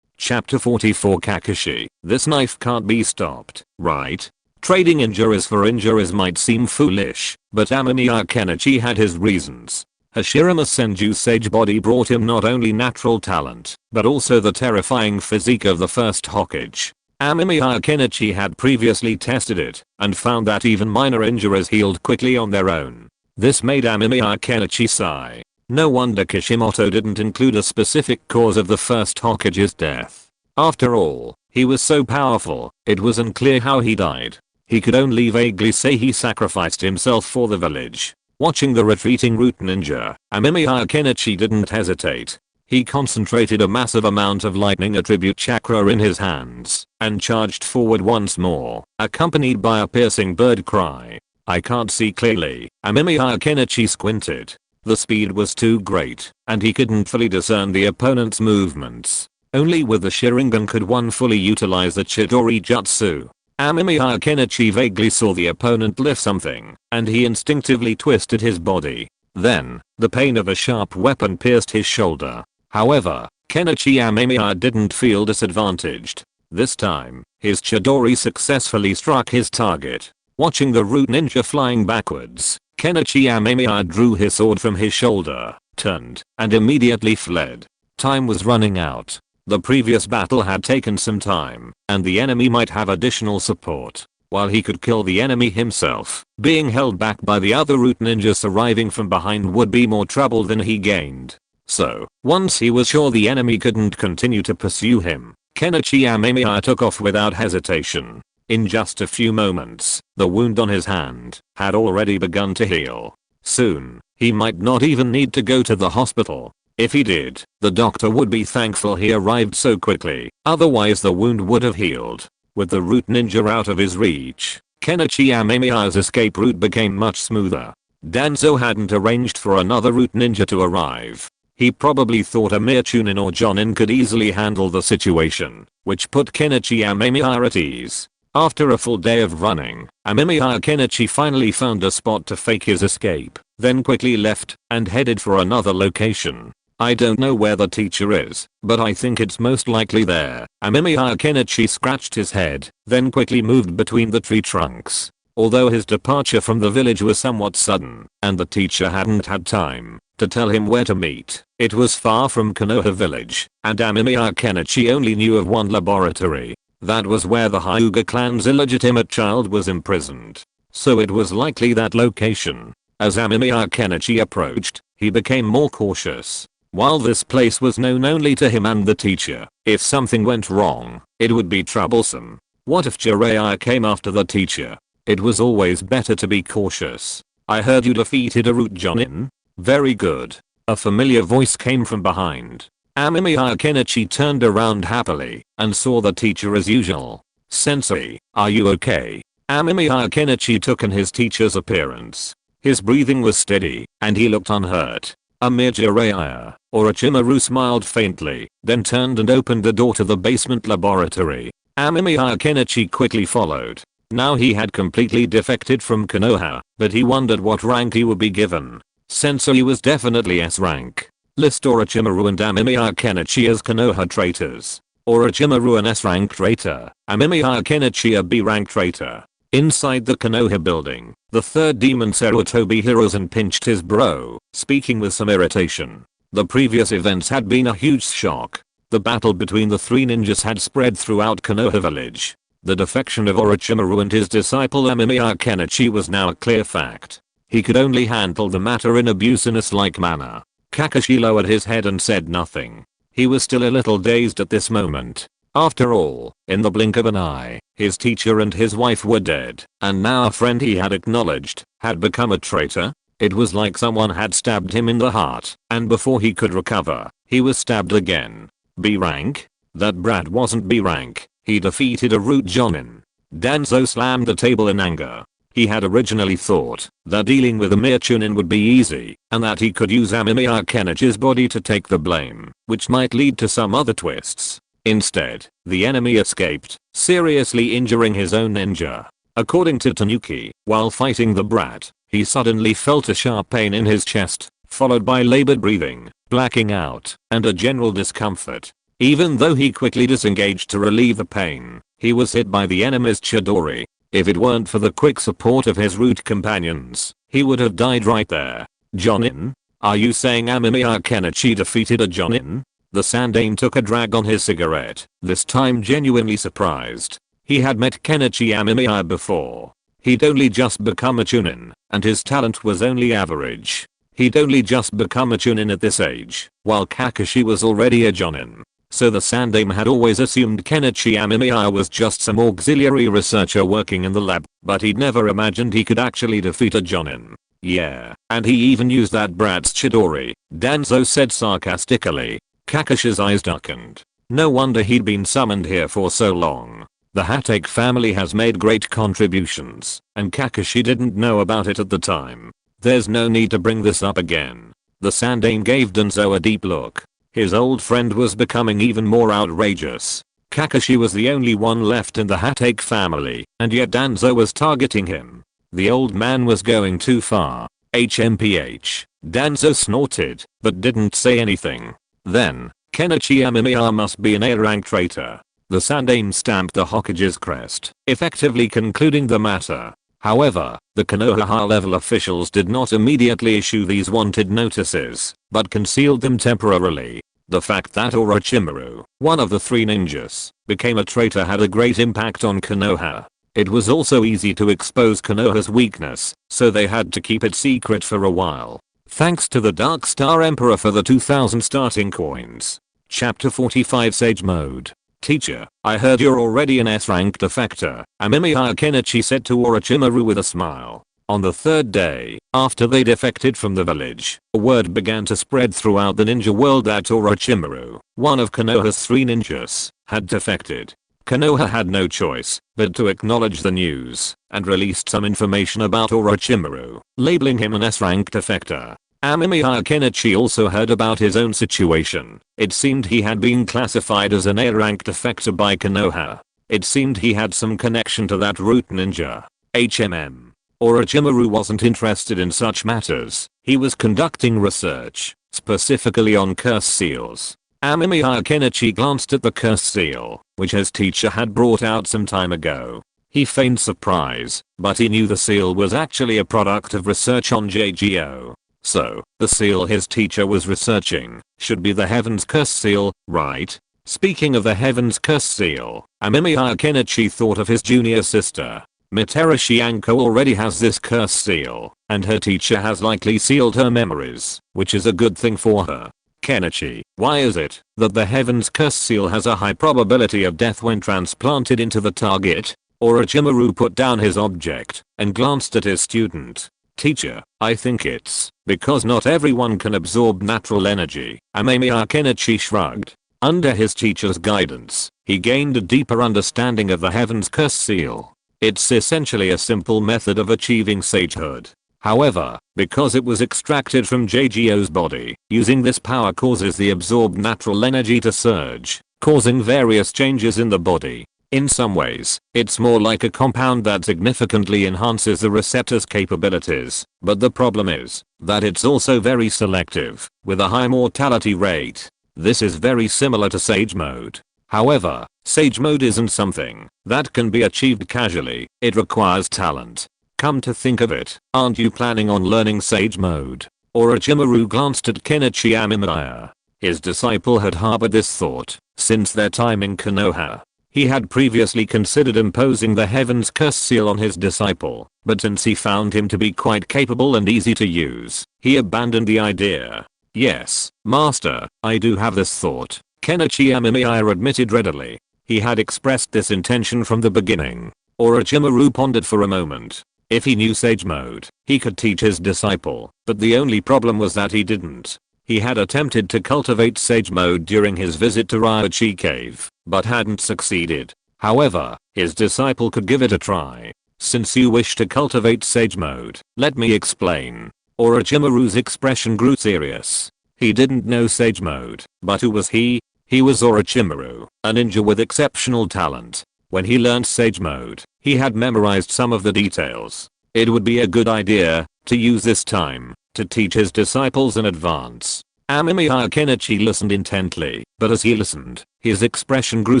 Chapter 44 Kakashi. This knife can't be stopped, right? Trading injuries for injuries might seem foolish, but Amemiya Kenichi had his reasons. Hashirama Senju's sage body brought him not only natural talent, but also the terrifying physique of the first Hokage. Amemiya Kenichi had previously tested it, and found that even minor injuries healed quickly on their own. This made Amemiya Kenichi sigh. No wonder Kishimoto didn't include a specific cause of the first Hokage's death. After all, he was so powerful, it was unclear how he died. He could only vaguely say he sacrificed himself for the village. Watching the retreating root ninja, Amemiya Kenichi didn't hesitate. He concentrated a massive amount of lightning attribute chakra in his hands, and charged forward once more, accompanied by a piercing bird cry. I can't see clearly. Amemiya Kenichi squinted. The speed was too great, and he couldn't fully discern the opponent's movements. Only with the Sharingan could one fully utilize the Chidori Jutsu. Amemiya Kenichi vaguely saw the opponent lift something, and he instinctively twisted his body. Then, the pain of a sharp weapon pierced his shoulder. However, Kenichi Amemiya didn't feel disadvantaged. This time, his Chidori successfully struck his target. Watching the root ninja flying backwards, Kenichi Amemiya drew his sword from his shoulder, turned, and immediately fled. Time was running out. The previous battle had taken some time, and the enemy might have additional support. While he could kill the enemy himself, being held back by the other root ninjas arriving from behind would be more trouble than he gained. So, once he was sure the enemy couldn't continue to pursue him, Kenichi Amemiya took off without hesitation. In just a few moments, the wound on his hand had already begun to heal. Soon, he might not even need to go to the hospital. If he did, the doctor would be thankful he arrived so quickly, otherwise the wound would have healed. With the root ninja out of his reach, Kenichi Amemiya's escape route became much smoother. Danzo hadn't arranged for another root ninja to arrive. He probably thought a mere Chunin or Jonin could easily handle the situation, which put Kenichi Amemiya at ease. After a full day of running, Amemiya Kenichi finally found a spot to fake his escape, then quickly left and headed for another location. I don't know where the teacher is, but I think it's most likely there. Amemiya Kenichi scratched his head, then quickly moved between the tree trunks. Although his departure from the village was somewhat sudden, and the teacher hadn't had time to tell him where to meet, it was far from Konoha village, and Amemiya Kenichi only knew of one laboratory. That was where the Hyuga clan's illegitimate child was imprisoned. So it was likely that location. As Amemiya Kenichi approached, he became more cautious. While this place was known only to him and the teacher, if something went wrong, it would be troublesome. What if Jiraiya came after the teacher? It was always better to be cautious. I heard you defeated a root Jonin? Very good. A familiar voice came from behind. Amemiya Kenichi turned around happily and saw the teacher as usual. Sensei, are you okay? Amemiya Kenichi took in his teacher's appearance. His breathing was steady, and he looked unhurt. A mere Jiraiya. Orochimaru smiled faintly, then turned and opened the door to the basement laboratory. Amemiya Kenichi quickly followed. Now he had completely defected from Konoha, but he wondered what rank he would be given. Sensei was definitely S rank. List Orochimaru and Amemiya Kenichi as Konoha traitors. Orochimaru an S rank traitor, Amemiya Kenichi a B rank traitor. Inside the Konoha building, the third demon Sarutobi Hiruzen pinched his brow, speaking with some irritation. The previous events had been a huge shock. The battle between the three ninjas had spread throughout Konoha village. The defection of Orochimaru and his disciple Amemiya Kenichi was now a clear fact. He could only handle the matter in a business-like manner. Kakashi lowered his head and said nothing. He was still a little dazed at this moment. After all, in the blink of an eye, his teacher and his wife were dead, and now a friend he had acknowledged had become a traitor. It was like someone had stabbed him in the heart, and before he could recover, he was stabbed again. B rank? That brat wasn't B rank. He defeated a root Jonin. Danzo slammed the table in anger. He had originally thought that dealing with a mere Chunin would be easy, and that he could use Amemiya Kenichi's body to take the blame, which might lead to some other twists. Instead, the enemy escaped, seriously injuring his own ninja. According to Tanuki, while fighting the brat, he suddenly felt a sharp pain in his chest, followed by labored breathing, blacking out, and a general discomfort. Even though he quickly disengaged to relieve the pain, he was hit by the enemy's Chidori. If it weren't for the quick support of his root companions, he would have died right there. Jonin? Are you saying Amemiya Kenichi defeated a Jonin? The Sannin took a drag on his cigarette, this time genuinely surprised. He had met Kenichi Amemiya before. He'd only just become a Chunin, and his talent was only average. He'd only just become a Chunin at this age, while Kakashi was already a Jonin. So the Sannin had always assumed Kenichi Amemiya was just some auxiliary researcher working in the lab, but he'd never imagined he could actually defeat a Jonin. Yeah, and he even used that brat's Chidori, Danzo said sarcastically. Kakashi's eyes darkened. No wonder he'd been summoned here for so long. The Hatake family has made great contributions, and Kakashi didn't know about it at the time. There's no need to bring this up again. The Sannin gave Danzo a deep look. His old friend was becoming even more outrageous. Kakashi was the only one left in the Hatake family, and yet Danzo was targeting him. The old man was going too far. HMPH. Danzo snorted, but didn't say anything. Then, Kenichi Amemiya must be an A-rank traitor. The Sannin stamped the Hokage's crest, effectively concluding the matter. However, the Konoha high-level officials did not immediately issue these wanted notices, but concealed them temporarily. The fact that Orochimaru, one of the three ninjas, became a traitor had a great impact on Konoha. It was also easy to expose Konoha's weakness, so they had to keep it secret for a while. Thanks to the Dark Star Emperor for the 2000 starting coins. Chapter 45 Sage Mode. Teacher, I heard you're already an S-rank defector, Amemiya Kenichi said to Orochimaru with a smile. On the third day, after they defected from the village, a word began to spread throughout the ninja world that Orochimaru, one of Konoha's three ninjas, had defected. Konoha had no choice but to acknowledge the news, and released some information about Orochimaru, labeling him an S-rank defector. Amemiya Kenichi also heard about his own situation. It seemed he had been classified as an A-rank defector by Konoha. It seemed he had some connection to that root ninja. HMM. Orochimaru wasn't interested in such matters. He was conducting research, specifically on curse seals. Amemiya Kenichi glanced at the curse seal, which his teacher had brought out some time ago. He feigned surprise, but he knew the seal was actually a product of research on JGO. So, the seal his teacher was researching should be the Heaven's Curse Seal, right? Speaking of the Heaven's Curse Seal, Amemiya Kenichi thought of his junior sister. Mitarashi Anko already has this curse seal, and her teacher has likely sealed her memories, which is a good thing for her. Kenichi, why is it that the Heaven's Curse Seal has a high probability of death when transplanted into the target? Orochimaru put down his object and glanced at his student. Teacher, I think it's because not everyone can absorb natural energy. Amemiya Kenichi shrugged. Under his teacher's guidance, he gained a deeper understanding of the Heaven's Curse Seal. It's essentially a simple method of achieving sagehood. However, because it was extracted from JGO's body, using this power causes the absorbed natural energy to surge, causing various changes in the body. In some ways, it's more like a compound that significantly enhances the receptor's capabilities, but the problem is that it's also very selective, with a high mortality rate. This is very similar to Sage Mode. However, Sage Mode isn't something that can be achieved casually, it requires talent. Come to think of it, aren't you planning on learning Sage Mode? Orochimaru glanced at Kenichi Amemiya. His disciple had harbored this thought since their time in Konoha. He had previously considered imposing the Heaven's Curse Seal on his disciple, but since he found him to be quite capable and easy to use, he abandoned the idea. Yes, master, I do have this thought, Kenichi Amemiya admitted readily. He had expressed this intention from the beginning. Orochimaru pondered for a moment. If he knew Sage Mode, he could teach his disciple, but the only problem was that he didn't. He had attempted to cultivate Sage Mode during his visit to Ryochi Cave, but hadn't succeeded. However, his disciple could give it a try. Since you wish to cultivate Sage Mode, let me explain. Orochimaru's expression grew serious. He didn't know Sage Mode, but who was he? He was Orochimaru, a ninja with exceptional talent. When he learned Sage Mode, he had memorized some of the details. It would be a good idea to use this time to teach his disciples in advance. Amemiya Kenichi listened intently, but as he listened, his expression grew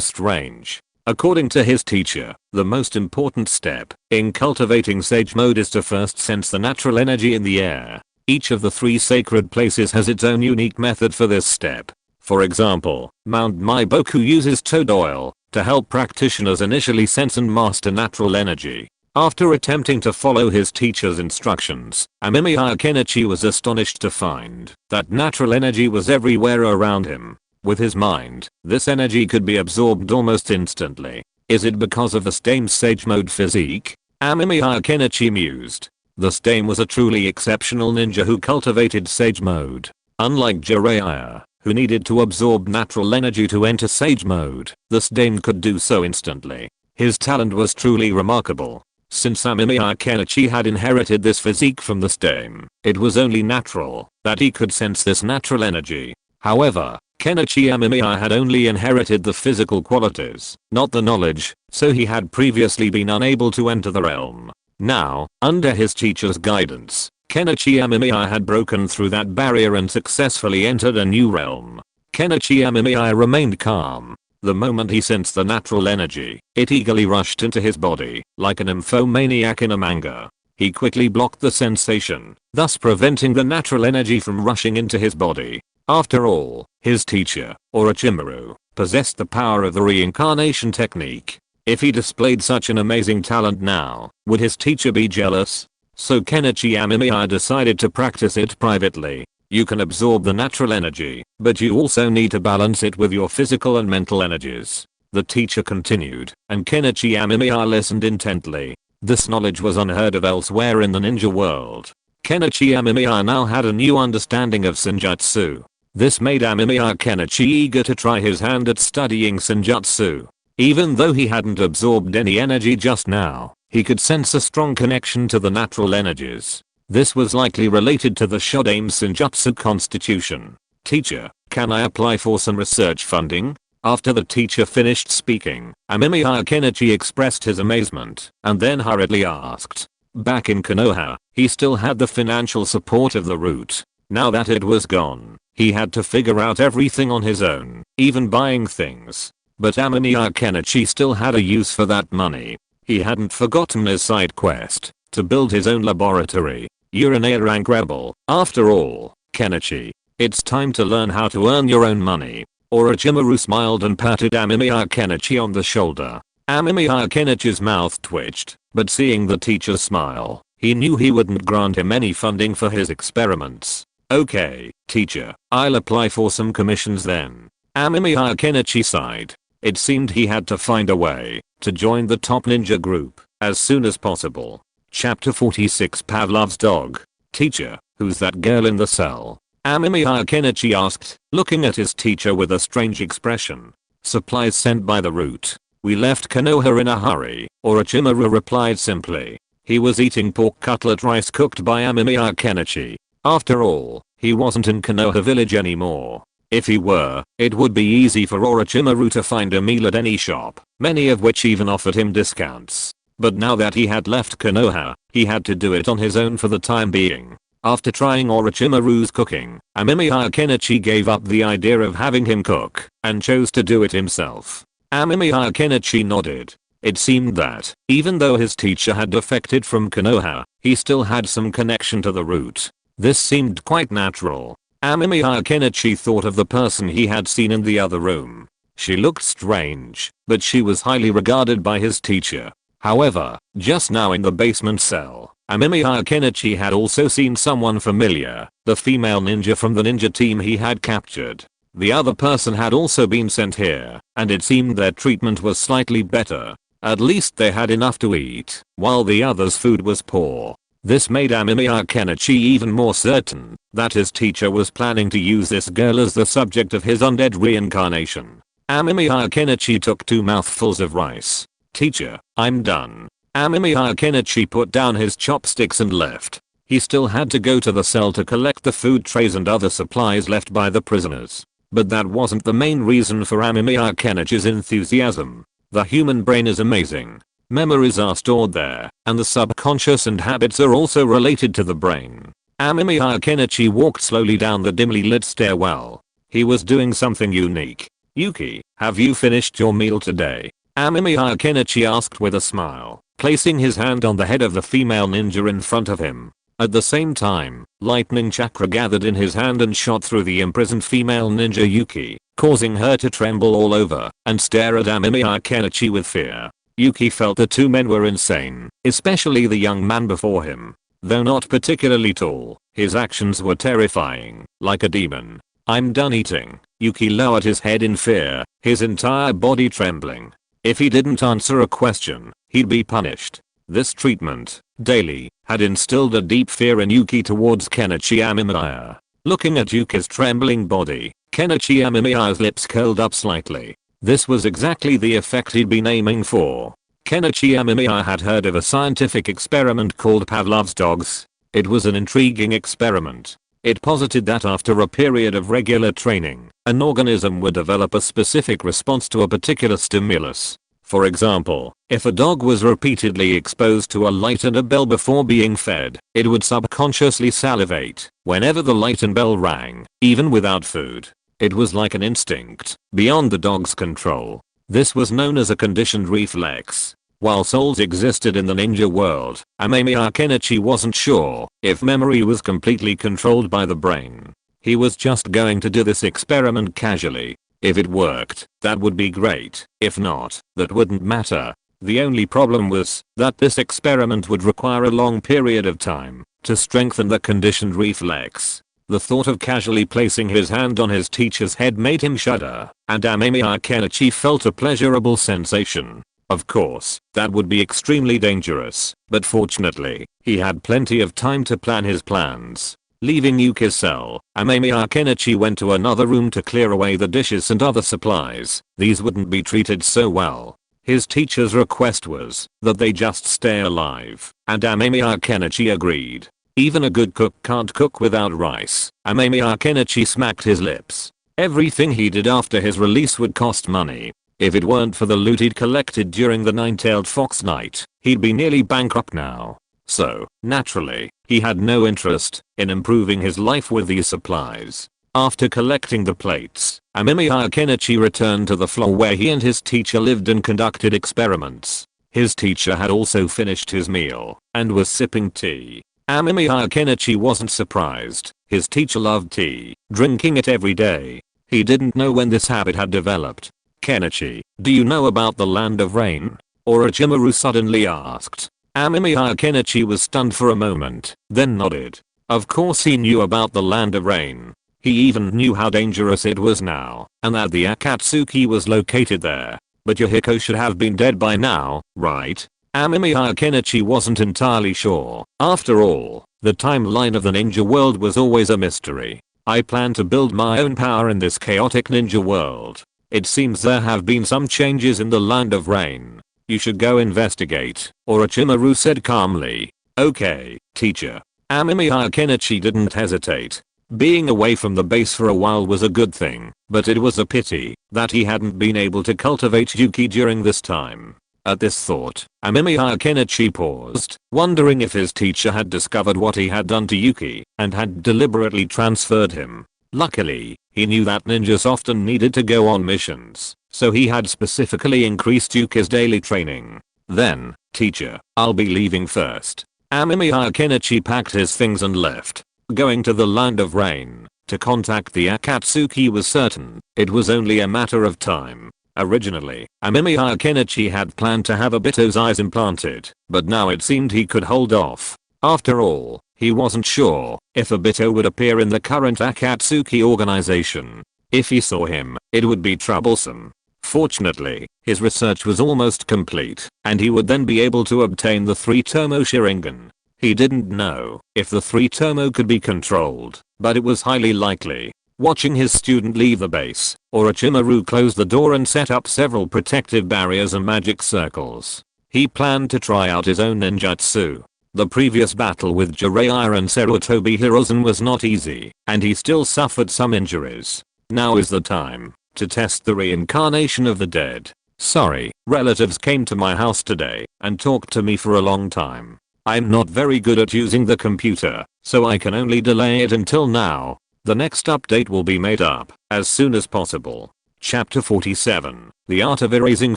strange. According to his teacher, the most important step in cultivating Sage Mode is to first sense the natural energy in the air. Each of the three sacred places has its own unique method for this step. For example, Mount Maiboku uses toad oil to help practitioners initially sense and master natural energy. After attempting to follow his teacher's instructions, Amemiya Kenichi was astonished to find that natural energy was everywhere around him. With his mind, this energy could be absorbed almost instantly. Is it because of the Stame's Sage Mode physique? Amemiya Kenichi mused. The Stame was a truly exceptional ninja who cultivated Sage Mode. Unlike Jiraiya, who needed to absorb natural energy to enter Sage Mode, the Stame could do so instantly. His talent was truly remarkable. Since Amemiya Kenichi had inherited this physique from the stem, it was only natural that he could sense this natural energy. However, Kenichi Amemiya had only inherited the physical qualities, not the knowledge, so he had previously been unable to enter the realm. Now, under his teacher's guidance, Kenichi Amemiya had broken through that barrier and successfully entered a new realm. Kenichi Amemiya remained calm. The moment he sensed the natural energy, it eagerly rushed into his body, like an nymphomaniac in a manga. He quickly blocked the sensation, thus preventing the natural energy from rushing into his body. After all, his teacher, Orochimaru, possessed the power of the reincarnation technique. If he displayed such an amazing talent now, would his teacher be jealous? So Kenichi Amemiya decided to practice it privately. You can absorb the natural energy, but you also need to balance it with your physical and mental energies. The teacher continued, and Kenichi Amemiya listened intently. This knowledge was unheard of elsewhere in the ninja world. Kenichi Amemiya now had a new understanding of senjutsu. This made Amemiya Kenichi eager to try his hand at studying senjutsu. Even though he hadn't absorbed any energy just now, he could sense a strong connection to the natural energies. This was likely related to the Shodaime Senjutsu constitution. Teacher, can I apply for some research funding? After the teacher finished speaking, Amemiya Kenichi expressed his amazement, and then hurriedly asked. Back in Konoha, he still had the financial support of the root. Now that it was gone, he had to figure out everything on his own, even buying things. But Amemiya Kenichi still had a use for that money. He hadn't forgotten his side quest, to build his own laboratory. You're an A rank rebel, after all, Kenichi. It's time to learn how to earn your own money. Orochimaru smiled and patted Amemiya Kenichi on the shoulder. Amemiya Kenichi's mouth twitched, but seeing the teacher's smile, he knew he wouldn't grant him any funding for his experiments. Okay, teacher, I'll apply for some commissions then. Amemiya Kenichi sighed. It seemed he had to find a way to join the top ninja group as soon as possible. Chapter 46 Pavlov's Dog. Teacher, who's that girl in the cell? Amemiya Kenichi asked, looking at his teacher with a strange expression. Supplies sent by the route. We left Konoha in a hurry, Orochimaru replied simply. He was eating pork cutlet rice cooked by Amemiya Kenichi. After all, he wasn't in Konoha village anymore. If he were, it would be easy for Orochimaru to find a meal at any shop, many of which even offered him discounts. But now that he had left Konoha, he had to do it on his own for the time being. After trying Orochimaru's cooking, Amemiya Kenichi gave up the idea of having him cook, and chose to do it himself. Amemiya Kenichi nodded. It seemed that, even though his teacher had defected from Konoha, he still had some connection to the root. This seemed quite natural. Amemiya Kenichi thought of the person he had seen in the other room. She looked strange, but she was highly regarded by his teacher. However, just now in the basement cell, Amemiya Kenichi had also seen someone familiar, the female ninja from the ninja team he had captured. The other person had also been sent here, and it seemed their treatment was slightly better. At least they had enough to eat, while the other's food was poor. This made Amemiya Kenichi even more certain that his teacher was planning to use this girl as the subject of his undead reincarnation. Amemiya Kenichi took 2 mouthfuls of rice. Teacher, I'm done. Amemiya Kenichi put down his chopsticks and left. He still had to go to the cell to collect the food trays and other supplies left by the prisoners. But that wasn't the main reason for Amemiya Kenichi's enthusiasm. The human brain is amazing. Memories are stored there, and the subconscious and habits are also related to the brain. Amemiya Kenichi walked slowly down the dimly lit stairwell. He was doing something unique. Yuki, have you finished your meal today? Amemiya Kenichi asked with a smile, placing his hand on the head of the female ninja in front of him. At the same time, lightning chakra gathered in his hand and shot through the imprisoned female ninja Yuki, causing her to tremble all over and stare at Amemiya Kenichi with fear. Yuki felt the 2 men were insane, especially the young man before him. Though not particularly tall, his actions were terrifying, like a demon. I'm done eating. Yuki lowered his head in fear, his entire body trembling. If he didn't answer a question, he'd be punished. This treatment, daily, had instilled a deep fear in Yuki towards Kenichi Amemiya. Looking at Yuki's trembling body, Kenichi Amemiya's lips curled up slightly. This was exactly the effect he'd been aiming for. Kenichi Amemiya had heard of a scientific experiment called Pavlov's dogs. It was an intriguing experiment. It posited that after a period of regular training, an organism would develop a specific response to a particular stimulus. For example, if a dog was repeatedly exposed to a light and a bell before being fed, it would subconsciously salivate whenever the light and bell rang, even without food. It was like an instinct, beyond the dog's control. This was known as a conditioned reflex. While souls existed in the ninja world, Amemiya Kenichi wasn't sure if memory was completely controlled by the brain. He was just going to do this experiment casually. If it worked, that would be great. If not, that wouldn't matter. The only problem was that this experiment would require a long period of time to strengthen the conditioned reflex. The thought of casually placing his hand on his teacher's head made him shudder, and Amemiya Kenichi felt a pleasurable sensation. Of course, that would be extremely dangerous, but fortunately, he had plenty of time to plan his plans. Leaving Yuki's cell, Amemiya Kenichi went to another room to clear away the dishes and other supplies. These wouldn't be treated so well. His teacher's request was that they just stay alive, and Amemiya Kenichi agreed. Even a good cook can't cook without rice. Amemiya Kenichi smacked his lips. Everything he did after his release would cost money. If it weren't for the loot he'd collected during the Nine-Tailed Fox night, he'd be nearly bankrupt now. So, naturally, he had no interest in improving his life with these supplies. After collecting the plates, Amemiya Kenichi returned to the floor where he and his teacher lived and conducted experiments. His teacher had also finished his meal and was sipping tea. Amemiya Kenichi wasn't surprised. His teacher loved tea, drinking it every day. He didn't know when this habit had developed. "Kenichi, do you know about the Land of Rain?" Orochimaru suddenly asked. Amemiya Kenichi was stunned for a moment, then nodded. Of course he knew about the Land of Rain. He even knew how dangerous it was now, and that the Akatsuki was located there. But Yohiko should have been dead by now, right? Amemiya Kenichi wasn't entirely sure. After all, the timeline of the ninja world was always a mystery. I plan to build my own power in this chaotic ninja world. It seems there have been some changes in the Land of Rain. You should go investigate, Orochimaru said calmly. Okay, teacher. Amemiya Kenichi didn't hesitate. Being away from the base for a while was a good thing, but it was a pity that he hadn't been able to cultivate Yuki during this time. At this thought, Amemiya Kenichi paused, wondering if his teacher had discovered what he had done to Yuki and had deliberately transferred him. Luckily, he knew that ninjas often needed to go on missions, so he had specifically increased Yuki's daily training. Then, teacher, I'll be leaving first. Amemiya Kenichi packed his things and left. Going to the Land of Rain to contact the Akatsuki was certain. It was only a matter of time. Originally, Amemiya Kenichi had planned to have Obito's eyes implanted, but now it seemed he could hold off. After all, he wasn't sure if Obito would appear in the current Akatsuki organization. If he saw him, it would be troublesome. Fortunately, his research was almost complete, and he would then be able to obtain the 3-tomo Sharingan. He didn't know if the 3-tomo could be controlled, but it was highly likely. Watching his student leave the base, Orochimaru closed the door and set up several protective barriers and magic circles. He planned to try out his own ninjutsu. The previous battle with Jiraiya and Sarutobi Hiruzen was not easy, and he still suffered some injuries. Now is the time to test the reincarnation of the dead. Sorry, relatives came to my house today and talked to me for a long time. I'm not very good at using the computer, so I can only delay it until now. The next update will be made up as soon as possible. Chapter 47, The Art of Erasing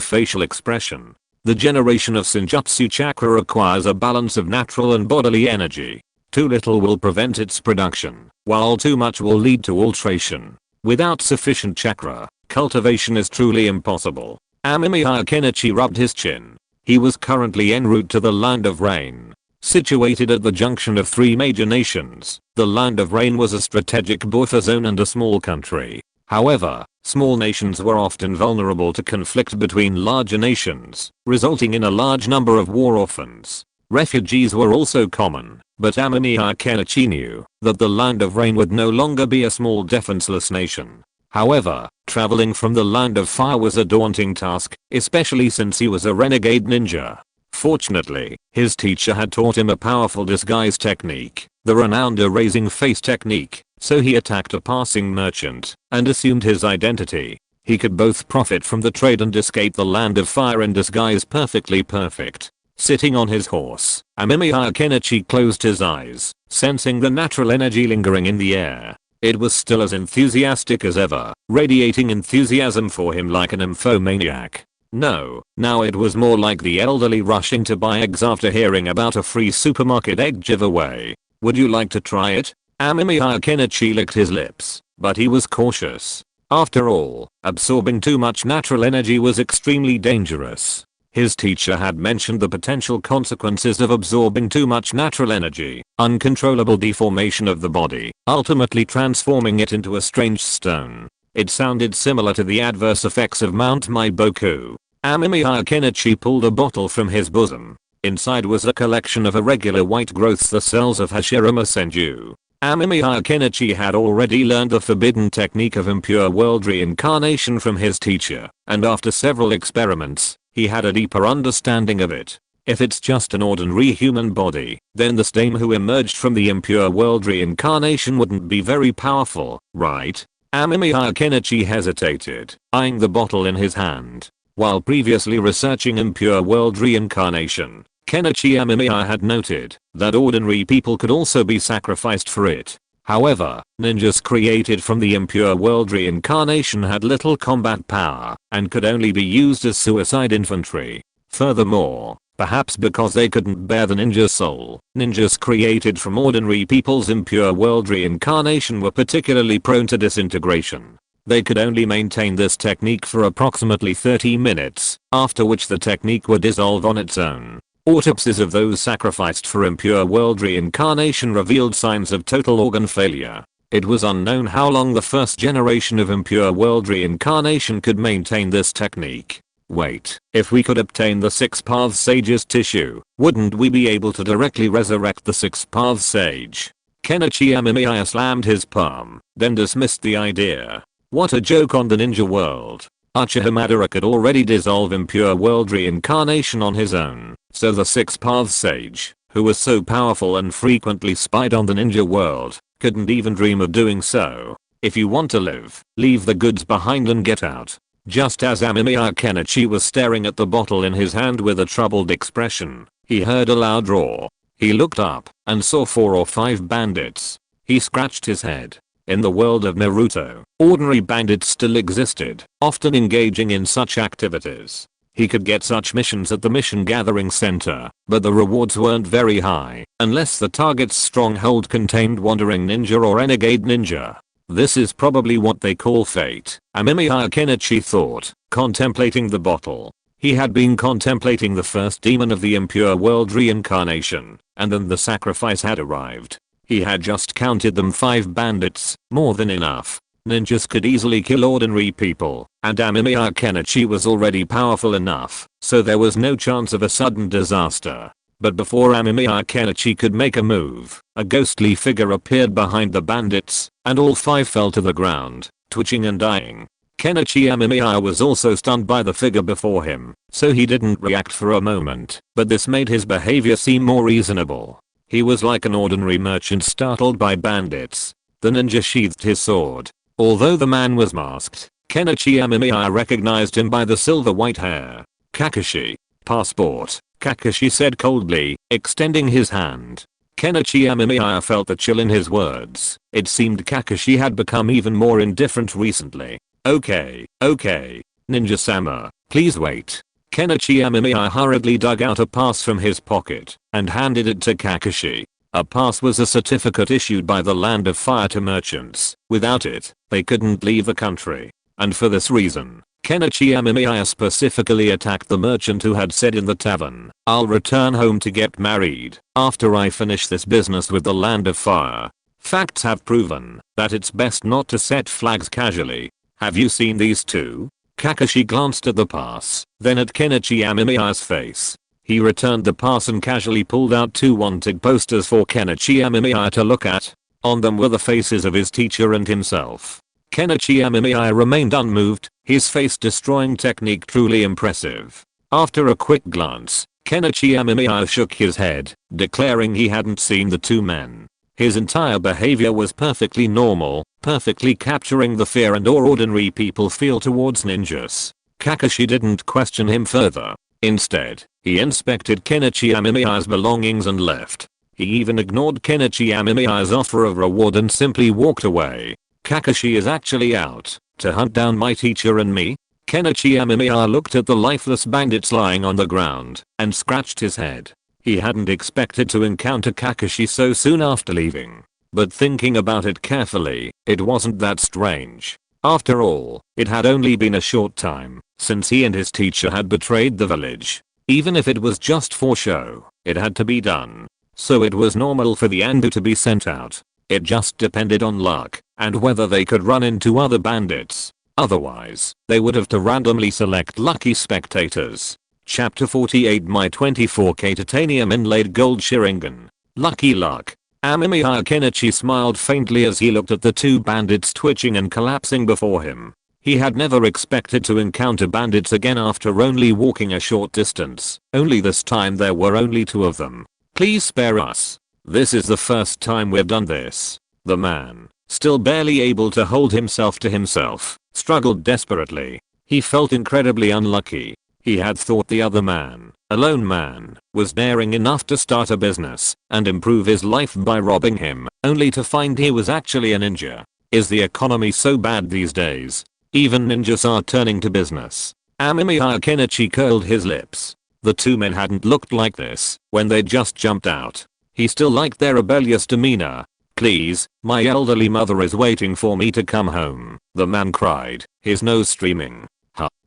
Facial Expression. The generation of Senjutsu chakra requires a balance of natural and bodily energy. Too little will prevent its production, while too much will lead to alteration. Without sufficient chakra, cultivation is truly impossible. Amemiya Kenichi rubbed his chin. He was currently en route to the Land of Rain. Situated at the junction of 3 major nations, the Land of Rain was a strategic buffer zone and a small country. However, small nations were often vulnerable to conflict between larger nations, resulting in a large number of war orphans. Refugees were also common, but Amemiya Kenichi knew that the Land of Rain would no longer be a small defenseless nation. However, traveling from the land of fire was a daunting task, especially since he was a renegade ninja. Fortunately, his teacher had taught him a powerful disguise technique, the renowned erasing face technique, so he attacked a passing merchant and assumed his identity. He could both profit from the trade and escape the land of fire in disguise perfect. Sitting on his horse, Amemiya Kenichi closed his eyes, sensing the natural energy lingering in the air. It was still as enthusiastic as ever, radiating enthusiasm for him like an nymphomaniac. No, now it was more like the elderly rushing to buy eggs after hearing about a free supermarket egg giveaway. Would you like to try it? Amemiya Kenichi licked his lips, but he was cautious. After all, absorbing too much natural energy was extremely dangerous. His teacher had mentioned the potential consequences of absorbing too much natural energy, uncontrollable deformation of the body, ultimately transforming it into a strange stone. It sounded similar to the adverse effects of Mount Maiboku. Amemiya Kenichi pulled a bottle from his bosom. Inside was a collection of irregular white growths, the cells of Hashirama Senju. Amemiya Kenichi had already learned the forbidden technique of impure world reincarnation from his teacher, and after several experiments, he had a deeper understanding of it. If it's just an ordinary human body, then the stain who emerged from the impure world reincarnation wouldn't be very powerful, right? Amemiya Kenichi hesitated, eyeing the bottle in his hand. While previously researching impure world reincarnation, Kenichi Amemiya had noted that ordinary people could also be sacrificed for it. However, ninjas created from the impure world reincarnation had little combat power and could only be used as suicide infantry. Furthermore, perhaps because they couldn't bear the ninja soul, ninjas created from ordinary people's impure world reincarnation were particularly prone to disintegration. They could only maintain this technique for approximately 30 minutes, after which the technique would dissolve on its own. Autopsies of those sacrificed for impure world reincarnation revealed signs of total organ failure. It was unknown how long the first generation of impure world reincarnation could maintain this technique. Wait, if we could obtain the Six Paths Sage's tissue, wouldn't we be able to directly resurrect the Six Paths Sage? Kenichi Amemiya slammed his palm, then dismissed the idea. What a joke on the ninja world. Uchiha Madara could already dissolve impure world reincarnation on his own, so the Six Paths Sage, who was so powerful and frequently spied on the ninja world, couldn't even dream of doing so. If you want to live, leave the goods behind and get out. Just as Amemiya Kenichi was staring at the bottle in his hand with a troubled expression, he heard a loud roar. He looked up and saw 4 or 5 bandits. He scratched his head. In the world of Naruto, ordinary bandits still existed, often engaging in such activities. He could get such missions at the mission gathering center, but the rewards weren't very high, unless the target's stronghold contained wandering ninja or renegade ninja. This is probably what they call fate, Amemiya Kenichi thought, contemplating the bottle. He had been contemplating the first demon of the impure world reincarnation, and then the sacrifice had arrived. He had just counted them 5 bandits, more than enough. Ninjas could easily kill ordinary people, and Amemiya Kenichi was already powerful enough, so there was no chance of a sudden disaster. But before Amemiya Kenichi could make a move, a ghostly figure appeared behind the bandits, and all 5 fell to the ground, twitching and dying. Kenichi Amemiya was also stunned by the figure before him, so he didn't react for a moment, but this made his behavior seem more reasonable. He was like an ordinary merchant startled by bandits. The ninja sheathed his sword. Although the man was masked, Kenichi Amemiya recognized him by the silver white hair. Kakashi. Passport, Kakashi said coldly, extending his hand. Kenichi Amemiya felt the chill in his words. It seemed Kakashi had become even more indifferent recently. Okay, Ninja-sama, please wait. Kenichi Amemiya hurriedly dug out a pass from his pocket and handed it to Kakashi. A pass was a certificate issued by the Land of Fire to merchants. Without it, they couldn't leave the country. And for this reason, Kenichi Amemiya specifically attacked the merchant who had said in the tavern, "I'll return home to get married after I finish this business with the Land of Fire." Facts have proven that it's best not to set flags casually. Have you seen these two? Kakashi glanced at the pass, then at Kenichi Amemiya's face. He returned the pass and casually pulled out 2 wanted posters for Kenichi Amemiya to look at. On them were the faces of his teacher and himself. Kenichi Amemiya remained unmoved, his face-destroying technique truly impressive. After a quick glance, Kenichi Amemiya shook his head, declaring he hadn't seen the two men. His entire behavior was perfectly normal, perfectly capturing the fear and awe ordinary people feel towards ninjas. Kakashi didn't question him further. Instead, he inspected Kenichi Amemiya's belongings and left. He even ignored Kenichi Amemiya's offer of reward and simply walked away. Kakashi is actually out to hunt down my teacher and me? Kenichi Amemiya looked at the lifeless bandits lying on the ground and scratched his head. He hadn't expected to encounter Kakashi so soon after leaving. But thinking about it carefully, it wasn't that strange. After all, it had only been a short time since he and his teacher had betrayed the village. Even if it was just for show, it had to be done. So it was normal for the ANBU to be sent out. It just depended on luck and whether they could run into other bandits. Otherwise, they would have to randomly select lucky spectators. Chapter 48 My 24K Titanium Inlaid Gold Sharingan. Lucky luck. Amemiya Kenichi smiled faintly as he looked at the two bandits twitching and collapsing before him. He had never expected to encounter bandits again after only walking a short distance, only this time there were only two of them. Please spare us. This is the first time we've done this. The man, still barely able to hold himself to himself, struggled desperately. He felt incredibly unlucky. He had thought the other man, a lone man, was daring enough to start a business and improve his life by robbing him, only to find he was actually a ninja. Is the economy so bad these days? Even ninjas are turning to business. Amemiya Kenichi curled his lips. The two men hadn't looked like this when they just jumped out. He still liked their rebellious demeanor. Please, my elderly mother is waiting for me to come home, the man cried, his nose streaming.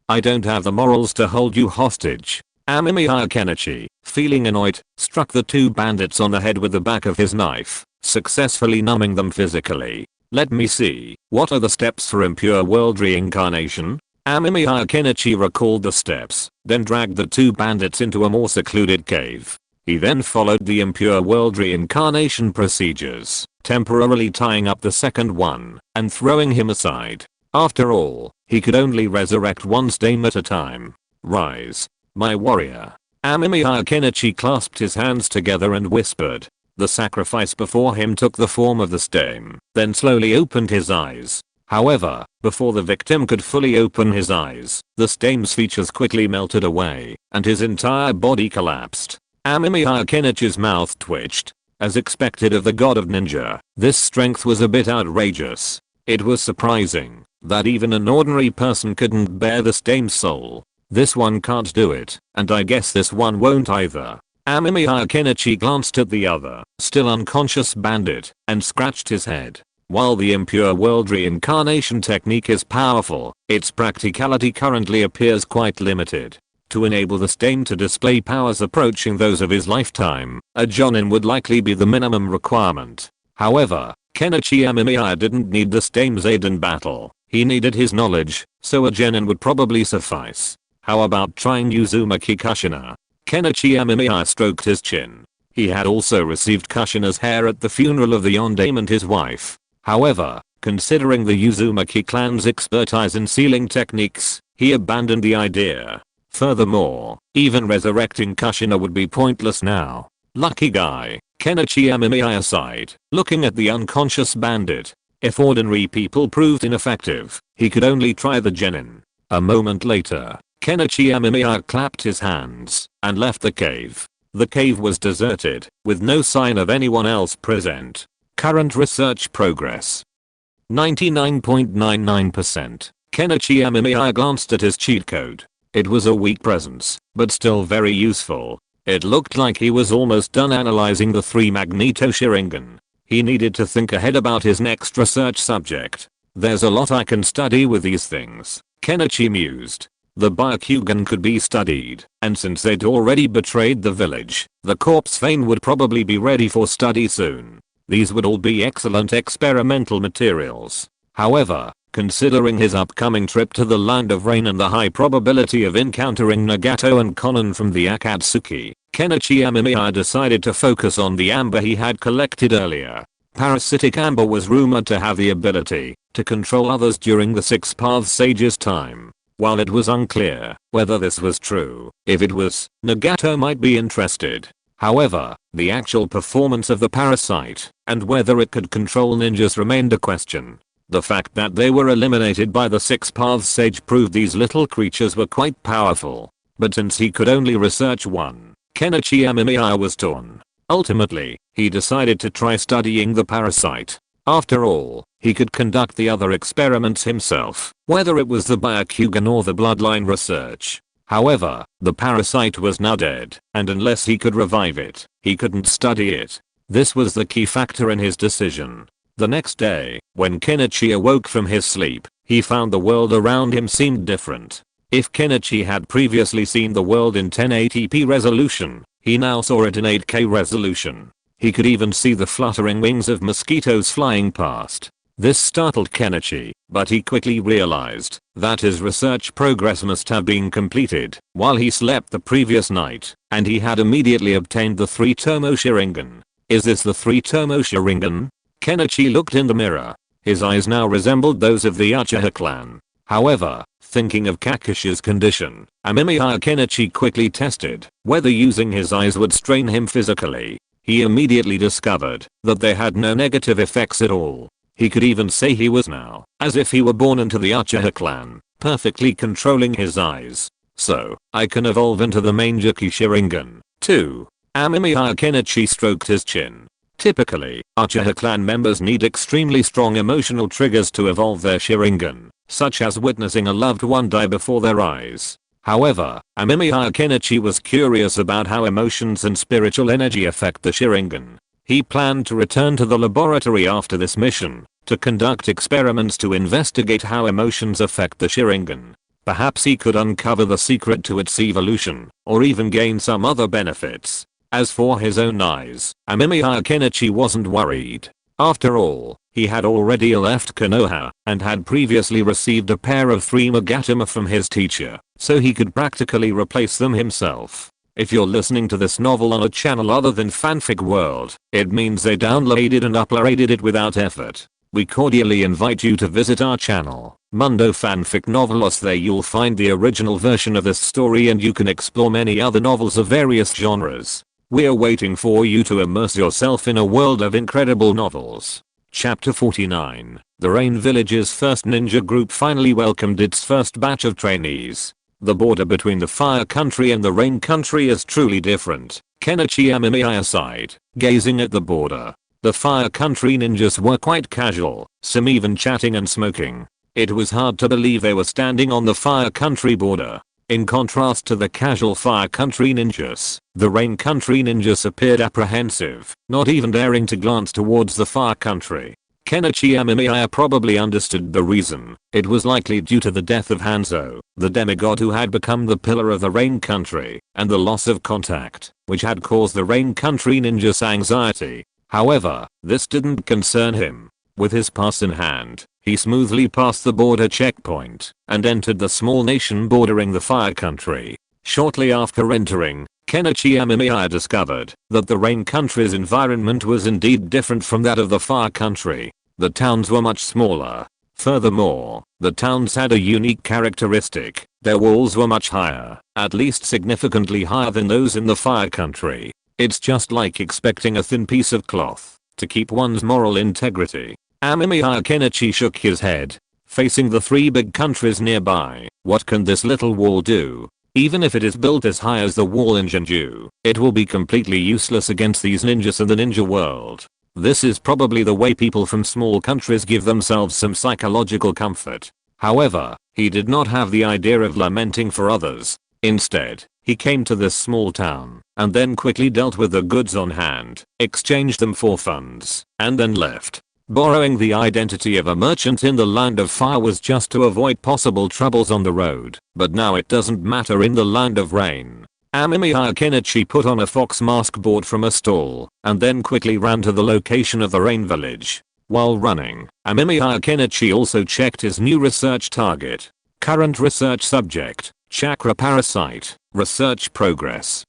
I don't have the morals to hold you hostage. Amemiya Kenichi, feeling annoyed, struck the two bandits on the head with the back of his knife, successfully numbing them physically. Let me see, what are the steps for impure world reincarnation? Amemiya Kenichi recalled the steps, then dragged the two bandits into a more secluded cave. He then followed the impure world reincarnation procedures, temporarily tying up the second one and throwing him aside. After all, he could only resurrect one stain at a time. Rise, my warrior. Amemiya Kenichi clasped his hands together and whispered. The sacrifice before him took the form of the stain, then slowly opened his eyes. However, before the victim could fully open his eyes, the stain's features quickly melted away, and his entire body collapsed. Amemiya Kenichi's mouth twitched. As expected of the god of ninja, this strength was a bit outrageous. It was surprising that even an ordinary person couldn't bear the stain's soul. This one can't do it, and I guess this one won't either. Amemiya Kenichi glanced at the other, still unconscious bandit, and scratched his head. While the impure world reincarnation technique is powerful, its practicality currently appears quite limited. To enable the stain to display powers approaching those of his lifetime, a Jonin would likely be the minimum requirement. However, Kenichi Amemiya didn't need the stain's aid in battle. He needed his knowledge, so a genin would probably suffice. How about trying Uzumaki Kushina? Kenichi Amemiya stroked his chin. He had also received Kushina's hair at the funeral of the Yondaime and his wife. However, considering the Uzumaki clan's expertise in sealing techniques, he abandoned the idea. Furthermore, even resurrecting Kushina would be pointless now. Lucky guy, Kenichi Amemiya sighed, looking at the unconscious bandit. If ordinary people proved ineffective, he could only try the genin. A moment later, Kenichi Amemiya clapped his hands and left the cave. The cave was deserted, with no sign of anyone else present. Current research progress. 99.99%. Kenichi Amemiya glanced at his cheat code. It was a weak presence, but still very useful. It looked like he was almost done analyzing the 3 Magneto Sharingan. He needed to think ahead about his next research subject. There's a lot I can study with these things, Kenichi mused. The Byakugan could be studied, and since they'd already betrayed the village, the corpse vein would probably be ready for study soon. These would all be excellent experimental materials. However, considering his upcoming trip to the Land of Rain and the high probability of encountering Nagato and Konan from the Akatsuki, Kenichi Amemiya decided to focus on the amber he had collected earlier. Parasitic amber was rumored to have the ability to control others during the Six Paths Sage's time. While it was unclear whether this was true, if it was, Nagato might be interested. However, the actual performance of the parasite and whether it could control ninjas remained a question. The fact that they were eliminated by the Six Paths Sage proved these little creatures were quite powerful. But since he could only research one, Kenichi Amemiya was torn. Ultimately, he decided to try studying the parasite. After all, he could conduct the other experiments himself, whether it was the Byakugan or the bloodline research. However, the parasite was now dead, and unless he could revive it, he couldn't study it. This was the key factor in his decision. The next day, when Kenichi awoke from his sleep, he found the world around him seemed different. If Kenichi had previously seen the world in 1080p resolution, he now saw it in 8K resolution. He could even see the fluttering wings of mosquitoes flying past. This startled Kenichi, but he quickly realized that his research progress must have been completed while he slept the previous night, and he had immediately obtained the 3-Tomo Sharingan. Is this the 3-Tomo Sharingan? Kenichi looked in the mirror. His eyes now resembled those of the Uchiha clan. However, thinking of Kakishi's condition, Amemiya Kenichi quickly tested whether using his eyes would strain him physically. He immediately discovered that they had no negative effects at all. He could even say he was now as if he were born into the Uchiha clan, perfectly controlling his eyes. So, I can evolve into the Mangekyou Sharingan, too. Amemiya Kenichi stroked his chin. Typically, Uchiha clan members need extremely strong emotional triggers to evolve their Sharingan, such as witnessing a loved one die before their eyes. However, Amemiya Kenichi was curious about how emotions and spiritual energy affect the Sharingan. He planned to return to the laboratory after this mission to conduct experiments to investigate how emotions affect the Sharingan. Perhaps he could uncover the secret to its evolution, or even gain some other benefits. As for his own eyes, Amemiya Kenichi wasn't worried. After all, he had already left Konoha and had previously received a pair of 3 Magatama from his teacher, so he could practically replace them himself. If you're listening to this novel on a channel other than Fanfic World, it means they downloaded and uploaded it without effort. We cordially invite you to visit our channel, Mundo Fanfic Novelos. There you'll find the original version of this story and you can explore many other novels of various genres. We're waiting for you to immerse yourself in a world of incredible novels. Chapter 49. The Rain Village's first ninja group finally welcomed its first batch of trainees. The border between the Fire Country and the Rain Country is truly different. Kenichi Amemiya sighed, gazing at the border. The Fire Country ninjas were quite casual, some even chatting and smoking. It was hard to believe they were standing on the Fire Country border. In contrast to the casual Fire Country ninjas, the Rain Country ninjas appeared apprehensive, not even daring to glance towards the Fire Country. Kenichi Amemiya probably understood the reason. It was likely due to the death of Hanzo, the demigod who had become the pillar of the Rain Country, and the loss of contact, which had caused the Rain Country ninjas anxiety. However, this didn't concern him. With his pass in hand, he smoothly passed the border checkpoint and entered the small nation bordering the Fire Country. Shortly after entering, Kenichi Amemiya discovered that the Rain Country's environment was indeed different from that of the Fire Country. The towns were much smaller. Furthermore, the towns had a unique characteristic. Their walls were much higher, at least significantly higher than those in the Fire Country. It's just like expecting a thin piece of cloth to keep one's moral integrity. Amemiya Kenichi shook his head. Facing the 3 big countries nearby, what can this little wall do? Even if it is built as high as the wall in Jinju, it will be completely useless against these ninjas in the ninja world. This is probably the way people from small countries give themselves some psychological comfort. However, he did not have the idea of lamenting for others. Instead, he came to this small town and then quickly dealt with the goods on hand, exchanged them for funds, and then left. Borrowing the identity of a merchant in the Land of Fire was just to avoid possible troubles on the road, but now it doesn't matter in the Land of Rain. Amemiya Kenichi put on a fox mask bought from a stall and then quickly ran to the location of the Rain Village. While running, Amemiya Kenichi also checked his new research target. Current research subject, Chakra Parasite, research progress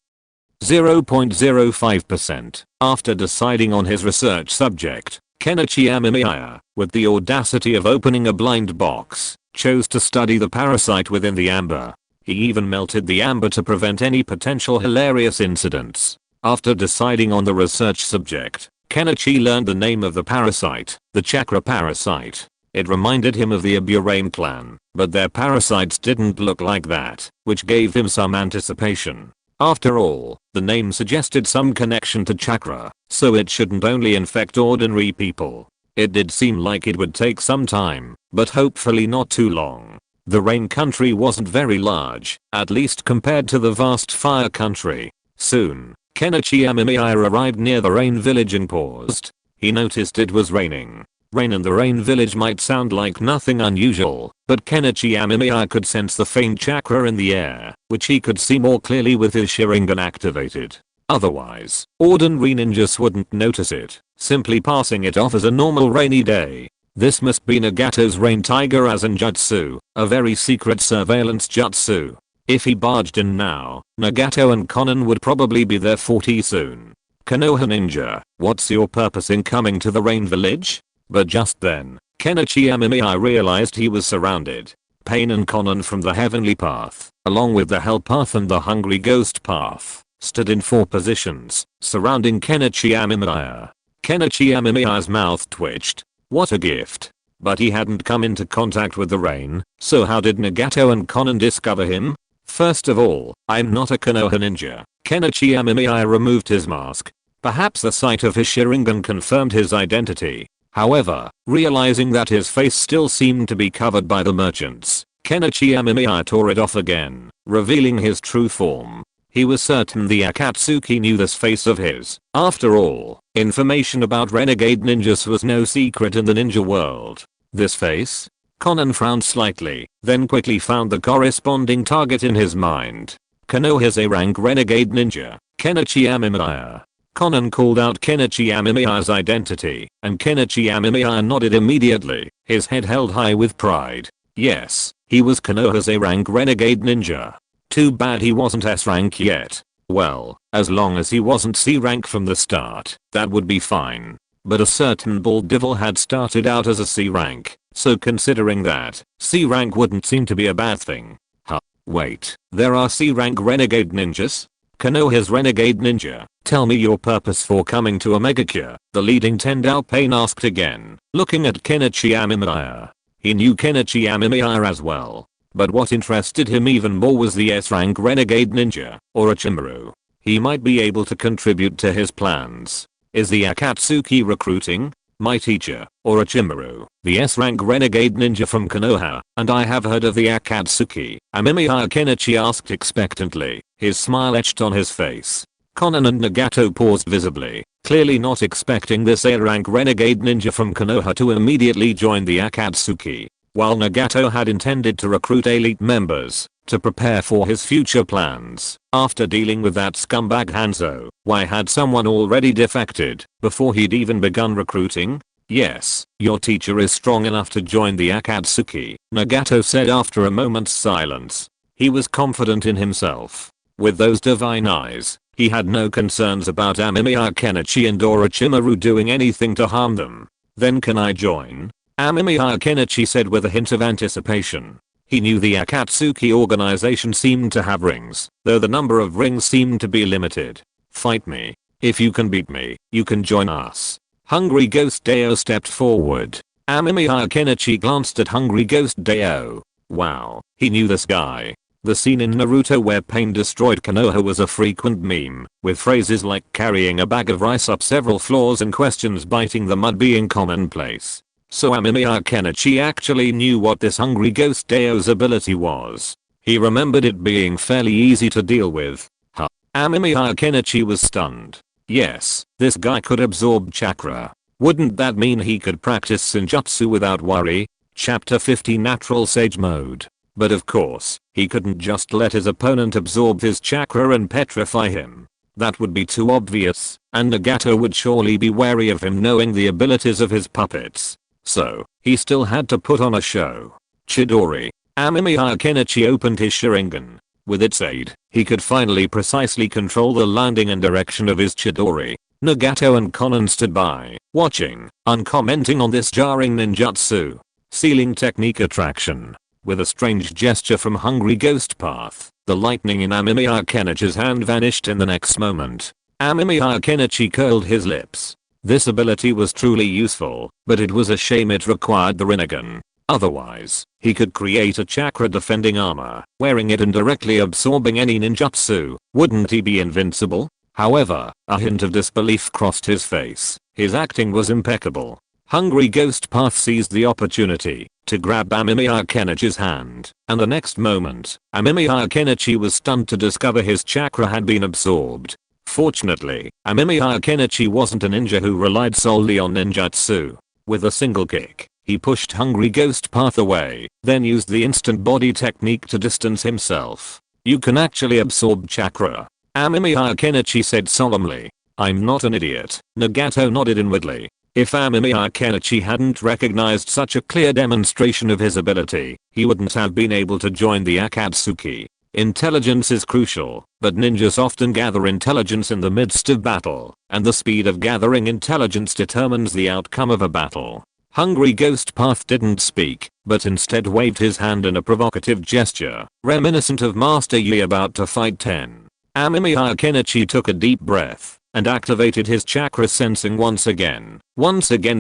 0.05%. After deciding on his research subject, Kenichi Amemiya, with the audacity of opening a blind box, chose to study the parasite within the amber. He even melted the amber to prevent any potential hilarious incidents. After deciding on the research subject, Kenichi learned the name of the parasite, the chakra parasite. It reminded him of the Aburain clan, but their parasites didn't look like that, which gave him some anticipation. After all, the name suggested some connection to chakra, so it shouldn't only infect ordinary people. It did seem like it would take some time, but hopefully not too long. The rain country wasn't very large, at least compared to the vast fire country. Soon, Kenichi Amemiya arrived near the rain village and paused. He noticed it was raining. Rain in the rain village might sound like nothing unusual, but Kenichi Amemiya could sense the faint chakra in the air, which he could see more clearly with his Sharingan activated. Otherwise, ordinary ninjas wouldn't notice it, simply passing it off as a normal rainy day. This must be Nagato's rain tiger Azen jutsu, a very secret surveillance jutsu. If he barged in now, Nagato and Konan would probably be there 40 soon. Konoha ninja, what's your purpose in coming to the rain village? But just then, Kenichi Amemiya realized he was surrounded. Pain and Konan from the Heavenly Path, along with the Hell Path and the Hungry Ghost Path, stood in 4 positions, surrounding Kenichi Amemiya. Kenichi Amemiya's mouth twitched. What a gift. But he hadn't come into contact with the rain, so how did Nagato and Konan discover him? First of all, I'm not a Konoha ninja. Kenichi Amemiya removed his mask. Perhaps the sight of his Sharingan confirmed his identity. However, realizing that his face still seemed to be covered by the merchants, Kenichi Amemiya tore it off again, revealing his true form. He was certain the Akatsuki knew this face of his. After all, information about renegade ninjas was no secret in the ninja world. This face? Konan frowned slightly, then quickly found the corresponding target in his mind. Konoha's A-rank renegade ninja, Kenichi Amemiya. Konan called out Kenichi Amemiya's identity, and Kenichi Amemiya nodded immediately, his head held high with pride. Yes, he was Konoha's A-rank renegade ninja. Too bad he wasn't S-rank yet. Well, as long as he wasn't C-rank from the start, that would be fine. But a certain bald devil had started out as a C-rank, so considering that, C-rank wouldn't seem to be a bad thing. Huh, wait, there are C-rank renegade ninjas? Konoha's renegade ninja, tell me your purpose for coming to Omegakure, the leading Tendao Pain asked again, looking at Kenichi Amemiya. He knew Kenichi Amemiya as well. But what interested him even more was the S-rank renegade ninja, Orochimaru. He might be able to contribute to his plans. Is the Akatsuki recruiting? My teacher, Orochimaru, the S-rank renegade ninja from Konoha, and I have heard of the Akatsuki. Amemiya Kenichi asked expectantly, his smile etched on his face. Konan and Nagato paused visibly, clearly not expecting this A-rank renegade ninja from Konoha to immediately join the Akatsuki. While Nagato had intended to recruit elite members to prepare for his future plans, after dealing with that scumbag Hanzo, why had someone already defected before he'd even begun recruiting? Yes, your teacher is strong enough to join the Akatsuki, Nagato said after a moment's silence. He was confident in himself. With those divine eyes, he had no concerns about Amemiya Kenichi and Orochimaru doing anything to harm them. Then can I join? Amemiya Kenichi said with a hint of anticipation. He knew the Akatsuki organization seemed to have rings, though the number of rings seemed to be limited. Fight me. If you can beat me, you can join us. Hungry Ghost Deo stepped forward. Amemiya Kenichi glanced at Hungry Ghost Deo. Wow, he knew this guy. The scene in Naruto where Pain destroyed Konoha was a frequent meme, with phrases like carrying a bag of rice up several floors and questions biting the mud being commonplace. So Amemiya Kenichi actually knew what this Hungry Ghost Deo's ability was. He remembered it being fairly easy to deal with. Huh. Amemiya Kenichi was stunned. Yes, this guy could absorb chakra. Wouldn't that mean he could practice Senjutsu without worry? Chapter 50 Natural Sage Mode. But of course, he couldn't just let his opponent absorb his chakra and petrify him. That would be too obvious, and Nagato would surely be wary of him knowing the abilities of his puppets. So, he still had to put on a show. Chidori. Amemiya Kenichi opened his Sharingan. With its aid, he could finally precisely control the landing and direction of his Chidori. Nagato and Konan stood by, watching, uncommenting on this jarring ninjutsu. Sealing technique attraction. With a strange gesture from Hungry Ghost Path, the lightning in Amemiya Kenichi's hand vanished in the next moment. Amemiya Kenichi curled his lips. This ability was truly useful, but it was a shame it required the Rinnegan. Otherwise, he could create a chakra defending armor, wearing it and directly absorbing any ninjutsu. Wouldn't he be invincible? However, a hint of disbelief crossed his face. His acting was impeccable. Hungry Ghost Path seized the opportunity to grab Amemiya Kenichi's hand, and the next moment, Amemiya Kenichi was stunned to discover his chakra had been absorbed. Fortunately, Amemiya Kenichi wasn't a ninja who relied solely on ninjutsu. With a single kick, he pushed Hungry Ghost Path away, then used the instant body technique to distance himself. You can actually absorb chakra. Amemiya Kenichi said solemnly. I'm not an idiot. Nagato nodded inwardly. If Amemiya Kenichi hadn't recognized such a clear demonstration of his ability, he wouldn't have been able to join the Akatsuki. Intelligence is crucial, but ninjas often gather intelligence in the midst of battle, and the speed of gathering intelligence determines the outcome of a battle. Hungry Ghost Path didn't speak, but instead waved his hand in a provocative gesture, reminiscent of Master Yi about to fight 10. Amemiya Kenichi took a deep breath and activated his chakra sensing once again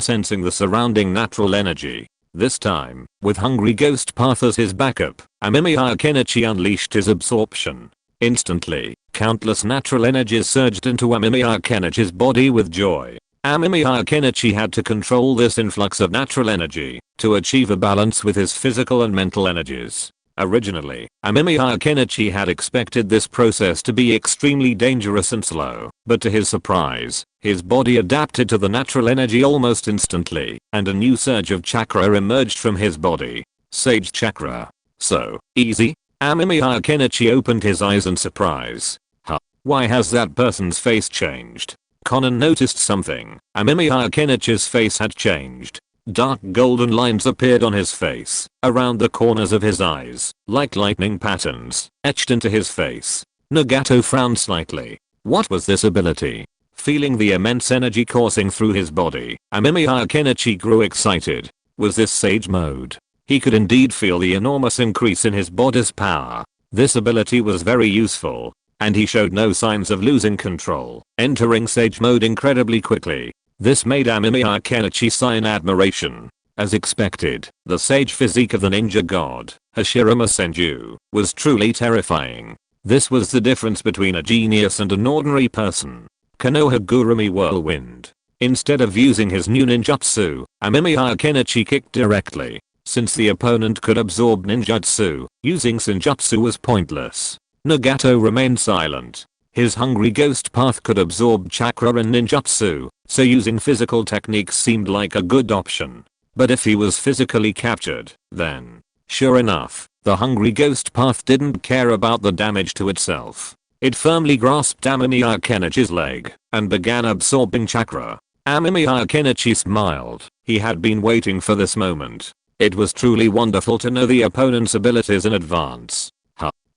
sensing the surrounding natural energy. This time, with Hungry Ghost Path as his backup, Amemiya Kenichi unleashed his absorption. Instantly, countless natural energies surged into Amemiya Kenichi's body with joy. Amemiya Kenichi had to control this influx of natural energy to achieve a balance with his physical and mental energies. Originally, Amemiya Kenichi had expected this process to be extremely dangerous and slow, but to his surprise, his body adapted to the natural energy almost instantly, and a new surge of chakra emerged from his body. Sage chakra. So, easy? Amemiya Kenichi opened his eyes in surprise. Huh? Why has that person's face changed? Konan noticed something. Amemiya Kenichi's face had changed. Dark golden lines appeared on his face, around the corners of his eyes, like lightning patterns, etched into his face. Nagato frowned slightly. What was this ability? Feeling the immense energy coursing through his body, Amemiya Kenichi grew excited. Was this Sage Mode? He could indeed feel the enormous increase in his body's power. This ability was very useful, and he showed no signs of losing control, entering Sage Mode incredibly quickly. This made Amemiya Kenichi sigh in admiration. As expected, the sage physique of the ninja god, Hashirama Senju, was truly terrifying. This was the difference between a genius and an ordinary person. Konoha Gurumi Whirlwind. Instead of using his new ninjutsu, Amemiya Kenichi kicked directly. Since the opponent could absorb ninjutsu, using senjutsu was pointless. Nagato remained silent. His Hungry Ghost Path could absorb chakra and ninjutsu, so using physical techniques seemed like a good option. But if he was physically captured, then, sure enough, the Hungry Ghost Path didn't care about the damage to itself. It firmly grasped Amemiya Kenichi's leg and began absorbing chakra. Amemiya Kenichi smiled. He had been waiting for this moment. It was truly wonderful to know the opponent's abilities in advance.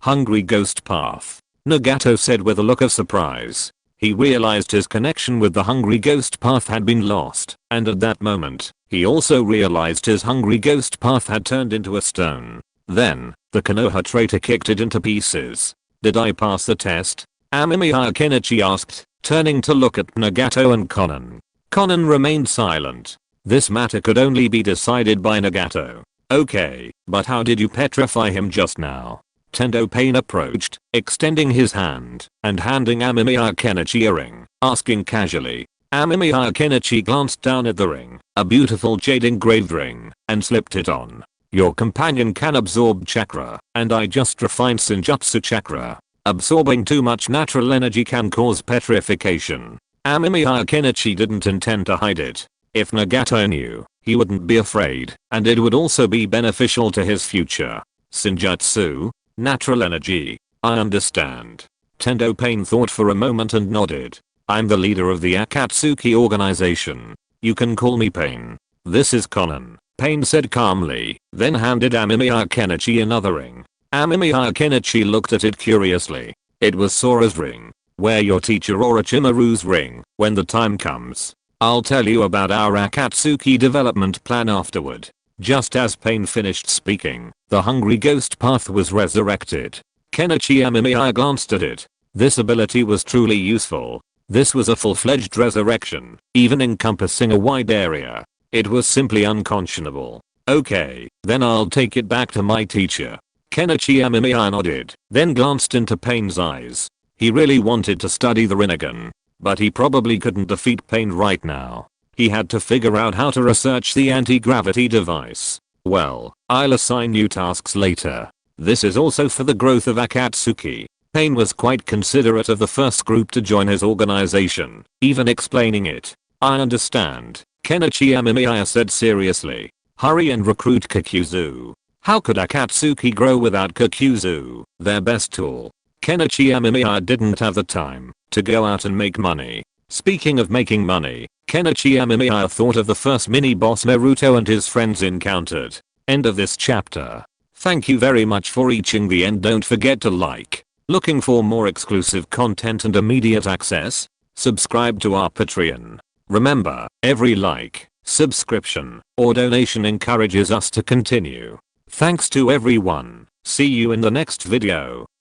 Hungry Ghost Path. Nagato said with a look of surprise. He realized his connection with the Hungry Ghost Path had been lost, and at that moment, he also realized his Hungry Ghost Path had turned into a stone. Then, the Konoha traitor kicked it into pieces. Did I pass the test? Amemiya Kenichi asked, turning to look at Nagato and Konan. Konan remained silent. This matter could only be decided by Nagato. Okay, but how did you petrify him just now? Tendo Pain approached, extending his hand and handing Amemiya Kenichi a ring, asking casually. Amemiya Kenichi glanced down at the ring, a beautiful jade engraved ring, and slipped it on. Your companion can absorb chakra, and I just refined senjutsu chakra. Absorbing too much natural energy can cause petrification. Amemiya Kenichi didn't intend to hide it. If Nagato knew, he wouldn't be afraid, and it would also be beneficial to his future. Senjutsu? Natural energy. I understand. Tendo Pain thought for a moment and nodded. I'm the leader of the Akatsuki organization. You can call me Pain. This is Konan, Pain said calmly, then handed Amemiya Kenichi another ring. Amemiya Kenichi looked at it curiously. It was Sora's ring. Wear your teacher Orochimaru's ring when the time comes. I'll tell you about our Akatsuki development plan afterward. Just as Pain finished speaking, the hungry ghost path was resurrected. Kenichi Amemiya glanced at it. This ability was truly useful. This was a full-fledged resurrection, even encompassing a wide area. It was simply unconscionable. Okay, then I'll take it back to my teacher. Kenichi Amemiya nodded, then glanced into Pain's eyes. He really wanted to study the Rinnegan, but he probably couldn't defeat Pain right now. He had to figure out how to research the anti-gravity device. Well, I'll assign new tasks later. This is also for the growth of Akatsuki. Pain was quite considerate of the first group to join his organization, even explaining it. I understand, Kenichi Amemiya said seriously. Hurry and recruit Kakuzu. How could Akatsuki grow without Kakuzu, their best tool? Kenichi Amemiya didn't have the time to go out and make money. Speaking of making money, Kenichi Amemiya thought of the first mini-boss Naruto and his friends encountered. End of this chapter. Thank you very much for reaching the end. Don't forget to like. Looking for more exclusive content and immediate access? Subscribe to our Patreon. Remember, every like, subscription, or donation encourages us to continue. Thanks to everyone. See you in the next video.